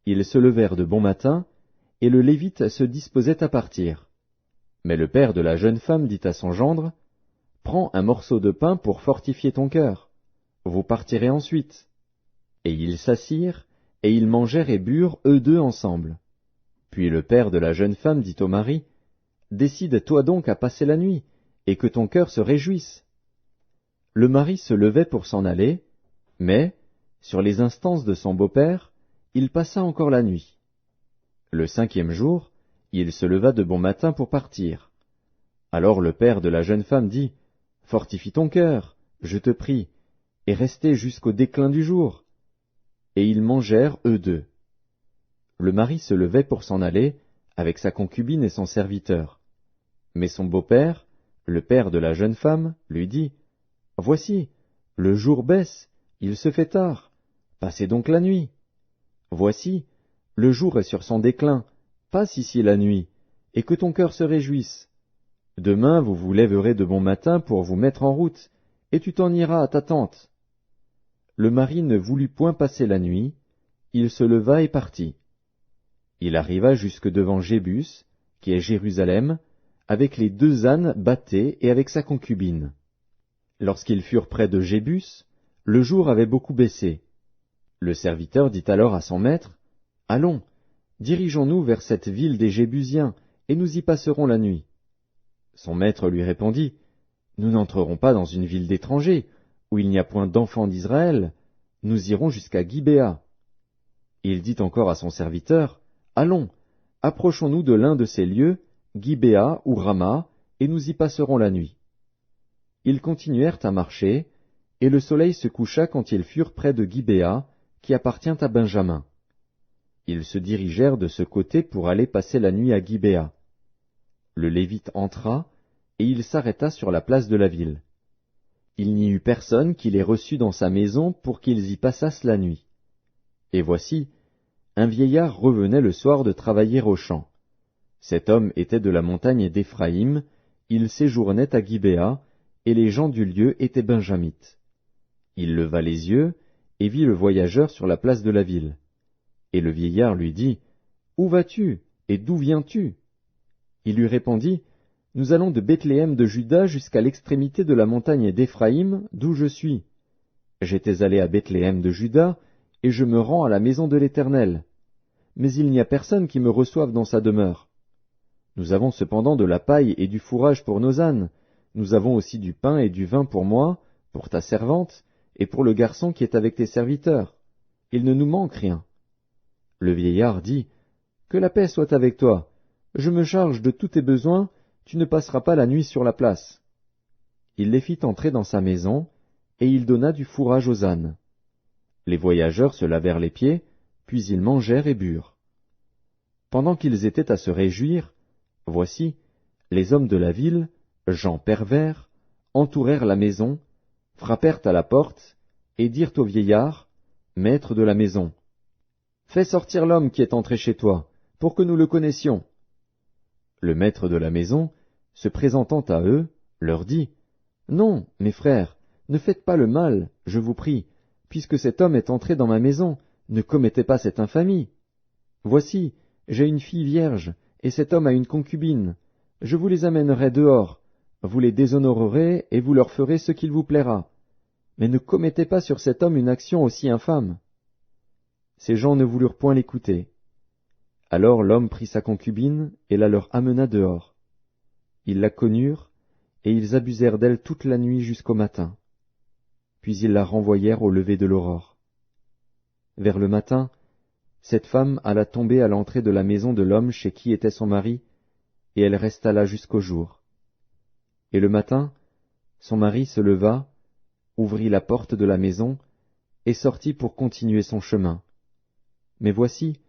ils se levèrent de bon matin, et le Lévite se disposait à partir. Mais le père de la jeune femme dit à son gendre, « Prends un morceau de pain pour fortifier ton cœur. Vous partirez ensuite. » Et ils s'assirent, et ils mangèrent et burent eux 2 ensemble. Puis le père de la jeune femme dit au mari, « Décide-toi donc à passer la nuit, et que ton cœur se réjouisse. » Le mari se levait pour s'en aller, mais, sur les instances de son beau-père, il passa encore la nuit. Le 5e jour, il se leva de bon matin pour partir. Alors le père de la jeune femme dit, « Fortifie ton cœur, je te prie, et restez jusqu'au déclin du jour. » Et ils mangèrent eux 2. Le mari se levait pour s'en aller, avec sa concubine et son serviteur. Mais son beau-père, le père de la jeune femme, lui dit, « Voici, le jour baisse, il se fait tard, passez donc la nuit. Voici, le jour est sur son déclin, passe ici la nuit, et que ton cœur se réjouisse. Demain vous vous lèverez de bon matin pour vous mettre en route, et tu t'en iras à ta tente. » Le mari ne voulut point passer la nuit, il se leva et partit. Il arriva jusque devant Jébus, qui est Jérusalem, avec les 2 ânes bâtés et avec sa concubine. Lorsqu'ils furent près de Jébus, le jour avait beaucoup baissé. Le serviteur dit alors à son maître, « Allons, dirigeons-nous vers cette ville des Jébusiens, et nous y passerons la nuit. Son maître lui répondit, Nous n'entrerons pas dans une ville d'étrangers, où il n'y a point d'enfants d'Israël, nous irons jusqu'à Gibéa. Il dit encore à son serviteur, Allons, approchons-nous de l'un de ces lieux, Gibéa ou Rama, et nous y passerons la nuit. Ils continuèrent à marcher, et le soleil se coucha quand ils furent près de Gibéa, qui appartient à Benjamin. Ils se dirigèrent de ce côté pour aller passer la nuit à Gibéa. Le Lévite entra, et il s'arrêta sur la place de la ville. Il n'y eut personne qui les reçût dans sa maison pour qu'ils y passassent la nuit. Et voici, un vieillard revenait le soir de travailler au champ. Cet homme était de la montagne d'Éphraïm, il séjournait à Gibéa, et les gens du lieu étaient benjamites. Il leva les yeux, et vit le voyageur sur la place de la ville. Et le vieillard lui dit, « Où vas-tu, et d'où viens-tu » Il lui répondit, « Nous allons de Bethléem de Juda jusqu'à l'extrémité de la montagne d'Éphraïm, d'où je suis. J'étais allé à Bethléem de Juda, et je me rends à la maison de l'Éternel. Mais il n'y a personne qui me reçoive dans sa demeure. Nous avons cependant de la paille et du fourrage pour nos ânes. Nous avons aussi du pain et du vin pour moi, pour ta servante, et pour le garçon qui est avec tes serviteurs. Il ne nous manque rien. » Le vieillard dit, « Que la paix soit avec toi. Je me charge de tous tes besoins, tu ne passeras pas la nuit sur la place. » Il les fit entrer dans sa maison, et il donna du fourrage aux ânes. Les voyageurs se lavèrent les pieds, puis ils mangèrent et burent. Pendant qu'ils étaient à se réjouir, voici, les hommes de la ville, gens pervers, entourèrent la maison, frappèrent à la porte, et dirent au vieillard, maître de la maison, « Fais sortir l'homme qui est entré chez toi, pour que nous le connaissions. » Le maître de la maison, se présentant à eux, leur dit, « Non, mes frères, ne faites pas le mal, je vous prie, puisque cet homme est entré dans ma maison, ne commettez pas cette infamie. Voici, j'ai une fille vierge, et cet homme a une concubine. Je vous les amènerai dehors, vous les déshonorerez, et vous leur ferez ce qu'il vous plaira. Mais ne commettez pas sur cet homme une action aussi infâme. » Ces gens ne voulurent point l'écouter. Alors l'homme prit sa concubine, et la leur amena dehors. Ils la connurent, et ils abusèrent d'elle toute la nuit jusqu'au matin. Puis ils la renvoyèrent au lever de l'aurore. Vers le matin, cette femme alla tomber à l'entrée de la maison de l'homme chez qui était son mari, et elle resta là jusqu'au jour. Et le matin, son mari se leva, ouvrit la porte de la maison, et sortit pour continuer son chemin. Mais voici,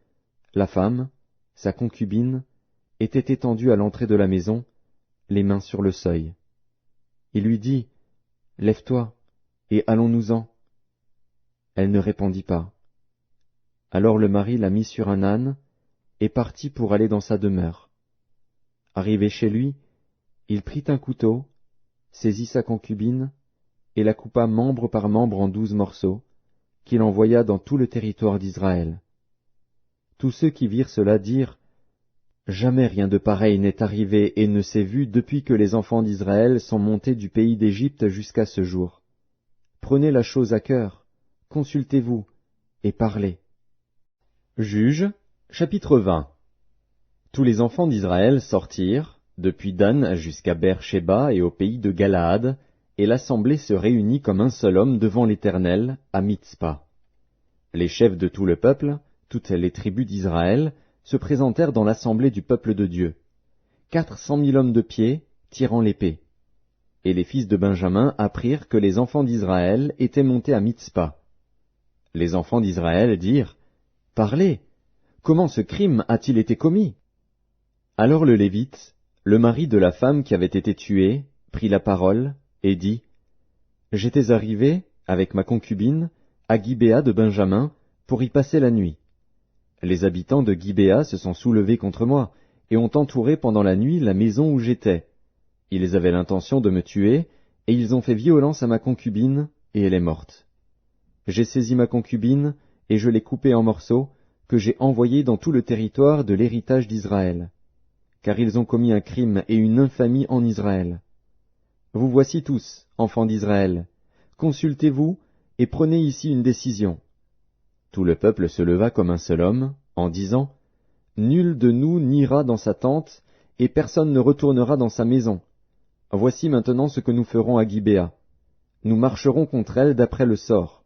la femme, sa concubine, était étendue à l'entrée de la maison, les mains sur le seuil. Il lui dit, « Lève-toi, et allons-nous-en. » Elle ne répondit pas. Alors le mari la mit sur un âne, et partit pour aller dans sa demeure. Arrivé chez lui, il prit un couteau, saisit sa concubine, et la coupa membre par membre en 12 morceaux, qu'il envoya dans tout le territoire d'Israël. Tous ceux qui virent cela dirent, « Jamais rien de pareil n'est arrivé et ne s'est vu depuis que les enfants d'Israël sont montés du pays d'Égypte jusqu'à ce jour. Prenez la chose à cœur, consultez-vous, et parlez. » Juges, chapitre 20. Tous les enfants d'Israël sortirent, depuis Dan jusqu'à Beer-Shéba et au pays de Galaad, et l'assemblée se réunit comme un seul homme devant l'Éternel, à Mitzpa. Les chefs de tout le peuple, toutes les tribus d'Israël, se présentèrent dans l'assemblée du peuple de Dieu. 400 000 hommes de pied, tirant l'épée. Et les fils de Benjamin apprirent que les enfants d'Israël étaient montés à Mitzpa. Les enfants d'Israël dirent, « Parlez, comment ce crime a-t-il été commis » Alors le Lévite, le mari de la femme qui avait été tuée, prit la parole et dit, « J'étais arrivé, avec ma concubine, à Gibéa de Benjamin, pour y passer la nuit. Les habitants de Gibéa se sont soulevés contre moi, et ont entouré pendant la nuit la maison où j'étais. Ils avaient l'intention de me tuer, et ils ont fait violence à ma concubine, et elle est morte. J'ai saisi ma concubine, et je l'ai coupée en morceaux, que j'ai envoyée dans tout le territoire de l'héritage d'Israël. Car ils ont commis un crime et une infamie en Israël. Vous voici tous, enfants d'Israël, consultez-vous, et prenez ici une décision. » Tout le peuple se leva comme un seul homme, en disant, « Nul de nous n'ira dans sa tente, et personne ne retournera dans sa maison. Voici maintenant ce que nous ferons à Gibéa. Nous marcherons contre elle d'après le sort.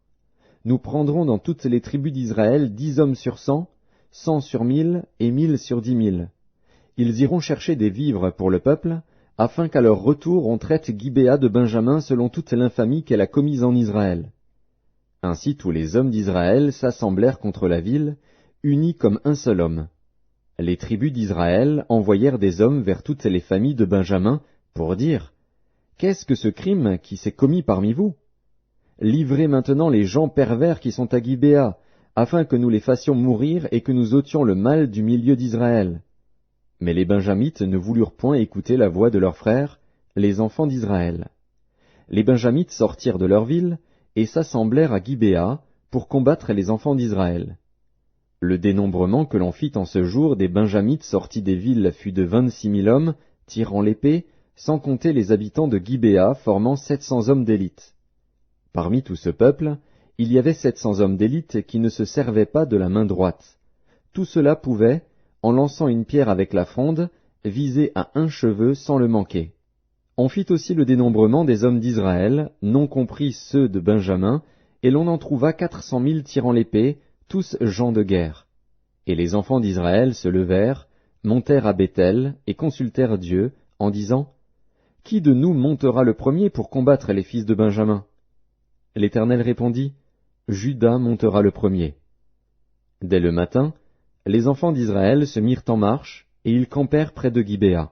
Nous prendrons dans toutes les tribus d'Israël 10 hommes sur 100, 100 sur 1000 et 1000 sur 10 000. Ils iront chercher des vivres pour le peuple, afin qu'à leur retour on traite Gibéa de Benjamin selon toute l'infamie qu'elle a commise en Israël. Ainsi tous les hommes d'Israël s'assemblèrent contre la ville, unis comme un seul homme. Les tribus d'Israël envoyèrent des hommes vers toutes les familles de Benjamin pour dire « Qu'est-ce que ce crime qui s'est commis parmi vous? Livrez maintenant les gens pervers qui sont à Gibéa, afin que nous les fassions mourir et que nous ôtions le mal du milieu d'Israël. » Mais les Benjamites ne voulurent point écouter la voix de leurs frères, les enfants d'Israël. Les Benjamites sortirent de leur ville et s'assemblèrent à Gibéa pour combattre les enfants d'Israël. Le dénombrement que l'on fit en ce jour des Benjamites sortis des villes fut de 26 000 hommes, tirant l'épée, sans compter les habitants de Gibéa formant 700 hommes d'élite. Parmi tout ce peuple, il y avait 700 hommes d'élite qui ne se servaient pas de la main droite. Tout cela pouvait, en lançant une pierre avec la fronde, viser à un cheveu sans le manquer. On fit aussi le dénombrement des hommes d'Israël, non compris ceux de Benjamin, et l'on en trouva 400 000 tirant l'épée, tous gens de guerre. Et les enfants d'Israël se levèrent, montèrent à Béthel, et consultèrent Dieu, en disant « Qui de nous montera le premier pour combattre les fils de Benjamin ?» L'Éternel répondit « Juda montera le premier. » Dès le matin, les enfants d'Israël se mirent en marche, et ils campèrent près de Gibéa.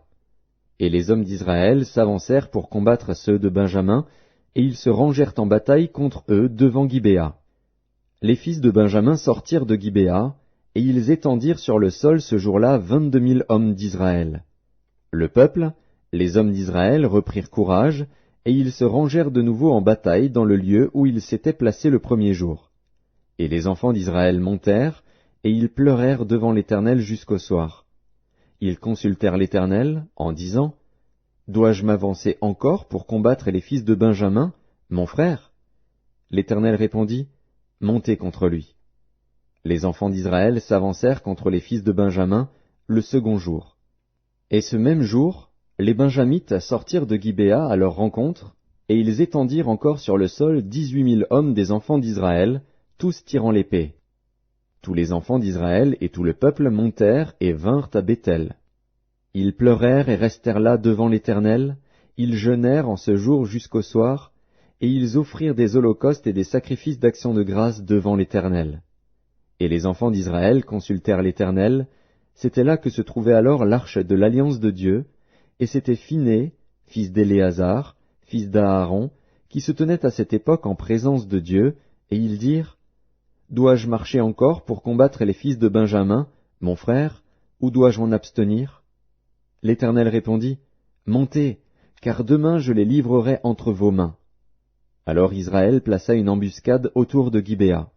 Et les hommes d'Israël s'avancèrent pour combattre ceux de Benjamin, et ils se rangèrent en bataille contre eux devant Gibéa. Les fils de Benjamin sortirent de Gibéa, et ils étendirent sur le sol ce jour-là 22 000 hommes d'Israël. Le peuple, les hommes d'Israël reprirent courage, et ils se rangèrent de nouveau en bataille dans le lieu où ils s'étaient placés le premier jour. Et les enfants d'Israël montèrent, et ils pleurèrent devant l'Éternel jusqu'au soir. Ils consultèrent l'Éternel, en disant, « Dois-je m'avancer encore pour combattre les fils de Benjamin, mon frère ?» L'Éternel répondit, « Montez contre lui. » Les enfants d'Israël s'avancèrent contre les fils de Benjamin le second jour. Et ce même jour, les Benjamites sortirent de Gibéa à leur rencontre, et ils étendirent encore sur le sol 18 000 hommes des enfants d'Israël, tous tirant l'épée. Tous les enfants d'Israël et tout le peuple montèrent et vinrent à Béthel. Ils pleurèrent et restèrent là devant l'Éternel, ils jeûnèrent en ce jour jusqu'au soir, et ils offrirent des holocaustes et des sacrifices d'action de grâce devant l'Éternel. Et les enfants d'Israël consultèrent l'Éternel, c'était là que se trouvait alors l'arche de l'alliance de Dieu, et c'était Phiné, fils d'Éléazar, fils d'Aaron, qui se tenait à cette époque en présence de Dieu, et ils dirent, « Dois-je marcher encore pour combattre les fils de Benjamin, mon frère, ou dois-je m'en abstenir ?» L'Éternel répondit, « Montez, car demain je les livrerai entre vos mains. » Alors Israël plaça une embuscade autour de Gibéa.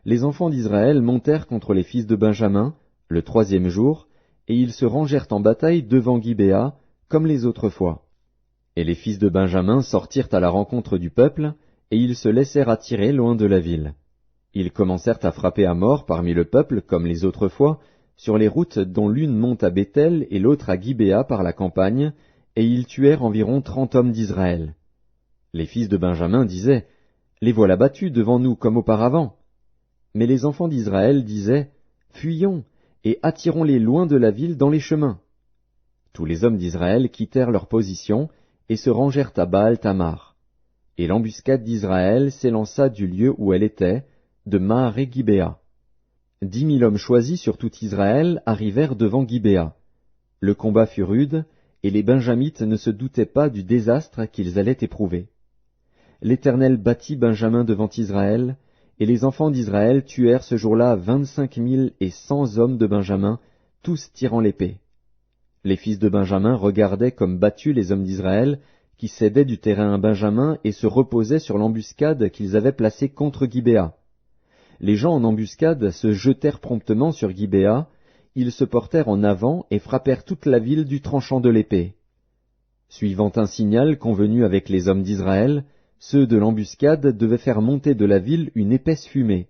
Les enfants d'Israël montèrent contre les fils de Benjamin, le troisième jour, et ils se rangèrent en bataille devant Gibéa, comme les autres fois. Et les fils de Benjamin sortirent à la rencontre du peuple, et ils se laissèrent attirer loin de la ville. Ils commencèrent à frapper à mort parmi le peuple, comme les autres fois, sur les routes dont l'une monte à Béthel et l'autre à Gibéa par la campagne, et ils tuèrent environ 30 hommes d'Israël. Les fils de Benjamin disaient, « Les voilà battus devant nous comme auparavant. » Mais les enfants d'Israël disaient, « Fuyons, et attirons-les loin de la ville dans les chemins. » Tous les hommes d'Israël quittèrent leur position, et se rangèrent à Baal-Tamar. Et l'embuscade d'Israël s'élança du lieu où elle était, de Maharé-Gibéa. 10 000 hommes choisis sur tout Israël arrivèrent devant Gibéa. Le combat fut rude, et les Benjamites ne se doutaient pas du désastre qu'ils allaient éprouver. L'Éternel battit Benjamin devant Israël, et les enfants d'Israël tuèrent ce jour-là 25 100 hommes de Benjamin, tous tirant l'épée. Les fils de Benjamin regardaient comme battus les hommes d'Israël, qui cédaient du terrain à Benjamin et se reposaient sur l'embuscade qu'ils avaient placée contre Gibéa. Les gens en embuscade se jetèrent promptement sur Gibéa, ils se portèrent en avant et frappèrent toute la ville du tranchant de l'épée. Suivant un signal convenu avec les hommes d'Israël, ceux de l'embuscade devaient faire monter de la ville une épaisse fumée.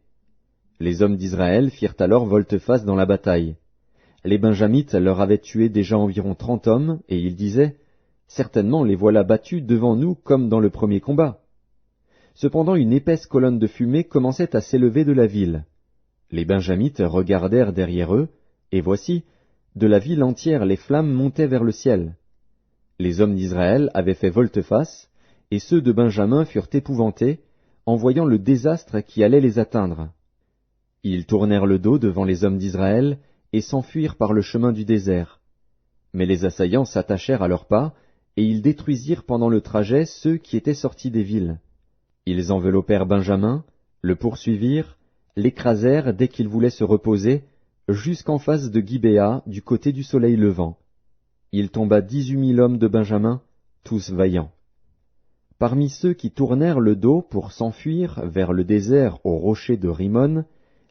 Les hommes d'Israël firent alors volte-face dans la bataille. Les Benjamites leur avaient tué déjà environ 30 hommes, et ils disaient, « Certainement les voilà battus devant nous comme dans le premier combat. » Cependant une épaisse colonne de fumée commençait à s'élever de la ville. Les Benjamites regardèrent derrière eux, et voici, de la ville entière les flammes montaient vers le ciel. Les hommes d'Israël avaient fait volte-face, et ceux de Benjamin furent épouvantés, en voyant le désastre qui allait les atteindre. Ils tournèrent le dos devant les hommes d'Israël, et s'enfuirent par le chemin du désert. Mais les assaillants s'attachèrent à leurs pas, et ils détruisirent pendant le trajet ceux qui étaient sortis des villes. Ils enveloppèrent Benjamin, le poursuivirent, l'écrasèrent dès qu'il voulait se reposer, jusqu'en face de Gibéa, du côté du soleil levant. Il tomba 18 000 hommes de Benjamin, tous vaillants. Parmi ceux qui tournèrent le dos pour s'enfuir vers le désert au rocher de Rimon,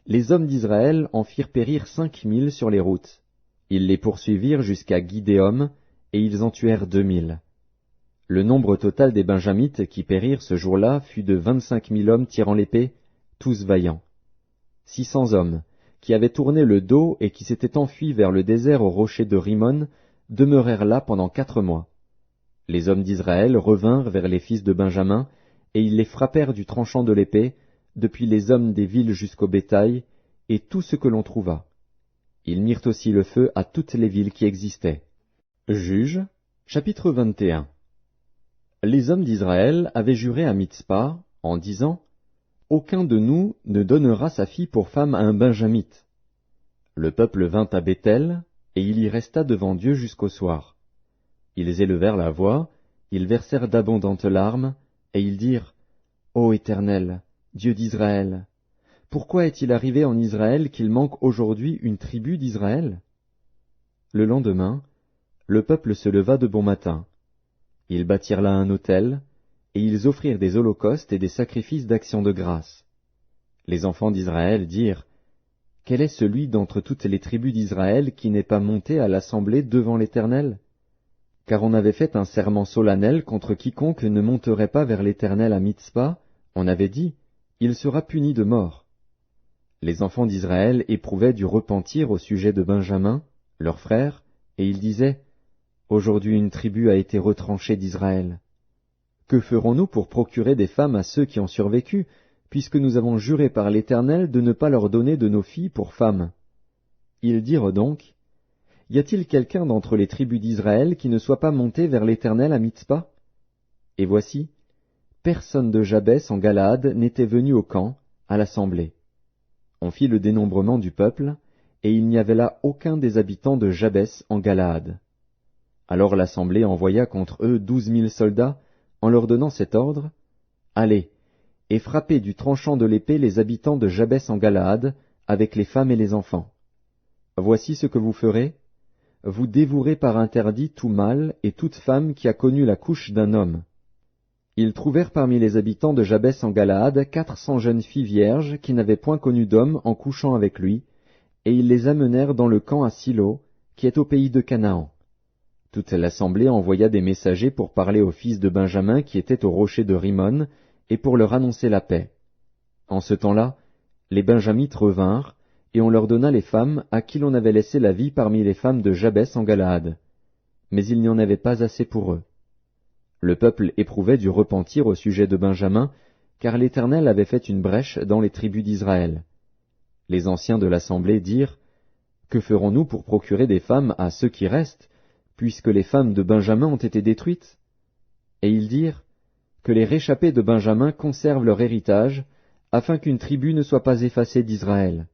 les hommes d'Israël en firent périr 5 000 sur les routes. Ils les poursuivirent jusqu'à Guidéom, et ils en tuèrent 2 000. Le nombre total des Benjamites qui périrent ce jour-là fut de 25 000 hommes tirant l'épée, tous vaillants. 600 hommes, qui avaient tourné le dos et qui s'étaient enfuis vers le désert au rocher de Rimon, demeurèrent là pendant 4 mois. Les hommes d'Israël revinrent vers les fils de Benjamin, et ils les frappèrent du tranchant de l'épée, depuis les hommes des villes jusqu'au bétail, et tout ce que l'on trouva. Ils mirent aussi le feu à toutes les villes qui existaient. Juges, chapitre 21. Les hommes d'Israël avaient juré à Mitzpa, en disant, « Aucun de nous ne donnera sa fille pour femme à un Benjamite. » Le peuple vint à Béthel, et il y resta devant Dieu jusqu'au soir. Ils élevèrent la voix, ils versèrent d'abondantes larmes, et ils dirent, « Ô Éternel, Dieu d'Israël, pourquoi est-il arrivé en Israël qu'il manque aujourd'hui une tribu d'Israël » Le lendemain, le peuple se leva de bon matin. Ils bâtirent là un autel, et ils offrirent des holocaustes et des sacrifices d'action de grâce. Les enfants d'Israël dirent, « Quel est celui d'entre toutes les tribus d'Israël qui n'est pas monté à l'assemblée devant l'Éternel ? Car on avait fait un serment solennel contre quiconque ne monterait pas vers l'Éternel à Mitzpa, on avait dit, il sera puni de mort. » Les enfants d'Israël éprouvaient du repentir au sujet de Benjamin, leur frère, et ils disaient, « Aujourd'hui une tribu a été retranchée d'Israël. Que ferons-nous pour procurer des femmes à ceux qui ont survécu, puisque nous avons juré par l'Éternel de ne pas leur donner de nos filles pour femmes ?» Ils dirent donc, « Y a-t-il quelqu'un d'entre les tribus d'Israël qui ne soit pas monté vers l'Éternel à Mitzpa ?» Et voici, personne de Jabès en Galaad n'était venu au camp, à l'assemblée. On fit le dénombrement du peuple, et il n'y avait là aucun des habitants de Jabès en Galaad. Alors l'assemblée envoya contre eux 12 000 soldats, en leur donnant cet ordre, « Allez, et frappez du tranchant de l'épée les habitants de Jabès en Galaad, avec les femmes et les enfants. Voici ce que vous ferez. Vous dévouerez par interdit tout mâle et toute femme qui a connu la couche d'un homme. » Ils trouvèrent parmi les habitants de Jabès en Galaad 400 jeunes filles vierges qui n'avaient point connu d'homme en couchant avec lui, et ils les amenèrent dans le camp à Silo, qui est au pays de Canaan. Toute l'assemblée envoya des messagers pour parler aux fils de Benjamin qui étaient au rocher de Rimon, et pour leur annoncer la paix. En ce temps-là, les Benjamites revinrent, et on leur donna les femmes à qui l'on avait laissé la vie parmi les femmes de Jabès en Galaad. Mais il n'y en avait pas assez pour eux. Le peuple éprouvait du repentir au sujet de Benjamin, car l'Éternel avait fait une brèche dans les tribus d'Israël. Les anciens de l'assemblée dirent, « Que ferons-nous pour procurer des femmes à ceux qui restent, puisque les femmes de Benjamin ont été détruites ?» Et ils dirent, « Que les réchappés de Benjamin conservent leur héritage, afin qu'une tribu ne soit pas effacée d'Israël.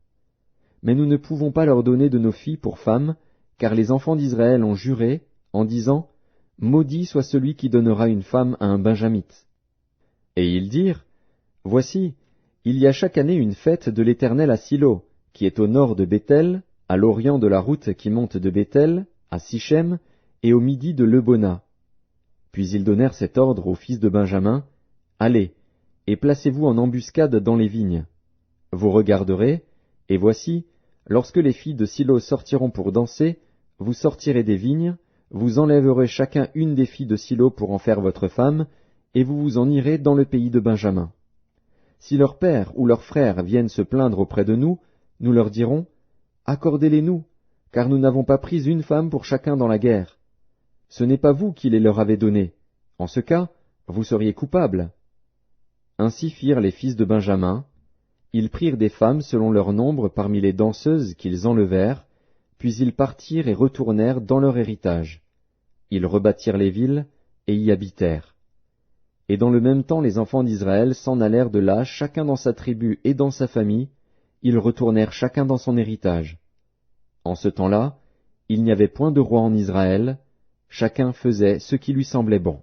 Mais nous ne pouvons pas leur donner de nos filles pour femmes, car les enfants d'Israël ont juré, en disant, « Maudit soit celui qui donnera une femme à un Benjamite. » Et ils dirent, « Voici, il y a chaque année une fête de l'Éternel à Silo, qui est au nord de Béthel, à l'orient de la route qui monte de Béthel, à Sichem, et au midi de Lebona. » Puis ils donnèrent cet ordre aux fils de Benjamin, « Allez, et placez-vous en embuscade dans les vignes. Vous regarderez, et voici, lorsque les filles de Silo sortiront pour danser, vous sortirez des vignes, vous enlèverez chacun une des filles de Silo pour en faire votre femme, et vous vous en irez dans le pays de Benjamin. Si leur père ou leurs frères viennent se plaindre auprès de nous, nous leur dirons, « Accordez-les-nous, car nous n'avons pas pris une femme pour chacun dans la guerre. Ce n'est pas vous qui les leur avez donnés. En ce cas, vous seriez coupables. » Ainsi firent les fils de Benjamin. Ils prirent des femmes selon leur nombre parmi les danseuses qu'ils enlevèrent, puis ils partirent et retournèrent dans leur héritage. Ils rebâtirent les villes et y habitèrent. Et dans le même temps les enfants d'Israël s'en allèrent de là, chacun dans sa tribu et dans sa famille, ils retournèrent chacun dans son héritage. En ce temps-là, il n'y avait point de roi en Israël, chacun faisait ce qui lui semblait bon.